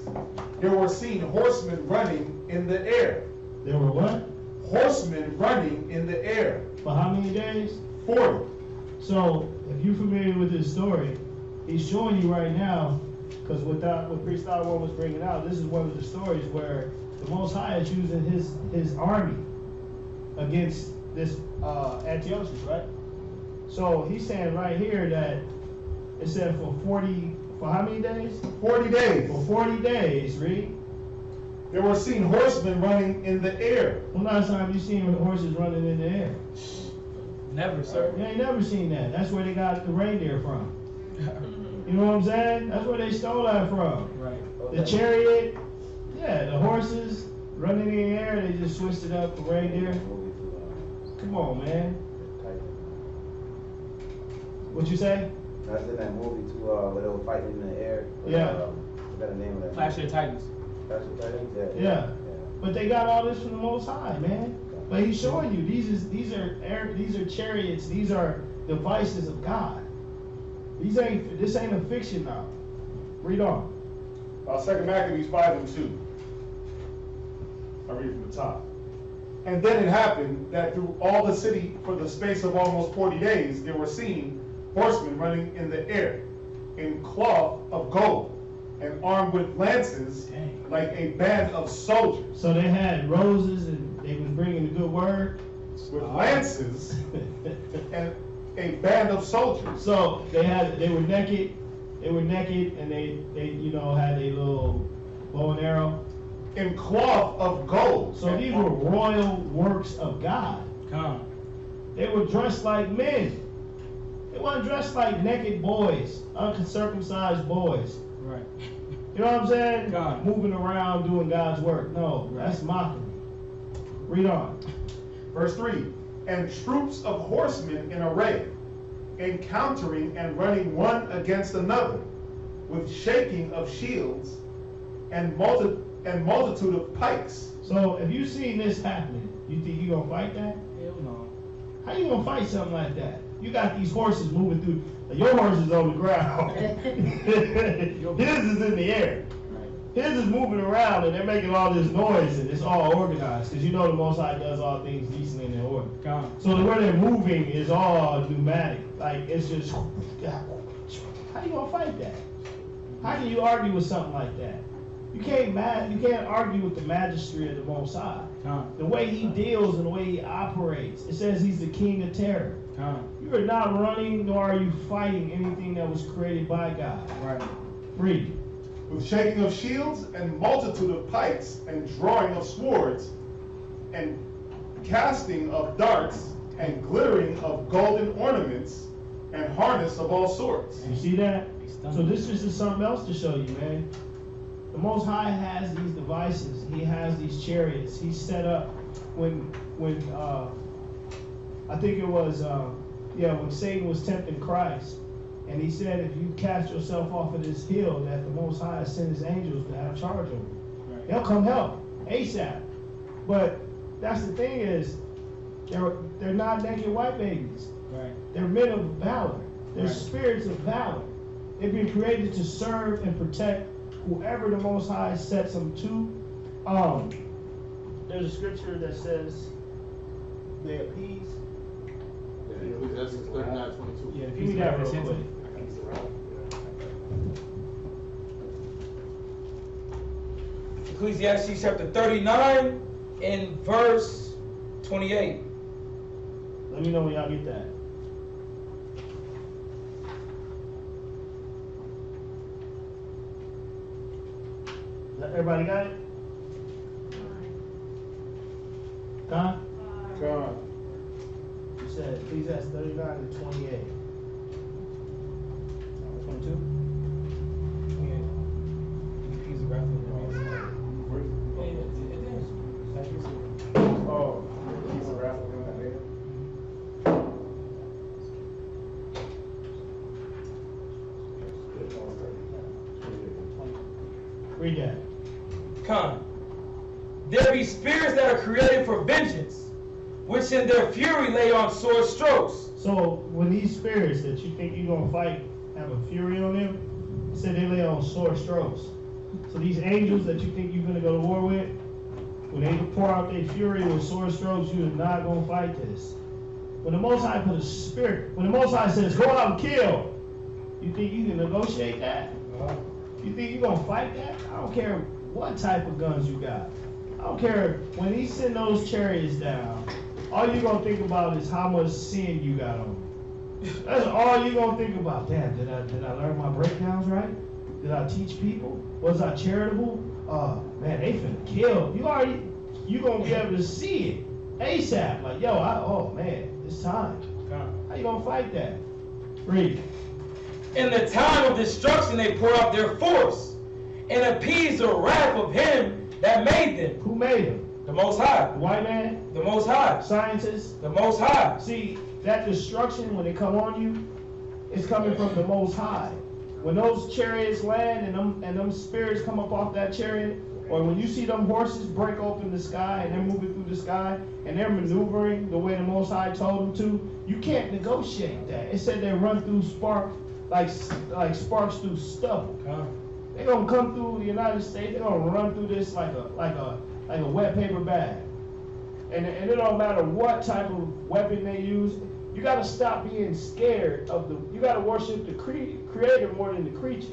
there were seen horsemen running in the air. There were what? Horsemen running in the air. For how many days? 40. So, if you're familiar with this story, he's showing you right now, because what Priest S.O.W was bringing out, this is one of the stories where the Most High is using his army against this Antiochus, right? So he's saying right here that it said for how many days? 40 days. For 40 days, read. There were seen horsemen running in the air. When last time you seen horses running in the air? Never, sir. You ain't never seen that. That's where they got the reindeer from. You know what I'm saying? That's where they stole that from. Right. The chariot, yeah, the horses running in the air, they just switched it up for reindeer. Come on, man. What you say? That's in that movie too, where they were fighting in the air. Yeah. What got the name of that? Clash of the Titans. Clash of Titans? Yeah. But they got all this from the Most High, man. But he's showing you these are chariots, these are devices of God. This ain't a fiction now. Read on. 2 Maccabees 5 and 2. I read from the top. And then it happened that through all the city, for the space of almost 40 days, there were seen horsemen running in the air. in cloth of gold, and armed with lances, Dang. like a band of soldiers. So they had roses and they was bringing the good word. With lances and a band of soldiers. So they were naked, and they had a little bow and arrow. In cloth of gold. So these were royal works of God. Come. They were dressed like men. They weren't dressed like naked boys, uncircumcised boys. Right. You know what I'm saying? God. Moving around doing God's work. No, that's mockery. Read on. Verse 3, and troops of horsemen in array, encountering and running one against another, with shaking of shields and multitude of pikes. So if you seen this happening, you think you gonna fight that? Hell no. How you gonna fight something like that? You got these horses moving through. Your horse is on the ground. His is in the air. His is moving around and they're making all this noise and it's all organized because you know the Most High does all things decently and in order. God. So the way they're moving is all pneumatic. Like it's just, how you gonna fight that? How can you argue with something like that? You can't argue with the majesty of the Most High. The way he deals and the way he operates. It says he's the king of terror. You are not running nor are you fighting anything that was created by God. Right. Read. With shaking of shields and multitude of pikes and drawing of swords and casting of darts and glittering of golden ornaments and harness of all sorts. You see that? So this is just something else to show you, man. The Most High has these devices. He has these chariots. He set up when I think it was when Satan was tempting Christ, and he said, if you cast yourself off of this hill, that the Most High sent his angels to have charge over you. Right. They'll come help ASAP. But that's the thing is, they're not naked white babies. Right. They're men of valor. They're spirits of valor. They've been created to serve and protect whoever the Most High sets them to. There's a scripture that says they appease. That's 39:22. Yeah, give me that real quick. Ecclesiastes chapter 39 and verse 28. Let me know when y'all get that. Everybody got it? Huh? God. You said Ecclesiastes 39 and 28. 22? Yeah. He's a graphic. Oh, he's a graphic in that later. Read that. Come. There be spirits that are created for vengeance, which in their fury lay on sword strokes. So when these spirits that you think you're gonna fight have a fury on them, it said they lay on sword strokes. So these angels that you think you're gonna go to war with, when they pour out their fury with sword strokes, you are not gonna fight this. When the Most High put a spirit, when the Most High says, go out and kill, you think you can negotiate that? You think you're gonna fight that? I don't care what type of guns you got. I don't care when he send those chariots down, all you're gonna think about is how much sin you got on you. That's all you're gonna think about. Damn, did I learn my breakdowns right? Did I teach people? Was I charitable? Man, they finna kill. You gonna be able to see it ASAP. Like, yo, oh man, it's time. How you gonna fight that? Read. In the time of destruction they pour out their force, and appease the wrath of him that made them. Who made them? The Most High. The white man? The Most High. Scientists? The Most High. See, that destruction, when they come on you, is coming from the Most High. When those chariots land and them spirits come up off that chariot, or when you see them horses break open the sky and they're moving through the sky and they're maneuvering the way the Most High told them to, you can't negotiate that. It said they run through sparks through stubble. They're gonna come through the United States. They're gonna run through this like a wet paper bag. And it don't matter what type of weapon they use. You got to stop being scared of the. You got to worship the creator more than the creature.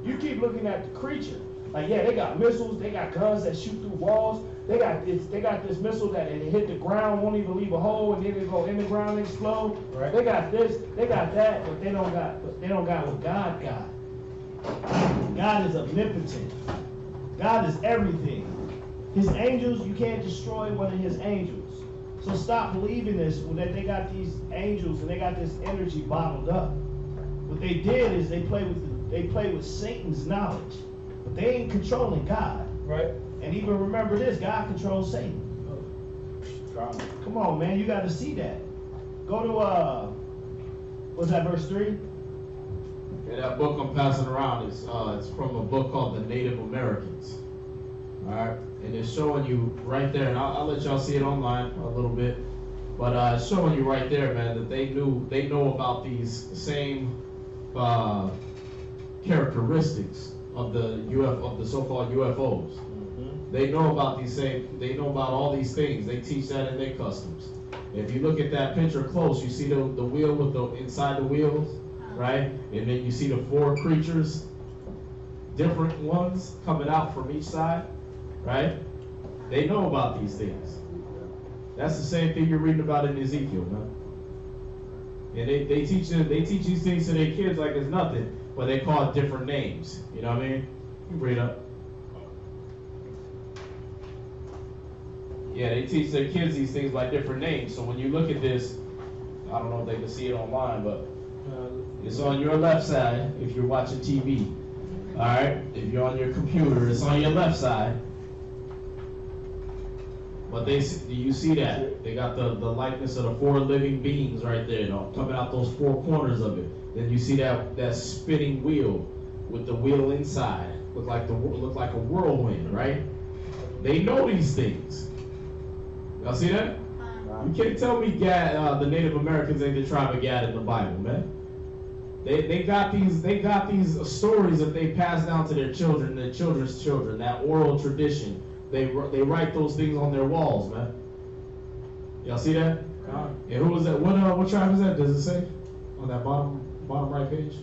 You keep looking at the creature. Like, yeah, they got missiles, they got guns that shoot through walls. They got this missile that it hit the ground, won't even leave a hole, and then it go in the ground and explode. Right. They got this, they got that, but they don't got what God got. God is omnipotent. God is everything. His angels, you can't destroy one of his angels. So stop believing this, that they got these angels and they got this energy bottled up. What they did is they play with Satan's knowledge, but they ain't controlling God. Right. And even remember this, God controls Satan. Come on, man, you got to see that. Go to what's that, verse 3? Yeah, that book I'm passing around is it's from a book called The Native Americans. All right, and it's showing you right there, and I'll let y'all see it online a little bit, but it's showing you right there, man, that they know about these same characteristics of the so-called UFOs. They know about they know about all these things. They teach that in their customs. If you look at that picture close, you see the wheel with the inside the wheels, right? And then you see the 4 creatures, different ones coming out from each side, right? They know about these things. That's the same thing you're reading about in Ezekiel, man. And they teach these things to their kids like it's nothing, but they call it different names. You know what I mean? You read up. Yeah, they teach their kids these things by different names. So when you look at this, I don't know if they can see it online, but it's on your left side if you're watching TV. All right? If you're on your computer, it's on your left side. But do you see that? They got the likeness of the 4 living beings right there, coming out those 4 corners of it. Then you see that spinning wheel with the wheel inside. Look like a whirlwind, right? They know these things. Y'all see that? You can't tell me the Native Americans ain't the tribe of Gad in the Bible, man. They got these stories that they pass down to their children, their children's children, that oral tradition. They write those things on their walls, man. Y'all see that? And who was that? What tribe is that? Does it say on that bottom right page?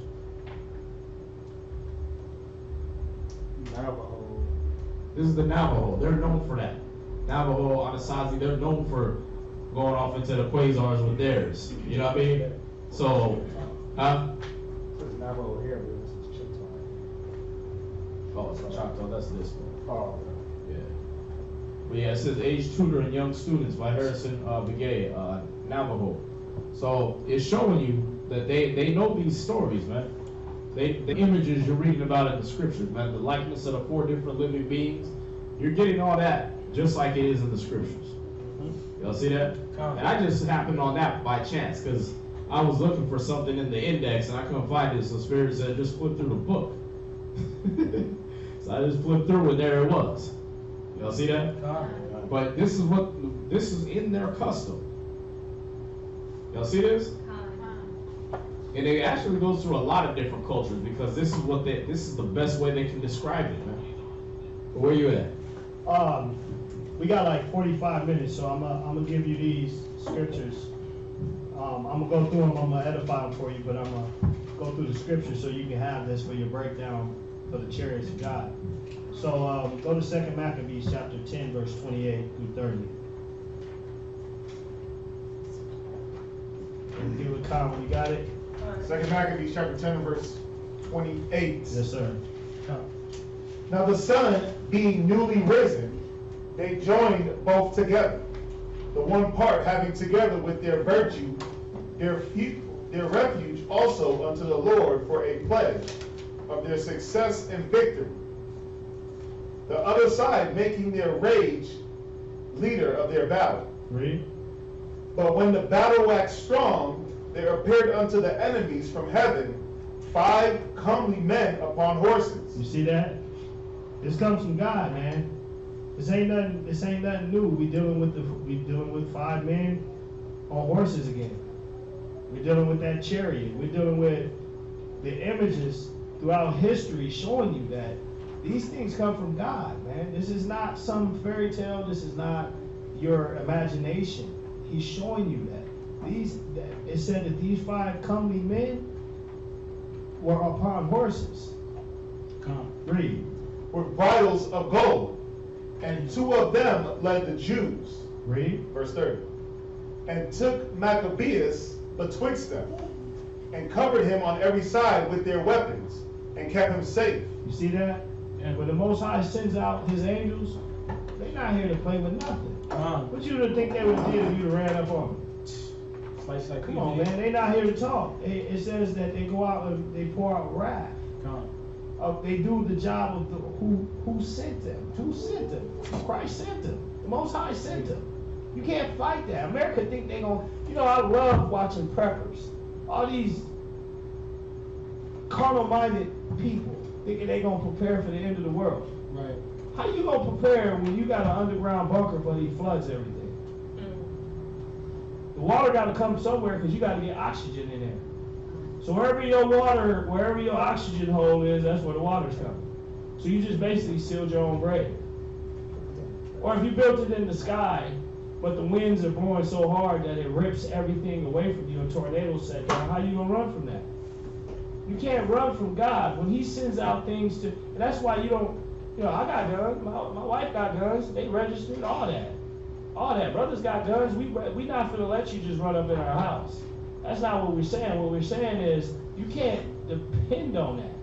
Navajo. This is the Navajo. They're known for that. Navajo, Anasazi, they're known for going off into the quasars with theirs. You know what I mean? So, There's Navajo here, but this is Chickasaw. Oh, it's a Choctaw. That's this one. Oh, Yeah. But yeah, it says Age Tutor and Young Students by Harrison Begay, Navajo. So it's showing you that they know these stories, man. The images you're reading about in the scriptures, man, the likeness of the 4 different living beings, you're getting all that just like it is in the scriptures. Y'all see that? And I just happened on that by chance because I was looking for something in the index and I couldn't find it, so Spirit said just flip through the book. So I just flipped through and there it was. Y'all see that? But this is in their custom. Y'all see this? And it actually goes through a lot of different cultures because this is the best way they can describe it, man. But where you at? We got like 45 minutes, so I'm gonna give you these scriptures. I'm gonna go through them. I'm gonna edify them for you, but I'm gonna go through the scriptures so you can have this for your breakdown for the chariots of God. So go to 2 Maccabees chapter 10, verse 28 through 30. And give it a comment. You got it? 2 Maccabees chapter 10 verse 28. Yes, sir. Now the sun being newly risen, they joined both together, the one part having together with their virtue their refuge also unto the Lord for a pledge of their success and victory. The other side making their rage leader of their battle. Read. But when the battle waxed strong, there appeared unto the enemies from heaven 5 comely men upon horses. You see that? This comes from God, man. This ain't nothing new. We dealing with 5 men on horses again. We're dealing with that chariot. We're dealing with the images throughout history showing you that these things come from God, man. This is not some fairy tale. This is not your imagination. He's showing you that. it said that these 5 comely men were upon horses. Come. Read. with bridles of gold, and 2 of them led the Jews. Read. Verse 30. And took Maccabeus betwixt them, and covered him on every side with their weapons, and kept him safe. You see that? And when the Most High sends out his angels, they're not here to play with nothing. What you would think they would have did if you'd have ran up on them? Like Come on, man. They're not here to talk. It says that they go out and they pour out wrath. They do the job of who sent them. Who sent them? Christ sent them. The Most High sent them. You can't fight that. America think they gonna. You know, I love watching preppers. All these carnal-minded people thinking they gonna prepare for the end of the world. Right. How you gonna prepare when you got an underground bunker for these floods every day? The water got to come somewhere because you got to get oxygen in there. So wherever your oxygen hole is, that's where the water's coming. So you just basically sealed your own grave. Or if you built it in the sky, but the winds are blowing so hard that it rips everything away from you and tornadoes set down, how you gonna run from that? You can't run from God. When he sends out things to, and that's why you don't, I got guns, my wife got guns, they registered, all that. All that. Brothers got guns. We not finna let you just run up in our house. That's not what we're saying. What we're saying is you can't depend on that.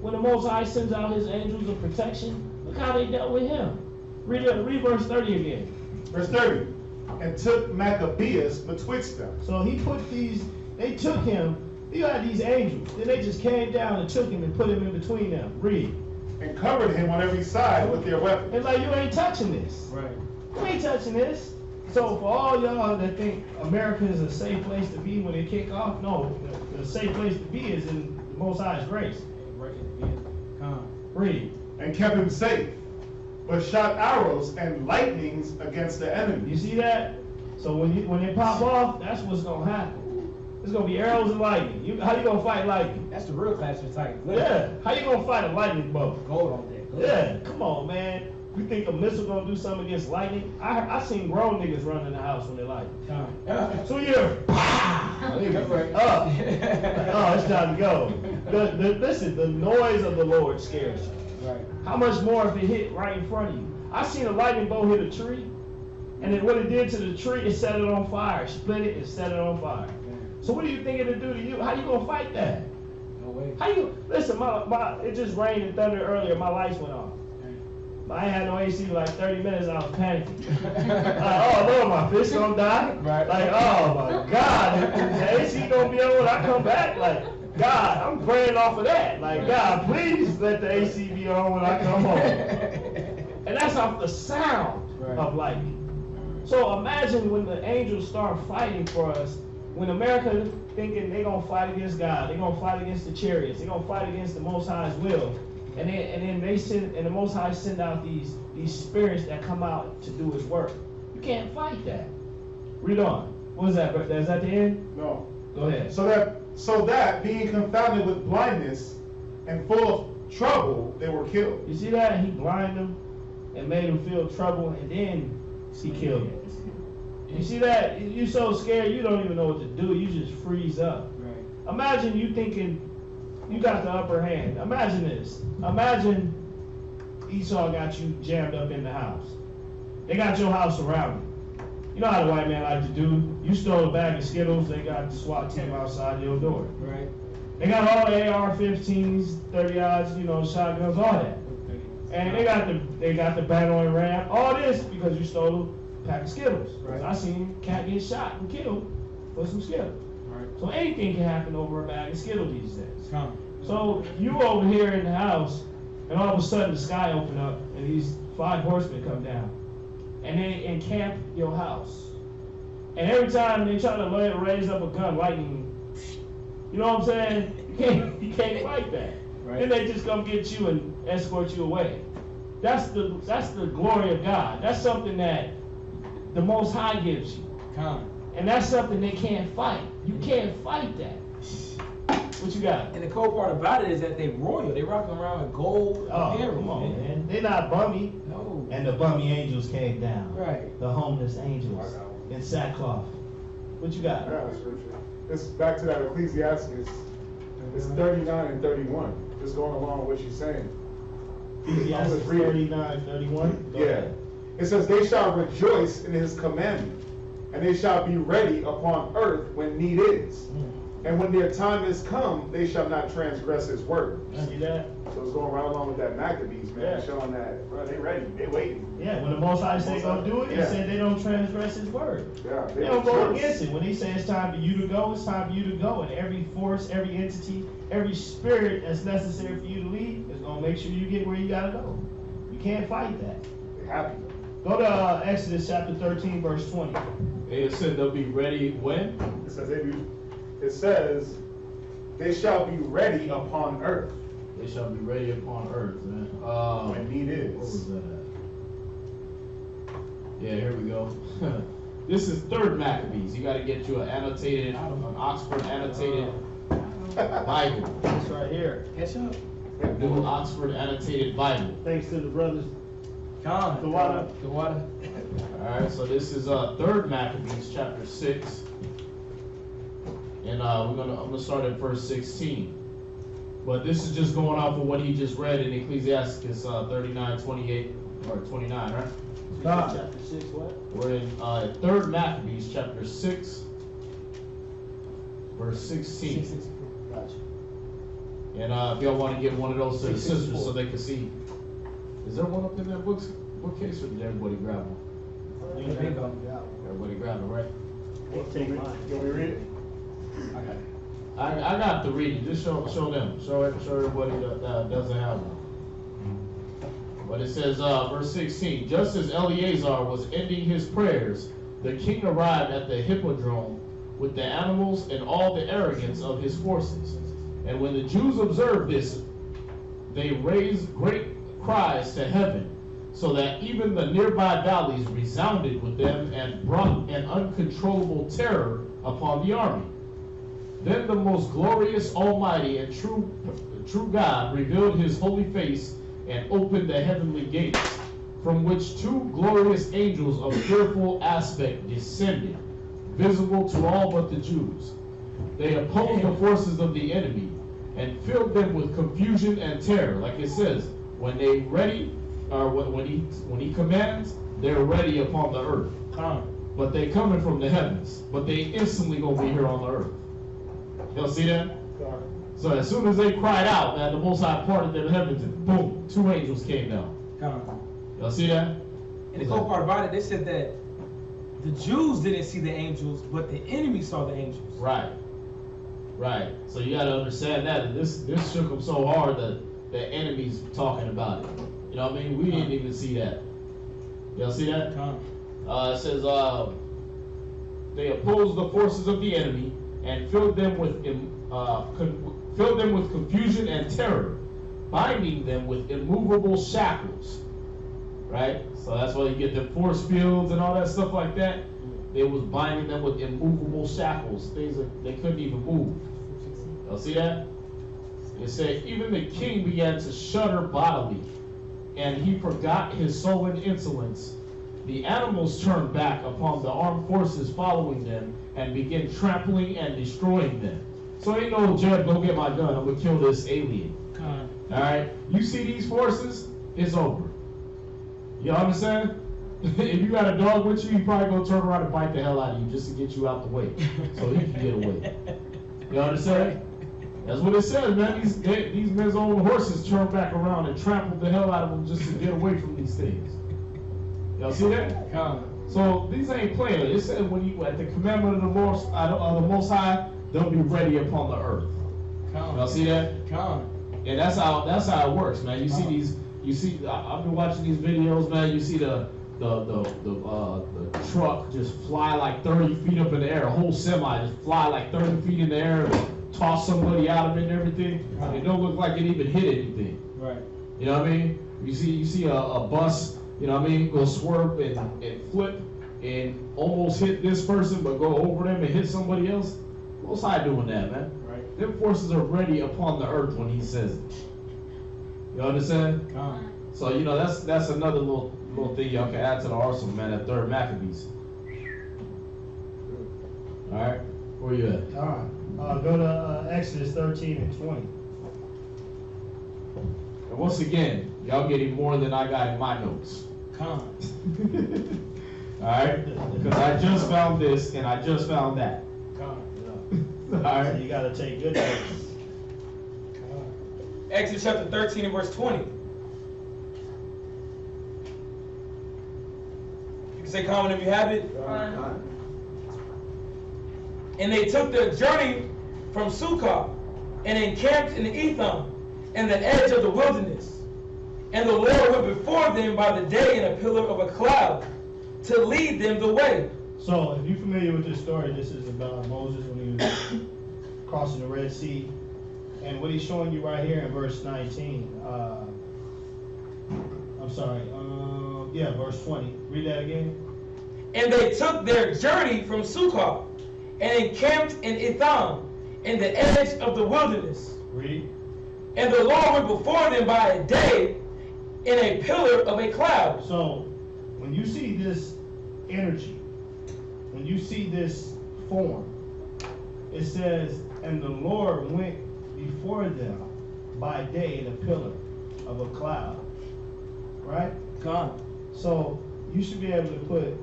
When the Most High sends out his angels of protection, look how they dealt with him. Read verse 30 again. Verse 30. And took Maccabeus betwixt them. So they took him, you had these angels, then they just came down and took him and put him in between them. Read. And covered him on every side with their weapons. It's like, you ain't touching this. Right. You ain't touching this. So for all y'all that think America is a safe place to be when they kick off, no, the safe place to be is in the Most High's grace. Right in the end. Come. Read. And kept him safe, but shot arrows and lightnings against the enemy. You see that? So when they pop off, that's what's gonna happen. It's gonna be arrows and lightning. How you gonna fight lightning? That's the real class of Titans. Yeah. How you gonna fight a lightning bolt? Gold on that. Gold. Yeah. Come on, man. You think a missile gonna do something against lightning? I seen grown niggas run in the house when they lightning. So you're up. Oh, it's time to go. Listen, the noise of the Lord scares you. Right. How much more if it hit right in front of you? I seen a lightning bolt hit a tree, and then what it did to the tree, it set it on fire, split it and set it on fire. So what do you think it'll do to you? How you gonna fight that? No way. How you listen? It just rained and thundered earlier. My lights went off. I ain't had no AC for like 30 minutes. I was panicking. Oh Lord, my fish gonna die. Right. Like, oh my God, the AC gonna be on when I come back. Like, God, I'm praying off of that. Like, God, please let the AC be on when I come home. And that's off the sound of lightning. So imagine when the angels start fighting for us. When America thinking they gonna fight against God, they gonna fight against the chariots, they gonna fight against the Most High's will. And then they send, and the Most High send out these spirits that come out to do his work. You can't fight that. Read on. What is that? Is that the end? No. Go ahead. So that being confounded with blindness and full of trouble, they were killed. You see that? He blinded them and made them feel trouble, and then he killed them. You see that? You so scared you don't even know what to do. You just freeze up. Right. Imagine you thinking you got the upper hand. Imagine this. Imagine Esau got you jammed up in the house. They got your house surrounded. You know how the white man like to do. You stole a bag of Skittles, they got the SWAT team outside your door. Right. They got all the AR-15s, 30-aughs, shotguns, all that. And they got the battle and ram, all this because you stole a pack of Skittles. Right. I seen a cat get shot and killed for some Skittles. Right. So anything can happen over a bag of Skittles these days. Come. So you over here in the house, and all of a sudden the sky open up, and these 5 horsemen come down, and they encamp your house. And every time they try to raise up a gun, lightning, you know what I'm saying? You can't fight that. Right. Then they just come get you and escort you away. That's the glory of God. That's something that the Most High gives you. Come. And that's something they can't fight. You can't fight that. What you got? And the cool part about it is that they royal. They rocking around with gold apparel. Come on, man. They're not bummy. No. And the bummy angels came down. Right. The homeless angels in sackcloth. What you got? Yeah, scripture. It's back to that Ecclesiastes. It's 39 and 31. Just going along with what you're saying. Ecclesiastes 39:31. Yeah. It says, they shall rejoice in his commandment, and they shall be ready upon earth when need is. And when their time is come, they shall not transgress his word. See that? So it's going right along with that Maccabees, man, Yeah. showing that, bro, they ready, they waiting. Yeah, when the Most High said go do it, he Yeah. said they don't transgress his word. Yeah, They don't go rejoice. against it. When he says it's time for you to go, it's time for you to go. And every force, every entity, every spirit that's necessary for you to leave is going to make sure you get where you got to go. You can't fight that. They happy. Go to Exodus chapter 13, verse 20. It said they'll be ready when? It says, they shall be ready upon earth They shall be ready upon earth, man. when need Where is. was that at? Yeah, here we go. This is 3rd Maccabees. You got to get you an Oxford annotated Bible. It's right here. Catch up. New Oxford annotated Bible. Thanks to the brothers. Come. The water. The water. All right, so this is 3rd Maccabees chapter 6, and I'm gonna start at verse 16. But this is just going off of what he just read in Ecclesiastes 39:28 or 29, right? Chapter 6, what? We're in 3rd Maccabees chapter 6, verse 16. Gotcha. And if y'all want to give one of those to the 664. sisters so they can see, is there one up in that bookcase, or did everybody grab one? Everybody grab it, right? Take mine. You want me to read it? I got the reading. Just show them. Show everybody that doesn't have one. But it says, verse 16, just as Eleazar was ending his prayers, the king arrived at the hippodrome with the animals and all the arrogance of his forces. And when the Jews observed this, they raised great cries to heaven, so that even the nearby valleys resounded with them and brought an uncontrollable terror upon the army. Then the most glorious, almighty, and true God revealed his holy face and opened the heavenly gates, from which 2 glorious angels of fearful aspect descended, visible to all but the Jews. They opposed the forces of the enemy and filled them with confusion and terror. Like it says, when they ready, or when he commands, they're ready upon the earth. But they coming from the heavens, but they instantly gonna be here on the earth. Y'all see that? So as soon as they cried out, man, the Most High parted the heavens, and boom, 2 angels came down. Y'all see that? And the cool part about it, they said that the Jews didn't see the angels, but the enemy saw the angels. Right. Right. So you got to understand that this shook them so hard that the enemy's talking about it. You know what I mean? We didn't even see that. Y'all see that? It says, they opposed the forces of the enemy and filled them with confusion and terror, binding them with immovable shackles. Right? So that's why you get the force fields and all that stuff like that. They was binding them with immovable shackles, things that they couldn't even move. Y'all see that? It said, even the king began to shudder bodily, and he forgot his sullen insolence. The animals turned back upon the armed forces following them and began trampling and destroying them. So ain't no Jeb, go get my gun, I'm gonna kill this alien. Alright? You see these forces, it's over. You understand? If you got a dog with you, he probably gonna turn around and bite the hell out of you just to get you out the way, so he can get away. You understand? That's what it says, man. These men's own horses turned back around and trampled the hell out of them just to get away from these things. Y'all see that? So these ain't playing. It said when you at the commandment of the Most High, they'll be ready upon the earth. Y'all see that? And that's how it works, man. You see these. You see, I've been watching these videos, man. You see the truck just fly like 30 feet up in the air. A whole semi just fly like 30 feet in the air and toss somebody out of it and everything. It don't look like it even hit anything. Right. You know what I mean? You see a bus, you know what I mean, go swerve and flip and almost hit this person, but go over them and hit somebody else. What's I doing that, man? Right. Them forces are ready upon the earth when he says it. You understand? So you know that's another little thing y'all can add to the arsenal, man. At 3rd Maccabees. Alright, where you at? All right. Go to Exodus 13 and 20. And once again, y'all getting more than I got in my notes. Con. Alright? Because I just found this and I just found that. Con. So Alright? you got to take good notes. Exodus chapter 13 and verse 20. You can say comment if you have it. Con. And they took their journey from Sukkah and encamped in Etham and the edge of the wilderness. And the Lord went before them by the day in a pillar of a cloud to lead them the way. So, if you're familiar with this story, this is about Moses when he was crossing the Red Sea. And what he's showing you right here in verse 19, verse 20. Read that again. And they took their journey from Sukkah and encamped in Etham in the edge of the wilderness. Read. And the Lord went before them by a day in a pillar of a cloud. So, when you see this energy, when you see this form, it says, and the Lord went before them by day in a pillar of a cloud. Right? Con. So, you should be able to put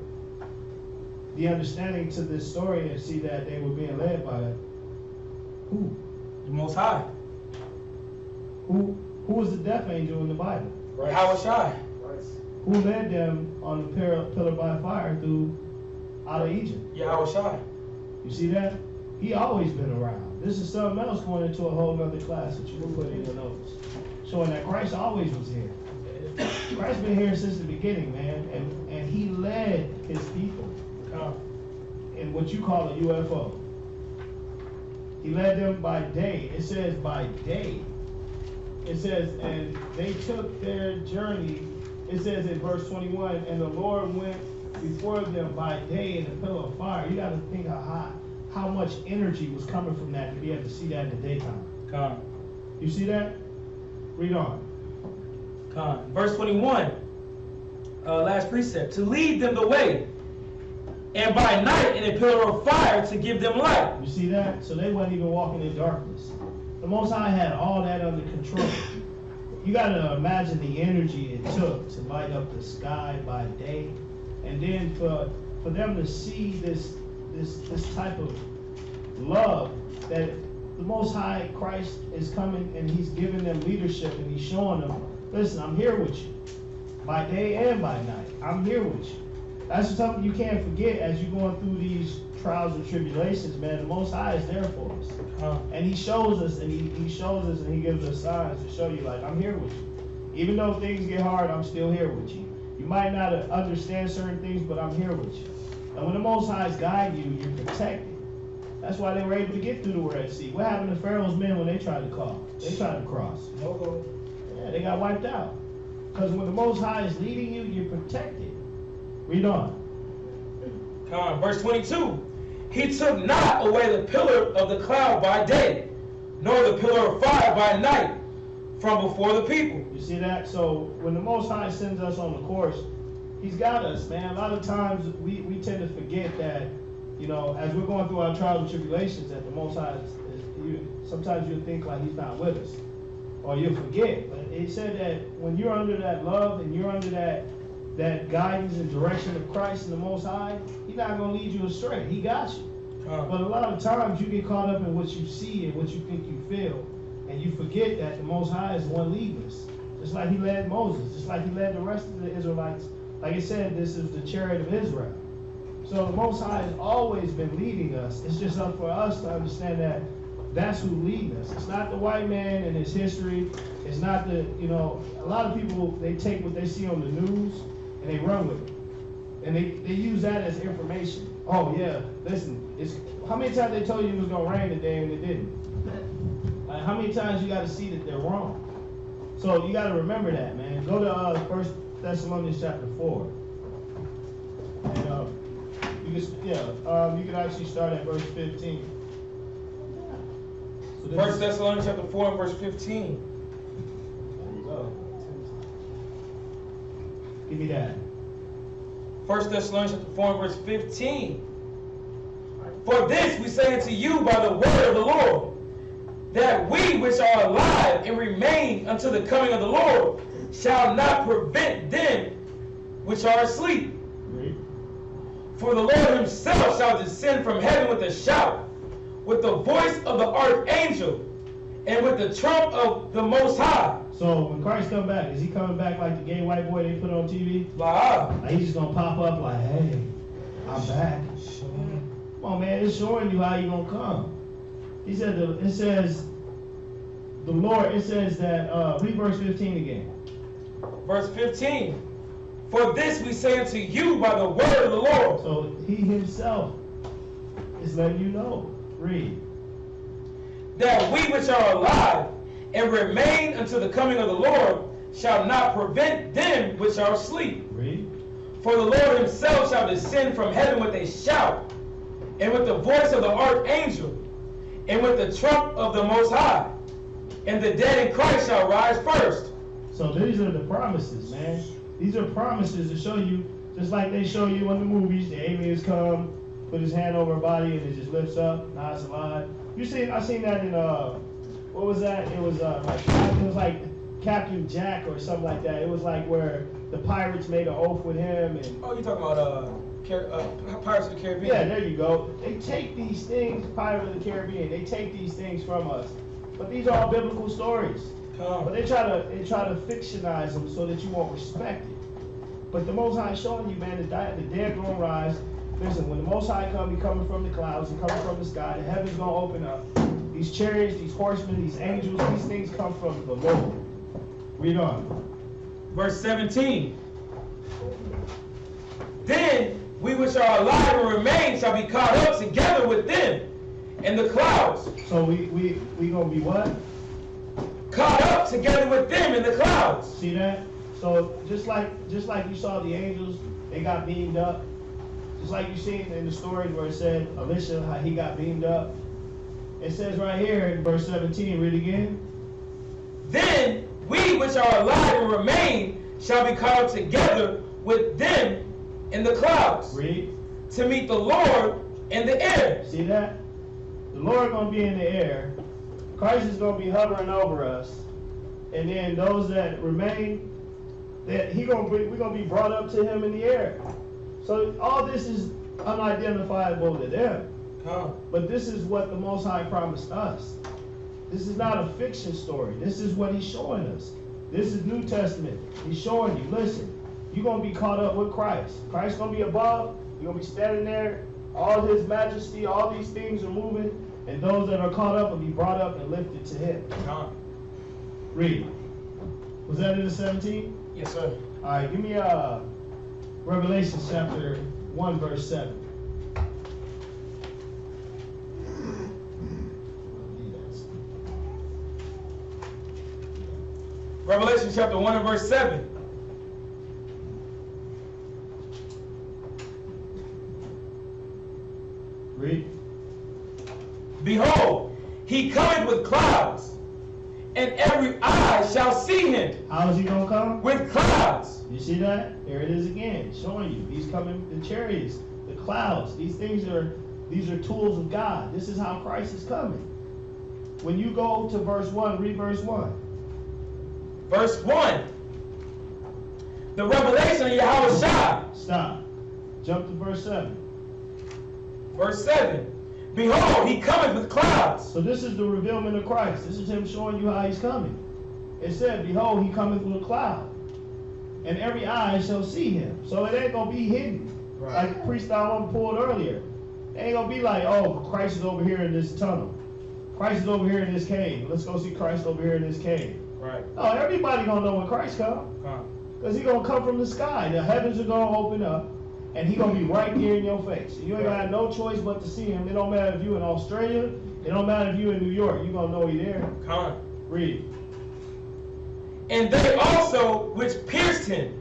the understanding to this story and see that they were being led by who? The Most High. Who was the death angel in the Bible? Right. How Shai. Who led them on the pillar by fire through out of Egypt? Yahweh Shai. You see that? He always been around. This is something else going into a whole other class that you can put in your notes. Showing that Christ always was here. Christ been here since the beginning, man. And he led his people in what you call a UFO. He led them by day. It says by day. It says, and they took their journey. It says in verse 21, and the Lord went before them by day in a pillar of fire. You got to think of how much energy was coming from that to be able to see that in the daytime. Con. You see that? Read on. Con. Verse 21, last precept. To lead them the way, and by night in a pillar of fire to give them light. You see that? So they wasn't even walking in darkness. The Most High had all that under control. You got to imagine the energy it took to light up the sky by day, and then for them to see this type of love that the Most High Christ is coming and he's giving them leadership and he's showing them, listen, I'm here with you by day and by night. I'm here with you. That's something you can't forget as you're going through these trials and tribulations, man. The Most High is there for us. And he shows us and he shows us and he gives us signs to show you, like, I'm here with you. Even though things get hard, I'm still here with you. You might not understand certain things, but I'm here with you. And when the Most High is guiding you, you're protected. That's why they were able to get through the Red Sea. What happened to Pharaoh's men when they tried to cross? No. Yeah, they got wiped out. Because when the Most High is leading you, you're protected. Read on. Con. Verse 22. He took not away the pillar of the cloud by day, nor the pillar of fire by night from before the people. You see that? So when the Most High sends us on the course, he's got us, man. A lot of times we tend to forget that, you know, as we're going through our trials and tribulations, that the Most High sometimes you'll think like he's not with us. Or you'll forget. But he said that when you're under that love and you're under that guidance and direction of Christ and the Most High, he's not going to lead you astray. He got you. But a lot of times you get caught up in what you see and what you think you feel, and you forget that the Most High is the one leading us. Just like he led Moses, just like he led the rest of the Israelites. Like I said, this is the chariot of Israel. So the Most High has always been leading us. It's just up for us to understand that that's who leading us. It's not the white man and his history. It's not a lot of people, they take what they see on the news and they run with it. And they use that as information. Oh yeah, listen, how many times they told you it was gonna rain today and it didn't? Like, how many times you gotta see that they're wrong? So you gotta remember that, man. Go to 1 Thessalonians chapter 4. And you can actually start at verse 15. So 1 Thessalonians chapter 4 and verse 15. There you go. Give me that. 1 Thessalonians chapter 4 and verse 15. For this we say unto you by the word of the Lord, that we which are alive and remain until the coming of the Lord shall not prevent them which are asleep. For the Lord himself shall descend from heaven with a shout, with the voice of the archangel, and with the trump of the Most High. So when Christ come back, is he coming back like the gay white boy they put on TV? Like he's just gonna pop up like, hey, I'm back. Come on, man, it's showing you how you gonna come. He said, it says that, read verse 15 again. Verse 15. For this we say unto you by the word of the Lord. So he himself is letting you know. Read. That we which are alive and remain until the coming of the Lord shall not prevent them which are asleep. Read. For the Lord himself shall descend from heaven with a shout, and with the voice of the archangel, and with the trump of the Most High. And the dead in Christ shall rise first. So these are the promises, man. These are promises to show you, just like they show you in the movies, the aliens come, put his hand over her body, and it just lifts up. Now it's alive. I seen that in what was that? It was like Captain Jack or something like that. It was like where the pirates made an oath with him. And oh, you talking about Pirates of the Caribbean? Yeah, there you go. They take these things, Pirates of the Caribbean. They take these things from us, but these are all biblical stories. But they try to fictionize them so that you won't respect it. But the Most High is showing you, man, the dead gonna rise. Listen, when the Most High come, he coming from the clouds, he coming from the sky. The heavens gonna open up. These chariots, these horsemen, these angels, these things come from the Lord. Read on. Verse 17. Then we which are alive and remain shall be caught up together with them in the clouds. So we gonna be what? Caught up together with them in the clouds. See that? So just like you saw the angels, they got beamed up. Just like you seen in the stories where it said Elisha, how he got beamed up. It says right here in verse 17, read again. Then we which are alive and remain shall be caught up together with them in the clouds. Read. To meet the Lord in the air. See that? The Lord gonna be in the air. Christ is gonna be hovering over us. And then those that remain, we're gonna be brought up to him in the air. So all this is unidentifiable to them. But this is what the Most High promised us. This is not a fiction story. This is what he's showing us. This is New Testament. He's showing you, listen, you're going to be caught up with Christ. Christ's going to be above. You're going to be standing there. All his majesty, all these things are moving. And those that are caught up will be brought up and lifted to him. Read. Was that in the 17? Yes, sir. All right, give me Revelation chapter 1, verse 7. Revelation chapter 1 and verse 7. Read. Behold, he cometh with clouds, and every eye shall see him. How is he going to come? With clouds. You see that? There it is again, showing you. These coming, the chariots, the clouds. These are tools of God. This is how Christ is coming. When you go to verse 1, read verse 1. Verse 1. The revelation of Yahweh Shai. Stop. Jump to verse 7. Verse 7. Behold, he cometh with clouds. So this is the revealment of Christ. This is him showing you how he's coming. It said, behold, he cometh with a cloud, and every eye shall see him. So it ain't going to be hidden. Right. Like Priest Alon pulled earlier. It ain't going to be like, oh, Christ is over here in this tunnel. Christ is over here in this cave. Let's go see Christ over here in this cave. Right. No, everybody going to know when Christ comes. Because he's going to come from the sky. The heavens are going to open up. And he's going to be right there in your face. You ain't going to have no choice but to see him. It don't matter if you're in Australia. It don't matter if you're in New York. You're going to know he's there. Read. And they also which pierced him,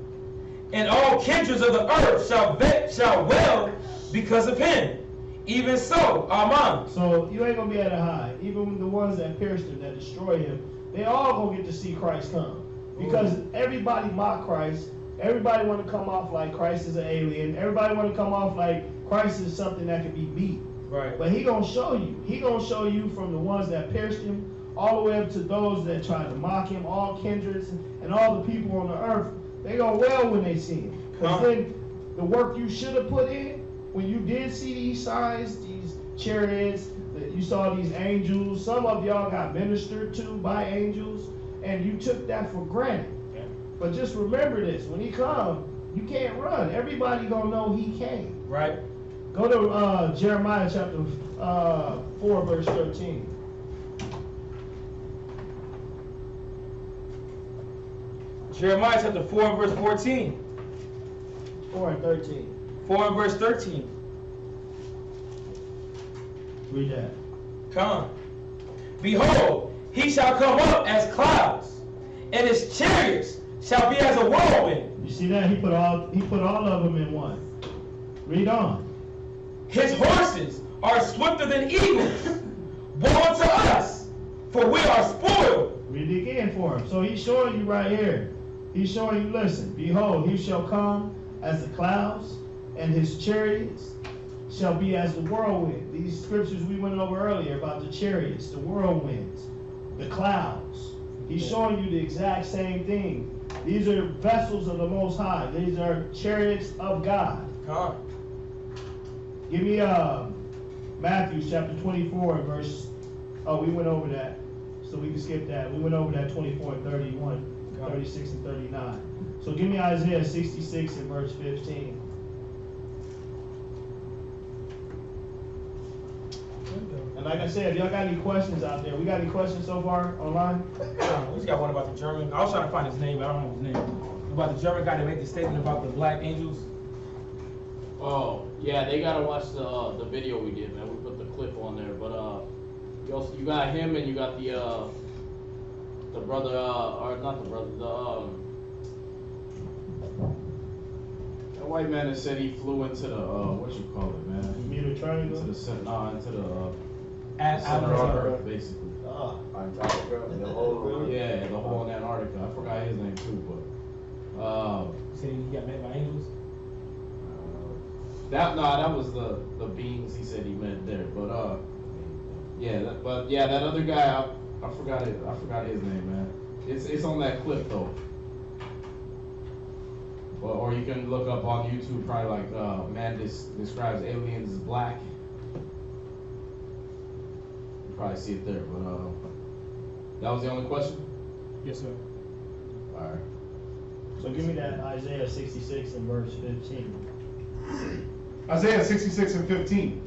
and all kindreds of the earth shall wail because of him. Even so, Amen. So you ain't going to be able to hide. Even the ones that pierced him, that destroyed him, they all going to get to see Christ come. Because everybody mock Christ. Everybody want to come off like Christ is an alien. Everybody want to come off like Christ is something that can be beat. Right. But he gonna show you. He gonna show you from the ones that pierced him all the way up to those that tried to mock him, all kindreds and all the people on the earth. They go well when they see him. Because then the work you should have put in, when you did see these signs, these chariots, that you saw these angels, some of y'all got ministered to by angels, and you took that for granted. Yeah. But just remember this, when he come, you can't run. Everybody gonna know he came. Right. Go to Jeremiah chapter 4, verse 13. Jeremiah chapter 4 and verse 14. 4 and 13. 4 and verse 13. Read that. Come. Behold, he shall come up as clouds, and his chariots shall be as a whirlwind. You see that? He put all of them in one. Read on. His horses are swifter than eagles. Woe unto us, for we are spoiled. Read it again for him. So he's showing you right here. He's showing you, listen, behold, he shall come as the clouds, and his chariots shall be as the whirlwind. These scriptures we went over earlier about the chariots, the whirlwinds, the clouds. He's showing you the exact same thing. These are vessels of the Most High. These are chariots of God. Come. Give me Matthew chapter 24 verse. Oh, we went over that, so we can skip that. We went over that 24 and 31, 36 and 39. So give me Isaiah 66 and verse 15. And like I said, if y'all got any questions out there, we got any questions so far online? We just got one about the German. I was trying to find his name, but I don't know his name. About the German guy that made the statement about the black angels. Oh, yeah, they gotta watch the video we did, man. We put the clip on there, but you got him and you got the brother, or not the brother, the white man that said he flew into the what you call it, man? Bermuda Triangle? Into the center Antarctica. of Earth, basically. Antarctica, the whole. Yeah, the whole in Antarctica. I forgot his name too, but You said he got met by angels. that was the beings he said he meant there, but that other guy I forgot his name, man. It's on that clip though. Or you can look up on YouTube probably like man describes aliens as black. You probably see it there, but that was the only question? Yes, sir. Alright. So give me that Isaiah 66 and verse 15. Isaiah 66 and 15.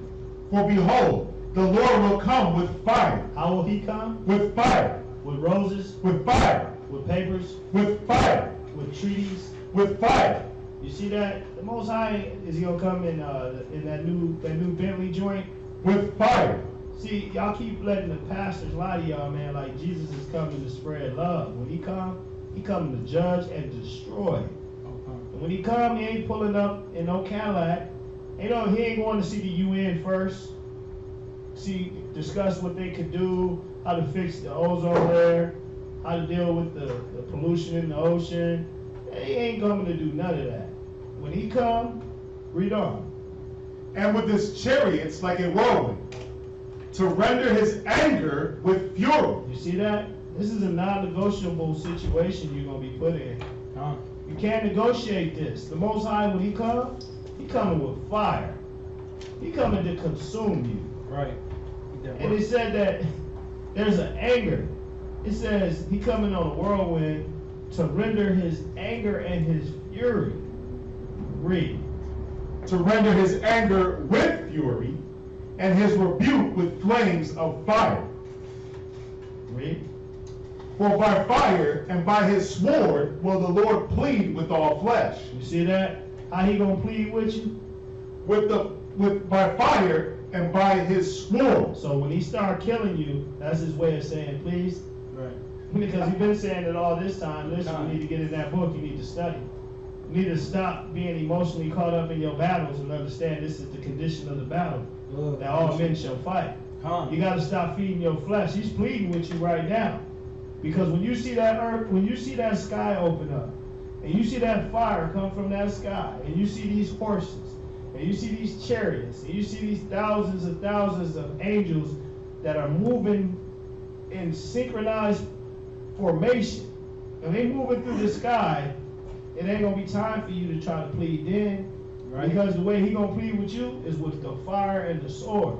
For behold, the Lord will come with fire. How will he come? With fire. With roses? With fire. With papers? With fire. With treaties? With fire. You see that? The Most High, is he gonna come in that new Bentley joint? With fire. See, y'all keep letting the pastors lie to y'all, man, like Jesus is coming to spread love. When he coming to judge and destroy. And when he come, he ain't pulling up in no Cadillac. He ain't going to see the UN first. Discuss what they could do, how to fix the ozone layer, how to deal with the pollution in the ocean. He ain't coming to do none of that. When he come, read on. And with his chariots like a whirlwind, to render his anger with fury. You see that? This is a non-negotiable situation you're going to be put in. You can't negotiate this. The Most High, when he coming with fire. He coming to consume you. Right. And it said that there's an anger. It says he coming on a whirlwind to render his anger and his fury. Read. To render his anger with fury, and his rebuke with flames of fire. Read. For by fire and by his sword will the Lord plead with all flesh. You see that? How he gonna plead with you? By fire and by his sword. So when he start killing you, that's his way of saying please. Right. Because he's been saying it all this time. Listen, you need to get in that book. You need to study. You need to stop being emotionally caught up in your battles and understand this is the condition of the battle. That all men shall fight. You got to stop feeding your flesh. He's pleading with you right now. Because when you see that earth, when you see that sky open up, and you see that fire come from that sky, and you see these horses, and you see these chariots, and you see these thousands of angels that are moving in synchronized formation, and they moving through the sky, it ain't gonna be time for you to try to plead then, right? Because the way he gonna plead with you is with the fire and the sword.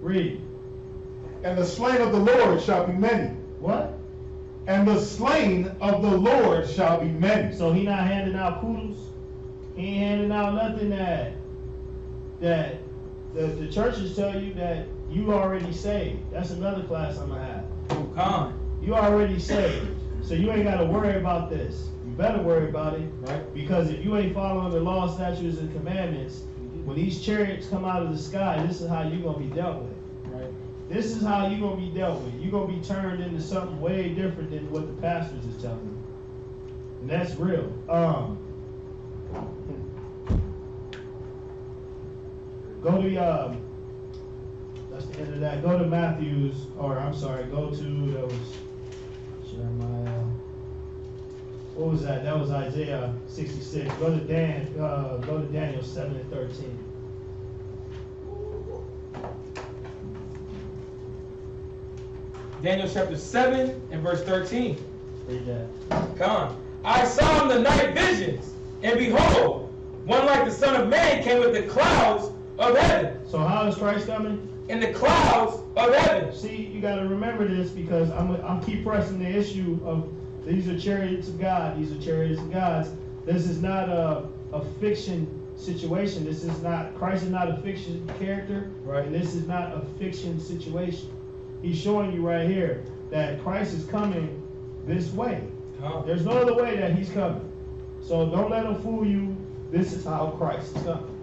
Read. And the slain of the Lord shall be many. What? And the slain of the Lord shall be many. So he not handing out kudos. He ain't handing out nothing that the churches tell you that you already saved. That's another class I'm gonna have. Oh, come. You already saved, so you ain't gotta worry about this. You better worry about it, Right. Because if you ain't following the law, statutes, and commandments, when these chariots come out of the sky, this is how you gonna be dealt with. Right. This is how you gonna be dealt with. You gonna be turned into something way different than what the pastors is telling you, and that's real. Go to that's the end of that. Go to Matthew's, or I'm sorry, go to that was Jeremiah. What was that? That was Isaiah 66. Go to Daniel 7 and 13. Daniel chapter 7 and verse 13. Read that. Come on. I saw in the night visions, and behold, one like the Son of Man came with the clouds of heaven. So how is Christ coming? In the clouds of heaven. See, you got to remember this, because I'm keep pressing the issue of these are chariots of God. These are chariots of gods. This is not a fiction situation. This is not, Christ is not a fiction character, Right. And this is not a fiction situation. He's showing you right here that Christ is coming this way. Come. There's no other way that he's coming. So don't let him fool you. This is how Christ is coming.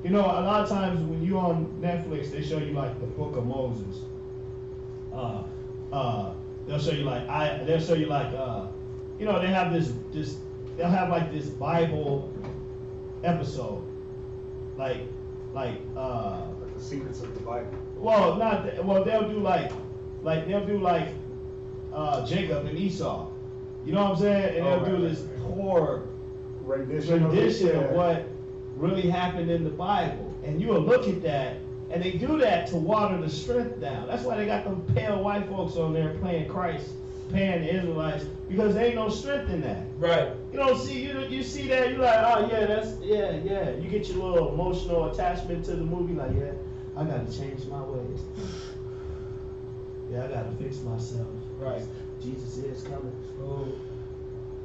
You know, a lot of times when you on Netflix, they show you like the Book of Moses. They'll show you like you know, they have they'll have like this Bible episode, like The secrets of the Bible. well, they'll do like Jacob and Esau. You know what I'm saying? And they'll do this poor rendition of what really happened in the Bible. And you'll look at that, and they do that to water the strength down. That's why they got them pale white folks on there playing Christ, paying the Israelites, because there ain't no strength in that. Right. You don't see, you see that, you're like, oh yeah, yeah. You get your little emotional attachment to the movie, like, yeah, I gotta change my ways. Yeah, I gotta fix myself. Right. Jesus is coming. Oh,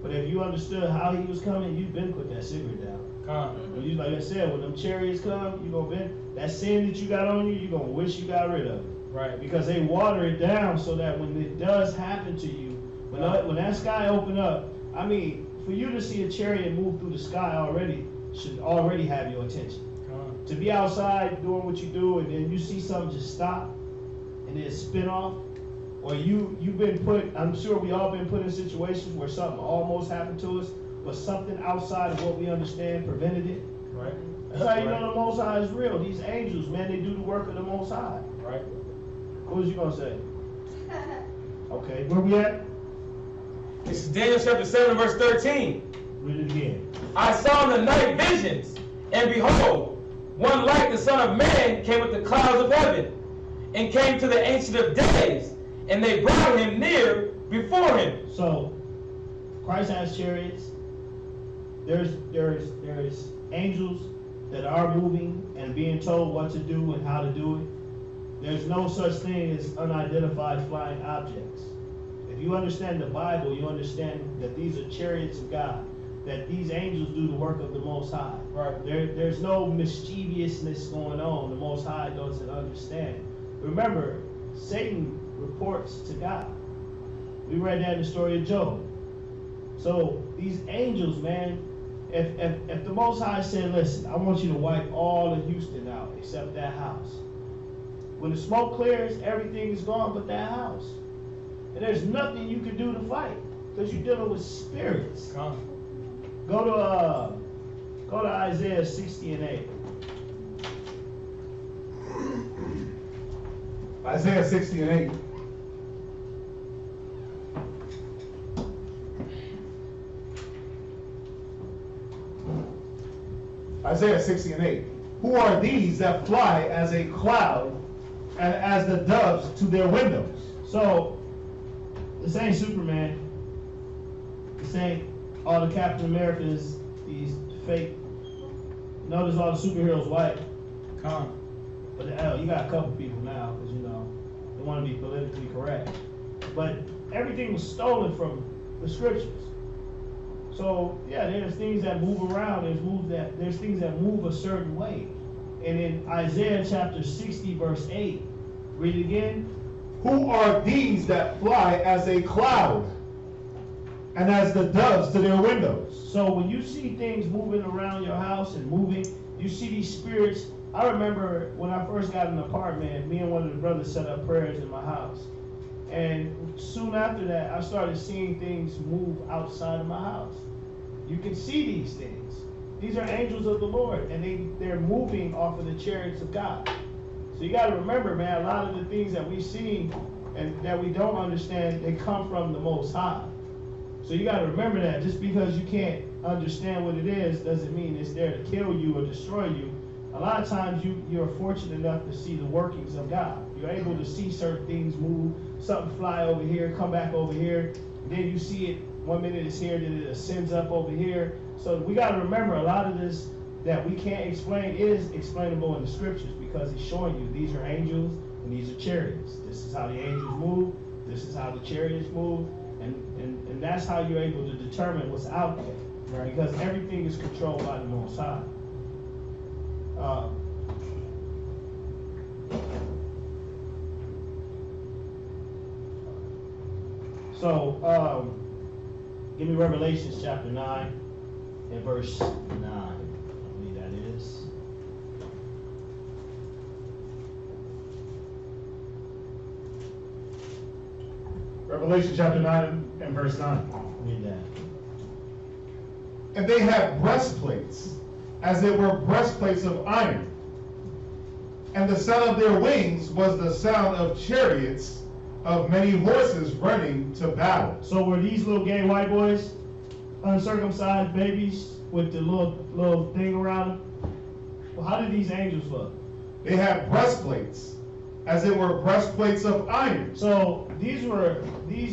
But if you understood how he was coming, you've been put that cigarette down. come. When you, like I said, when them chariots come, you gonna bend that sin that you got on you, you're gonna wish you got rid of it. Right. Because they water it down so that when it does happen to you, when that sky open up, I mean, for you to see a chariot move through the sky already should already have your attention. Come. To be outside doing what you do, and then you see something just stop and then spin off, or you've been put, I'm sure we all been put in situations where something almost happened to us, but something outside of what we understand prevented it. Right. That's how you know the Most High is real. These angels, man, they do the work of the Most High. Right. What was you gonna say? Okay, where we at? This is Daniel chapter 7 verse 13. Read it again. I saw in the night visions, and behold, one like the Son of Man came with the clouds of heaven, and came to the Ancient of Days, and they brought him near before him. So, Christ has chariots. There's angels that are moving and being told what to do and how to do it. There's no such thing as unidentified flying objects. If you understand the Bible, you understand that these are chariots of God, that these angels do the work of the Most High. Right. There's no mischievousness going on. The Most High doesn't understand. Remember, Satan reports to God. We read that in the story of Job. So these angels, man, if the Most High said, listen, I want you to wipe all of Houston out except that house. When the smoke clears, everything is gone but that house. And there's nothing you can do to fight because you're dealing with spirits. Come. Go to Isaiah 60 and 8. Isaiah 60 and 8. Isaiah 60 and 8. Who are these that fly as a cloud and as the doves to their windows? So, this ain't Superman. This ain't all the Captain Americas, these fake. Notice all the superheroes white. Con. But you got a couple people now, because they want to be politically correct. But everything was stolen from the scriptures. So yeah, there's things that move around. There's things that move a certain way. And in Isaiah chapter 60, verse 8, read it again. Who are these that fly as a cloud and as the doves to their windows? So when you see things moving around your house and moving, you see these spirits. I remember when I first got an apartment, me and one of the brothers set up prayers in my house. And soon after that, I started seeing things move outside of my house. You can see these things. These are angels of the Lord, and they're moving off of the chariots of God. So you got to remember, man, a lot of the things that we see and that we don't understand, they come from the Most High. So you got to remember that just because you can't understand what it is doesn't mean it's there to kill you or destroy you. A lot of times you're fortunate enough to see the workings of God. You're able to see certain things move, something fly over here, come back over here. Then you see it, 1 minute it's here, then it ascends up over here. So we got to remember a lot of this that we can't explain is explainable in the scriptures because it's showing you these are angels and these are chariots. This is how the angels move. This is how the chariots move. And that's how you're able to determine what's out there. Right. Because everything is controlled by the Most High. Give me Revelations chapter 9 and verse 9. I believe that is. Revelation chapter 9 and verse 9. Read that. And they had breastplates, as it were breastplates of iron. And the sound of their wings was the sound of chariots of many horses running to battle. So were these little gay white boys uncircumcised babies with the little thing around them? Well, how did these angels look? They had breastplates, as it were breastplates of iron. So these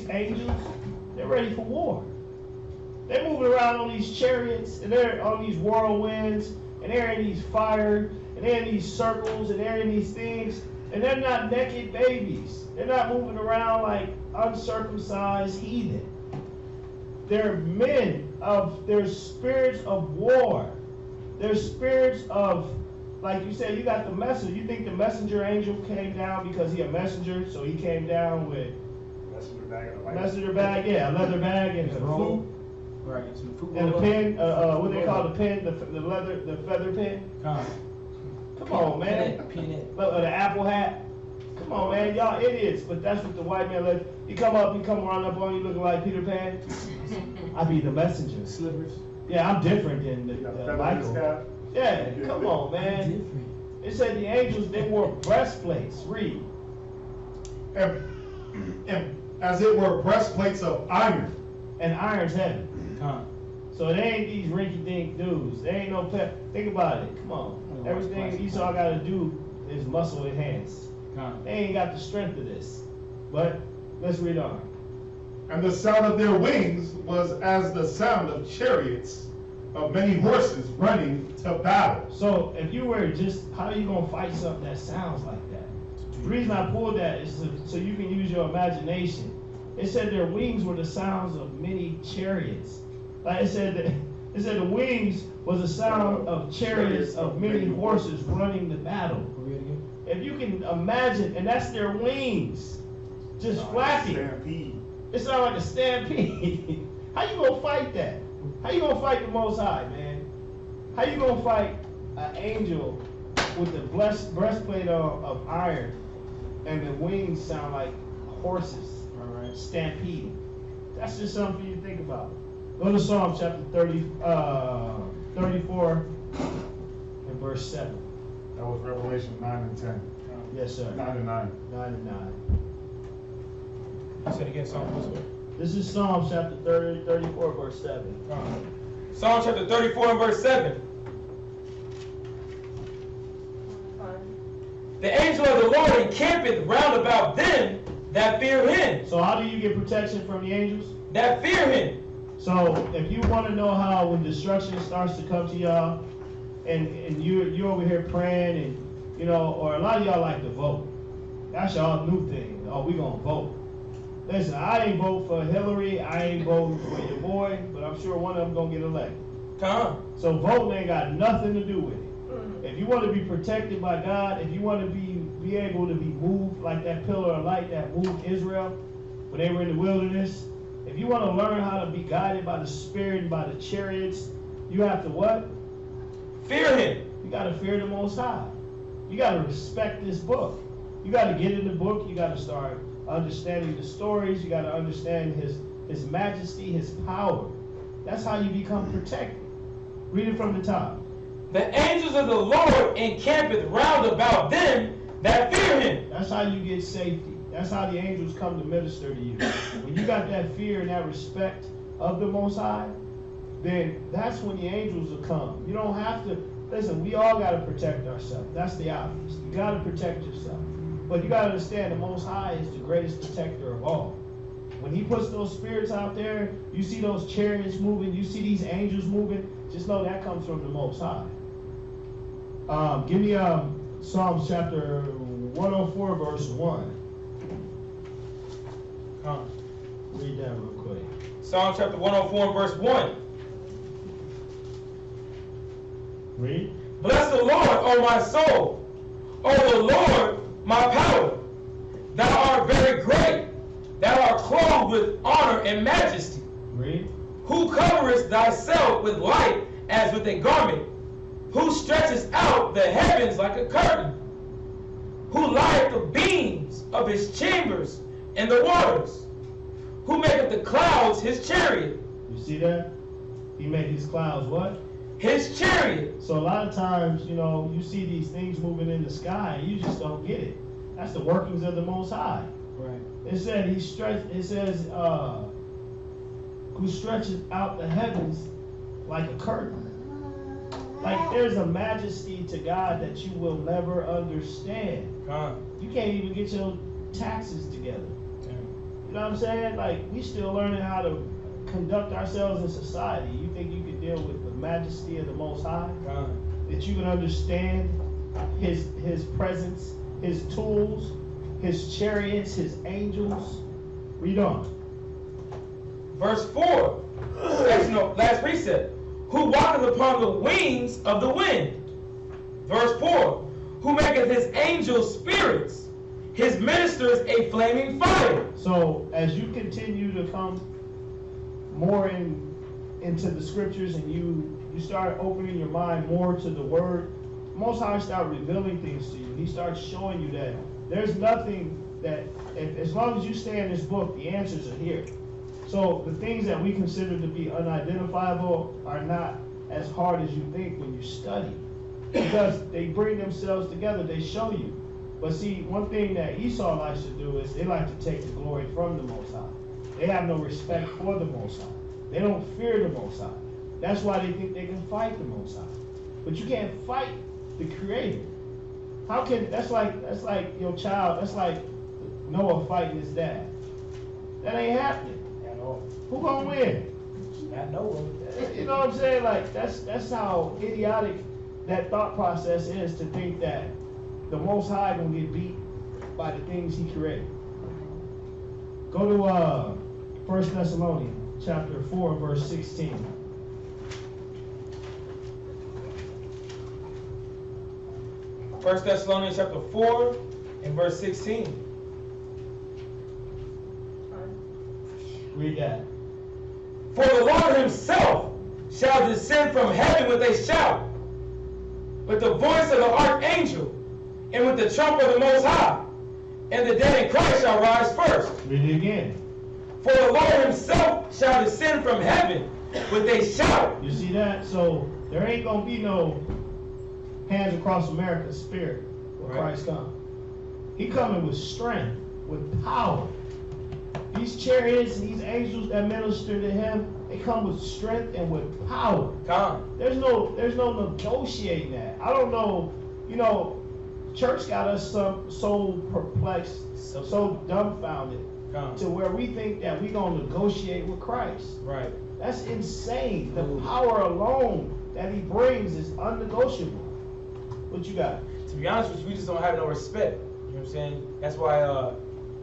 angels, they're ready for war. They're moving around on these chariots, and they're on these whirlwinds, and they're in these fire, and they're in these circles, and they're in these things, and they're not naked babies. They're not moving around like uncircumcised heathen. They're men they're spirits of war. They're spirits of, like you said, you got the messenger. You think the messenger angel came down because he a messenger, so he came down with messenger bag, yeah, a leather bag and a flute. Right, and a pen, what they call the pen, the feather pen. Come on, man. The apple hat. Come on, man. Y'all idiots. But that's what the white man let. He come run up on you looking like Peter Pan. I be the messenger. Slippers. Yeah, I'm different than the Michael. Yeah, come on, man. It said the angels, they wore breastplates. Read. And as it were breastplates of iron. And iron's heavy. So they ain't these rinky-dink dudes. They ain't no pep. Think about it. Come on. Everything Esau got to do is muscle enhanced. They ain't got the strength of this. But let's read on. And the sound of their wings was as the sound of chariots of many horses running to battle. So if you were how are you going to fight something that sounds like that? The reason I pulled that is so you can use your imagination. It said their wings were the sounds of many chariots. Like it said the wings was the sound of chariots of many horses running to battle. If you can imagine, and that's their wings, just flapping. Stampede. It sounds like a stampede. How you gonna fight that? How you gonna fight the Most High, man? How you gonna fight an angel with the breastplate of iron and the wings sound like horses, stampeding? That's just something for you to think about. Go to Psalm chapter 34 and verse 7. That was Revelation 9 and 10. Yes, sir. 9 and 9. 9 and 9. Say it again, Psalm. This is Psalm chapter 34, verse 7. Psalm chapter 34 and verse 7. encampeth round about them that fear him. So how do you get protection from the angels? That fear him. So if you want to know how when destruction starts to come to y'all, and you're over here praying, and you know, or a lot of y'all like to vote. That's y'all new thing. Oh, we gonna vote. Listen, I ain't vote for Hillary. I ain't voting for your boy, but I'm sure one of them gonna get elected. Come. So voting ain't got nothing to do with it. If you want to be protected by God, if you want to be able to be moved like that pillar of light that moved Israel when they were in the wilderness, if you want to learn how to be guided by the Spirit and by the chariots, you have to what? Fear him. You got to fear the Most High. You got to respect this book. You got to get in the book. You got to start understanding the stories. You got to understand his majesty, his power. That's how you become protected. Read it from the top. The angels of the Lord encampeth round about them that fear him. That's how you get safety. That's how the angels come to minister to you. When you got that fear and that respect of the Most High, then that's when the angels will come. You don't have to, listen, we all got to protect ourselves. That's the obvious. You got to protect yourself. But you got to understand the Most High is the greatest protector of all. When he puts those spirits out there, you see those chariots moving, you see these angels moving, just know that comes from the Most High. Give me Psalms chapter 104, verse 1. Read that real quick. Psalm chapter 104 and verse 1. Read. Bless the Lord, O my soul. O the Lord, my power. Thou art very great. Thou art clothed with honor and majesty. Read. Who coverest thyself with light as with a garment? Who stretches out the heavens like a curtain? Who lieth the beams of his chambers in the waters? Who maketh the clouds his chariot? You see that? He made these clouds what? His chariot. So a lot of times, you know, you see these things moving in the sky and you just don't get it. That's the workings of the Most High. Right. It said he stretched. It says, who stretches out the heavens like a curtain. Like there's a majesty to God that you will never understand. You can't even get your taxes together. You know what I'm saying? Like we still learning how to conduct ourselves in society. You think you could deal with the majesty of the Most High? That you can understand his presence, his tools, his chariots, his angels. Read on. Verse 4. Last precept. Who walketh upon the wings of the wind. Verse 4. Who maketh his angels spirits, his ministers a flaming fire. So as you continue to come more into the scriptures and you start opening your mind more to the word, Most High start revealing things to you. He starts showing you that there's nothing that, as long as you stay in this book, the answers are here. So the things that we consider to be unidentifiable are not as hard as you think when you study, because they bring themselves together, they show you. But see, one thing that Esau likes to do is they like to take the glory from the Most High. They have no respect for the Most High. They don't fear the Most High. That's why they think they can fight the Most High. But you can't fight the Creator. How can, that's like your child, that's like Noah fighting his dad. That ain't happening. Who gonna win? I know. You know what I'm saying? Like that's how idiotic that thought process is, to think that the Most High gonna get beat by the things He created. Go to 1 Thessalonians chapter 4, verse 16. First Thessalonians chapter 4 and verse 16. Read that. For the Lord himself shall descend from heaven with a shout, with the voice of the archangel, and with the trump of the Most High, and the dead in Christ shall rise first. Read it again. For the Lord himself shall descend from heaven with a shout. You see that? So there ain't gonna be no hands across America spirit when Christ comes. He coming with strength, with power. These chariots and these angels that minister to him, they come with strength and with power. God. There's no negotiating that. I don't know, church got us so perplexed, so dumbfounded, to where we think that we're gonna negotiate with Christ. Right. That's insane. The power alone that he brings is unnegotiable. What you got? To be honest with you, we just don't have no respect. You know what I'm saying? That's why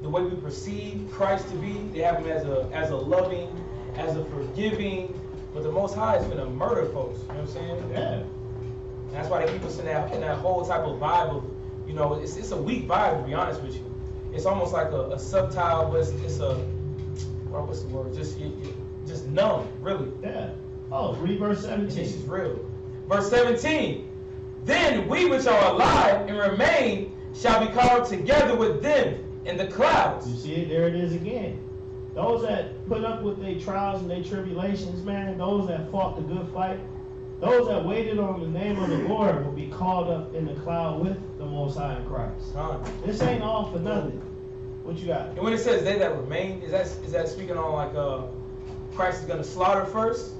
the way we perceive Christ to be, they have him as a loving, as a forgiving, but the Most High is gonna murder folks. You know what I'm saying? Yeah. And that's why they keep us in that whole type of vibe of, you know, it's a weak vibe, to be honest with you. It's almost like a subtile, but it's a, what's the word? Just numb, really. Yeah. Oh, read verse 17. This is real. Verse 17. Then we which are alive and remain shall be caught up together with them in the clouds. You see it? There it is again. Those that put up with their trials and their tribulations, man, those that fought the good fight, those that waited on the name of the Lord will be called up in the cloud with the Most High in Christ. This ain't all for nothing. What you got? And when it says they that remain, is that speaking on like Christ is going to slaughter first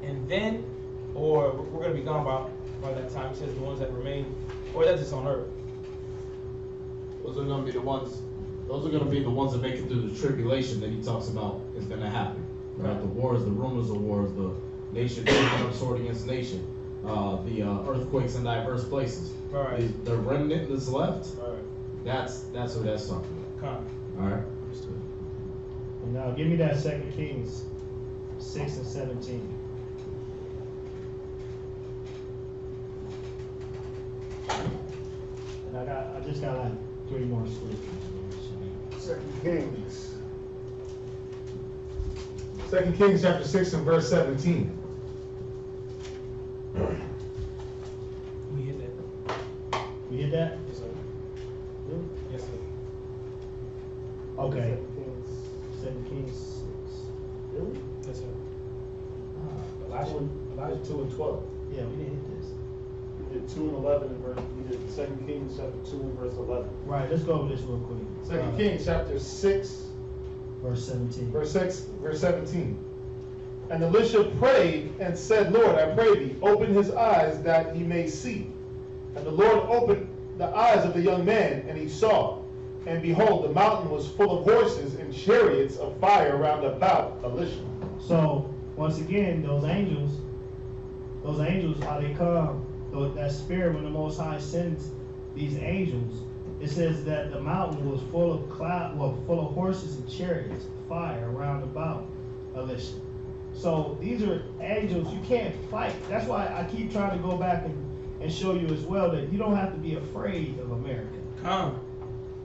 and then, or we're going to be gone by that time? It says the ones that remain, or that's just on earth. Those are going to be the ones. Those are going to be the ones that make it through the tribulation that he talks about is going to happen. Right? The wars, the rumors of wars, the nation taking up sword against nation, the earthquakes in diverse places. All right. The remnant that's left. All right. That's what that's talking about. All right. And now give me that 2 Kings 6 and 17. And I just got like 3 more scriptures. 2 Kings. 2 Kings chapter 6 and verse 17. We hit that. We hit that? Yes, sir. Yeah. Yes, sir. Okay. 2 Kings 6. Really? Yes, sir. Elijah 2 and 12. Yeah, we didn't hit this. We did 2 and 11 and verse. We did 2 Kings chapter 2 and verse 11. Right, let's go over this real quick. 2 Kings chapter 6, verse 17. verse 17. And Elisha prayed and said, Lord, I pray thee, open his eyes that he may see. And the Lord opened the eyes of the young man, and he saw. And behold, the mountain was full of horses and chariots of fire round about Elisha. So, once again, those angels, how they come, that spirit when the Most High sends these angels, it says that the mountain was full of horses and chariots, fire round about Elisha. So these are angels, you can't fight. That's why I keep trying to go back and show you as well that you don't have to be afraid of America.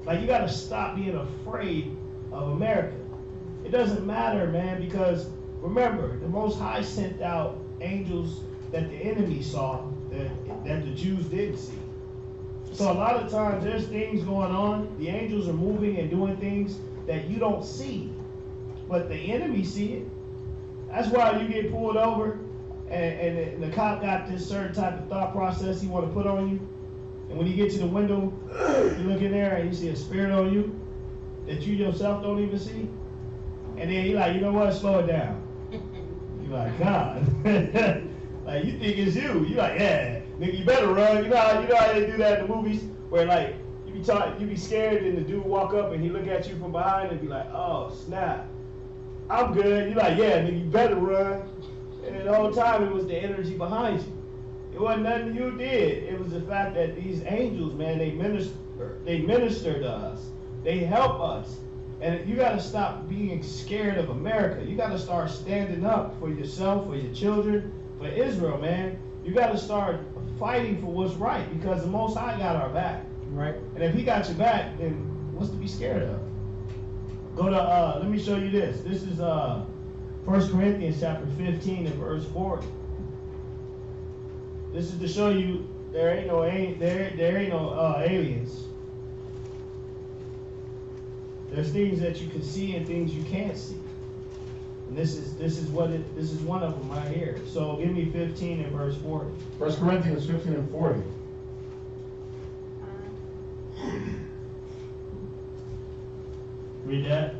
Like, you got to stop being afraid of America. It doesn't matter, man, because remember, the Most High sent out angels that the enemy saw that the Jews didn't see. So a lot of times there's things going on. The angels are moving and doing things that you don't see, but the enemy see it. That's why you get pulled over and the cop got this certain type of thought process he want to put on you. And when you get to the window, you look in there and you see a spirit on you that you yourself don't even see. And then you're like, you know what, slow it down. You're like, God. Like, you think it's you. You're like, yeah, nigga, you better run. You know how they do that in the movies? Where, like, you be scared and the dude walk up and he look at you from behind and be like, oh, snap. I'm good. You're like, yeah, nigga, you better run. And the whole time it was the energy behind you. It wasn't nothing you did. It was the fact that these angels, man, they minister to us. They help us. And you got to stop being scared of America. You got to start standing up for yourself, for your children, for Israel, man. You got to start fighting for what's right because the Most High got our back. Right. And if he got your back, then what's to be scared of? Go to, let me show you this. This is 1 Corinthians chapter 15 and verse 40. This is to show you there ain't no aliens. There's things that you can see and things you can't see. And this is one of them right here. So give me 15 and verse 40. 1 Corinthians 15 and 40. Read that.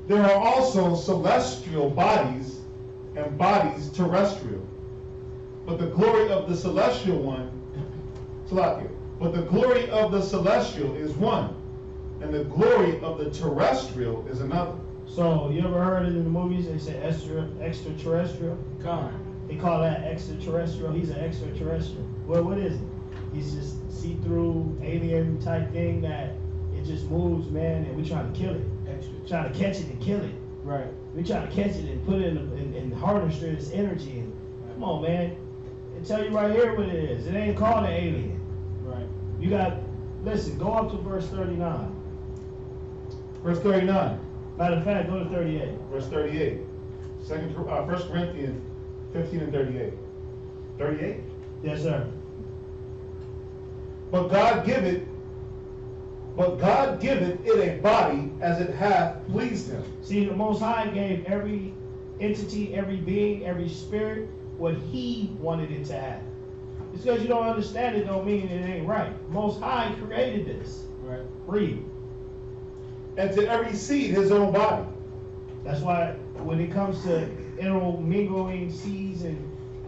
There are also celestial bodies and bodies terrestrial. But the glory of the celestial one, But the glory of the celestial is one, and the glory of the terrestrial is another. So you ever heard it in the movies? They say extraterrestrial. Con. They call that extraterrestrial. He's an extraterrestrial. Well, what is it? He's just see-through alien type thing that it just moves, man, and we trying to kill it. Trying to catch it and kill it. Right. We trying to catch it and put it in harness its energy. And come on, man. It tell you right here what it is. It ain't called an alien. Right. You got, listen, go up to verse 39. Verse 39. Matter of fact, go to 38. Verse 38. 1 Corinthians 15 and 38. 38? Yes, sir. But God giveth it a body as it hath pleased him. See, the Most High gave every entity, every being, every spirit what He wanted it to have. Just because you don't understand it don't mean it ain't right. Most High created this. Right. Read. And to every seed his own body. That's why when it comes to intermingling seeds and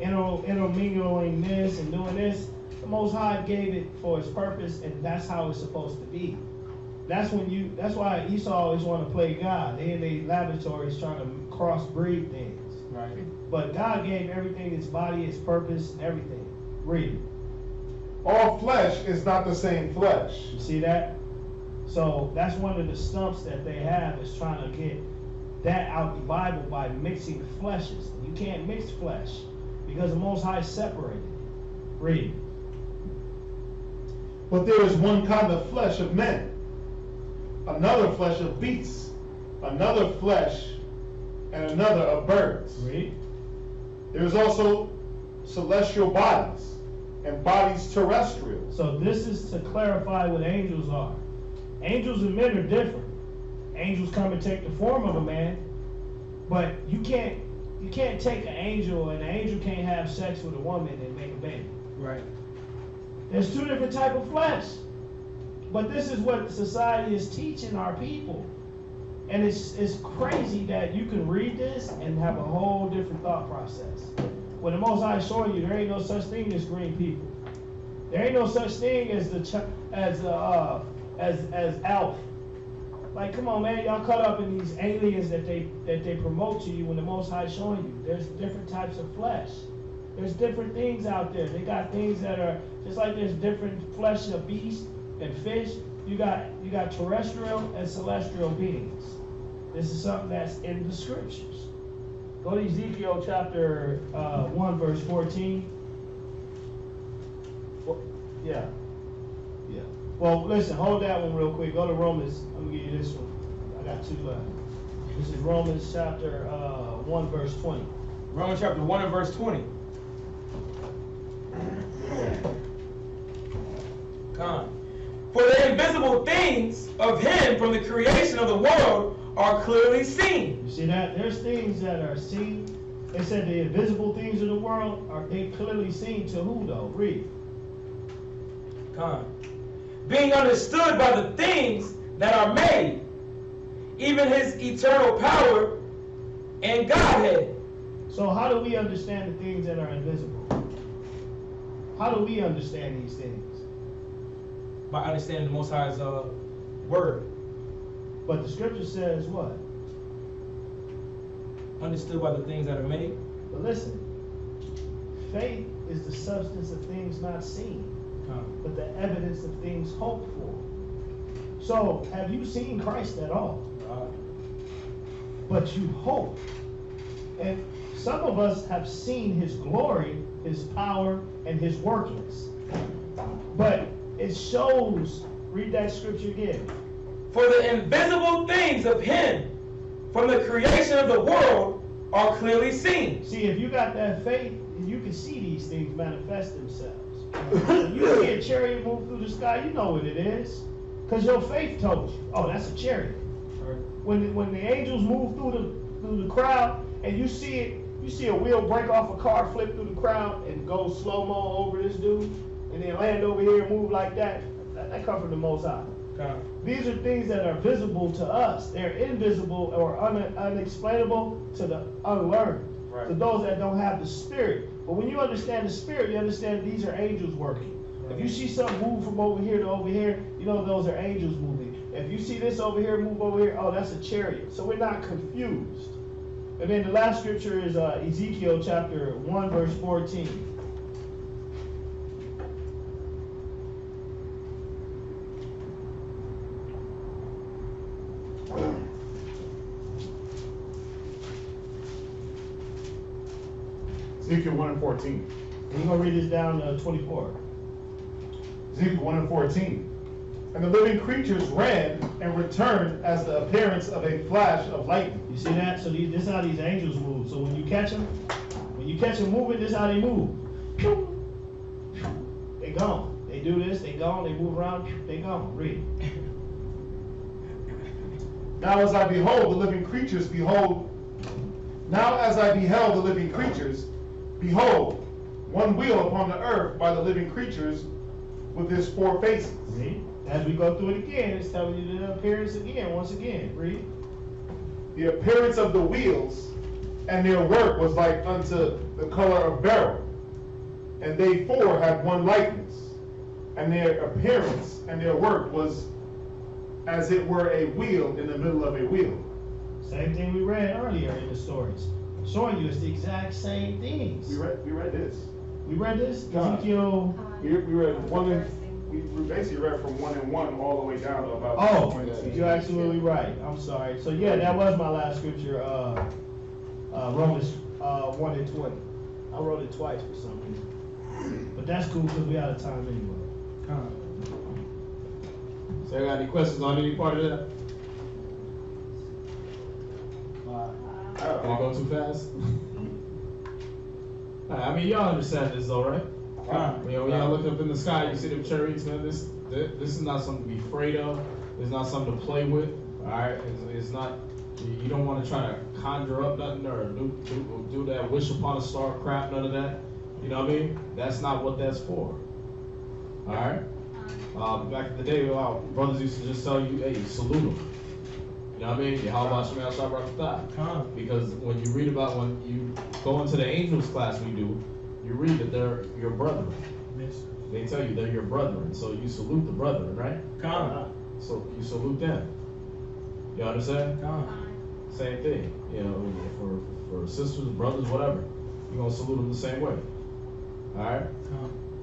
intermingling this and doing this, the Most High gave it for its purpose, and that's how it's supposed to be. That's why Esau always want to play God. They in their laboratories trying to crossbreed things. Right. But God gave everything its body, its purpose, and everything. Read. All flesh is not the same flesh. You see that? So that's one of the stumps that they have, is trying to get that out the Bible by mixing fleshes. You can't mix flesh because the Most High separated it. Read. But there is one kind of flesh of men, another flesh of beasts, another flesh, and another of birds. Read. There is also celestial bodies and bodies terrestrial. So this is to clarify what angels are. Angels and men are different. Angels come and take the form of a man, but you can't take an angel, and an angel can't have sex with a woman and make a baby. Right. There's two different type of flesh. But this is what society is teaching our people. And it's crazy that you can read this and have a whole different thought process. When the Most High is showing you there ain't no such thing as green people. There ain't no such thing as Alf. Like, come on, man, y'all caught up in these aliens that they promote to you when the Most High is showing you. There's different types of flesh. There's different things out there. They got things that are just like there's different flesh of beast and fish. You got terrestrial and celestial beings. This is something that's in the scriptures. Go to Ezekiel chapter 1, verse 14. Well, yeah. Well, listen, hold that one real quick. Go to Romans. I'm gonna give you this one. I got two left. This is Romans chapter 1, verse 20. Romans chapter 1 and verse 20. Con. For the invisible things of Him from the creation of the world are clearly seen. You see that? There's things that are seen. They said the invisible things of the world are they clearly seen to who though? Read. Con. Being understood by the things that are made, even His eternal power and Godhead. So how do we understand the things that are invisible? How do we understand these things? By understanding the Most High's word. But the scripture says what? Understood by the things that are made. But listen, faith is the substance of things not seen, but the evidence of things hoped for. So, have you seen Christ at all? But you hope. And some of us have seen His glory, His power, and His workings. But it shows, read that scripture again. For the invisible things of Him from the creation of the world are clearly seen. See, if you got that faith, you can see these things manifest themselves. When you see a chariot move through the sky, you know what it is. Because your faith told you, oh, that's a chariot. When the angels move through the crowd, and you see a wheel break off a car, flip through the crowd, and go slow-mo over this dude, and then land over here and move like that, that comes from the Most High. These are things that are visible to us. They're invisible or unexplainable to the unlearned, to those that don't have the Spirit. But when you understand the Spirit, you understand these are angels working. If you see something move from over here to over here, you know those are angels moving. If you see this over here move over here, oh, that's a chariot. So we're not confused. And then the last scripture is Ezekiel chapter 1, verse 14. Ezekiel 1 and 14. And you're going to read this down to 24. Ezekiel 1 and 14. And the living creatures ran and returned as the appearance of a flash of lightning. You see that? So this is how these angels move. So when you catch them moving, this is how they move. Pew! They gone. They do this, they gone, they move around, they gone. Read. Now as I beheld the living creatures, behold, one wheel upon the earth by the living creatures with his four faces. Read. As we go through it again, it's telling you the appearance again, once again. Read. The appearance of the wheels and their work was like unto the color of beryl. And they four had one likeness, and their appearance and their work was as it were a wheel in the middle of a wheel. Same thing we read earlier in the stories. Showing you it's the exact same things. We read this. We read this? God. Ezekiel. We read we basically read from 1 and 1 all the way down to about. Oh, you're absolutely right. I'm sorry. So yeah, that was my last scripture, Romans 1 and 20. I wrote it twice for some reason. But that's cool because we out of time anyway. So, you got any questions on any part of that? Did it go too fast? I mean, y'all understand this though, right? When y'all look up in the sky, you see them chariots, man. This is not something to be afraid of. It's not something to play with. All right, it's not. You don't want to try to conjure up nothing or do that wish upon a star crap. None of that. You know what I mean? That's not what that's for. All right. Back in the day, brothers used to just tell you, "Hey, salute them." You know what I mean? How about Shemal Shabbat? Because when you read about, when you go into the angels class we do, you read that they're your brethren. They tell you they're your brethren, so you salute the brethren, right? So you salute them. You understand? Same thing. You know, for sisters, brothers, whatever, you're gonna salute them the same way. All right?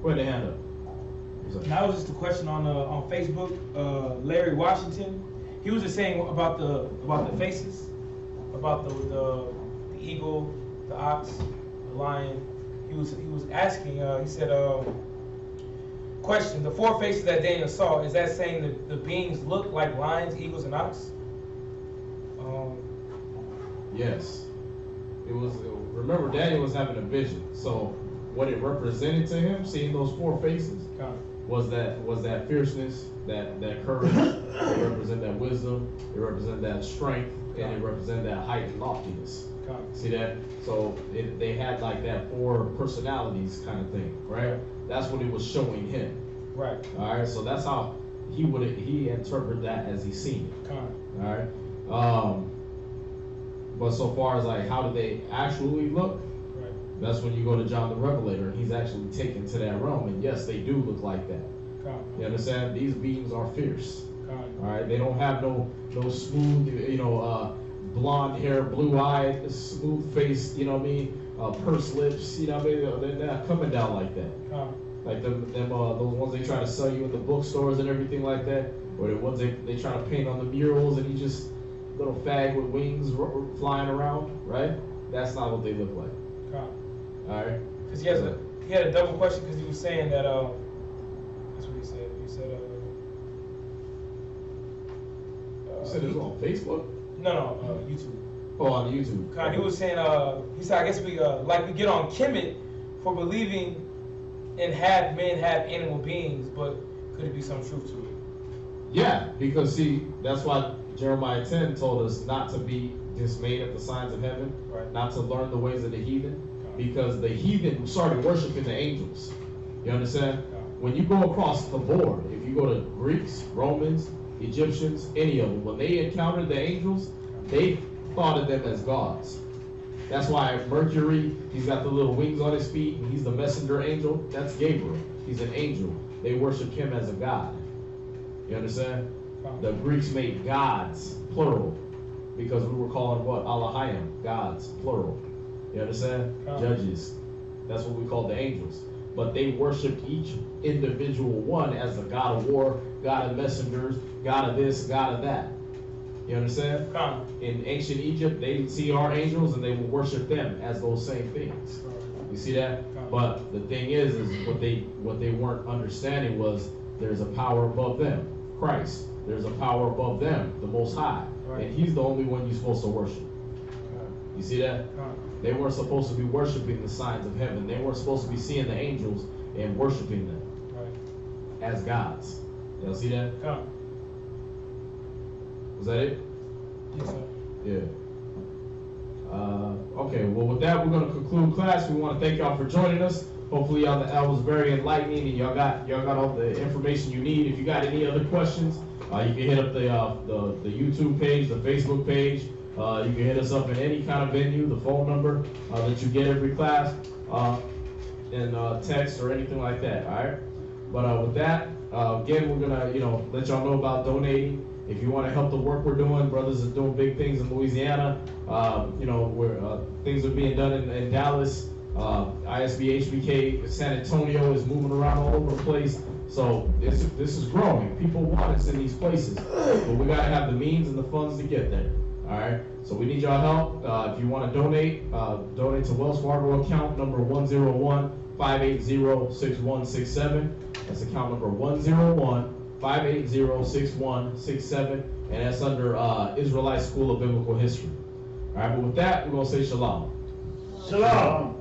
Put the hand up. That was just a question on Facebook. Larry Washington. He was just saying about the faces, about the eagle, the ox, the lion. He was asking. He said, question: the four faces that Daniel saw, is that saying that the beings look like lions, eagles, and ox? Yes. It was. Remember, Daniel was having a vision. So what it represented to him, seeing those four faces, was that fierceness, that courage. It represented that wisdom. It represented that strength, and it represented that height and loftiness. See that? So they had like that four personalities kind of thing, right? That's what it was showing him. Right. All right. So that's how he interpreted that as he seen it. All right. But so far as like how do they actually look? Right. That's when you go to John the Revelator, and he's actually taken to that realm, and yes, they do look like that. You understand? These beings are fierce. All right. They don't have no smooth, blonde hair, blue eyed, smooth face. You know what I mean? Pursed lips. You know what I mean? They're not coming down like that. Like them those ones they try to sell you in the bookstores and everything like that, or the ones they try to paint on the murals, and he just little fag with wings flying around, right? That's not what they look like. All right. Because he had a double question because he was saying that that's what he said. He said you said it was on Facebook? No, YouTube. Oh, on YouTube. He was saying he said I guess we get on Kemet for believing in half men, half animal beings, but could it be some truth to it? Yeah, because see, that's why Jeremiah 10 told us not to be dismayed at the signs of heaven, right. Not to learn the ways of the heathen, because the heathen started worshiping the angels. You understand? When you go across the board, if you go to Greeks, Romans, Egyptians, any of them, when they encountered the angels, they thought of them as gods. That's why Mercury, he's got the little wings on his feet, and he's the messenger angel. That's Gabriel. He's an angel. they worshiped him as a god. You understand? The Greeks made gods, plural, because we were calling what? Elohim, gods, plural. You understand? Judges. That's what we call the angels. But they worshiped each individual one as a god of war, god of messengers, god of this, god of that. You understand? In ancient Egypt, they see our angels and they will worship them as those same things. You see that? But the thing is what they weren't understanding was there's a power above them, Christ. There's a power above them, the Most High, and He's the only one you're supposed to worship. You see that? They weren't supposed to be worshiping the signs of heaven. They weren't supposed to be seeing the angels and worshiping them as gods. Y'all see that? Was that it? Yes, sir. Yeah. Okay, well with that, we're going to conclude class. We want to thank y'all for joining us. Hopefully y'all, that was very enlightening and y'all got all the information you need. If you got any other questions, you can hit up the YouTube page, the Facebook page. You can hit us up in any kind of venue, the phone number that you get every class, and text or anything like that, all right? But with that, again, we're going to, let y'all know about donating. If you want to help the work we're doing, brothers are doing big things in Louisiana. Where things are being done in Dallas. ISB, HBK, San Antonio is moving around all over the place. So this is growing. People want us in these places, but we gotta have the means and the funds to get there. All right. So we need y'all help. If you want to donate, donate to Wells Fargo account number 101-580-6167. That's account number 101-580-6167, and that's under Israelite School of Biblical History. All right, but with that, we're going to say shalom. Shalom.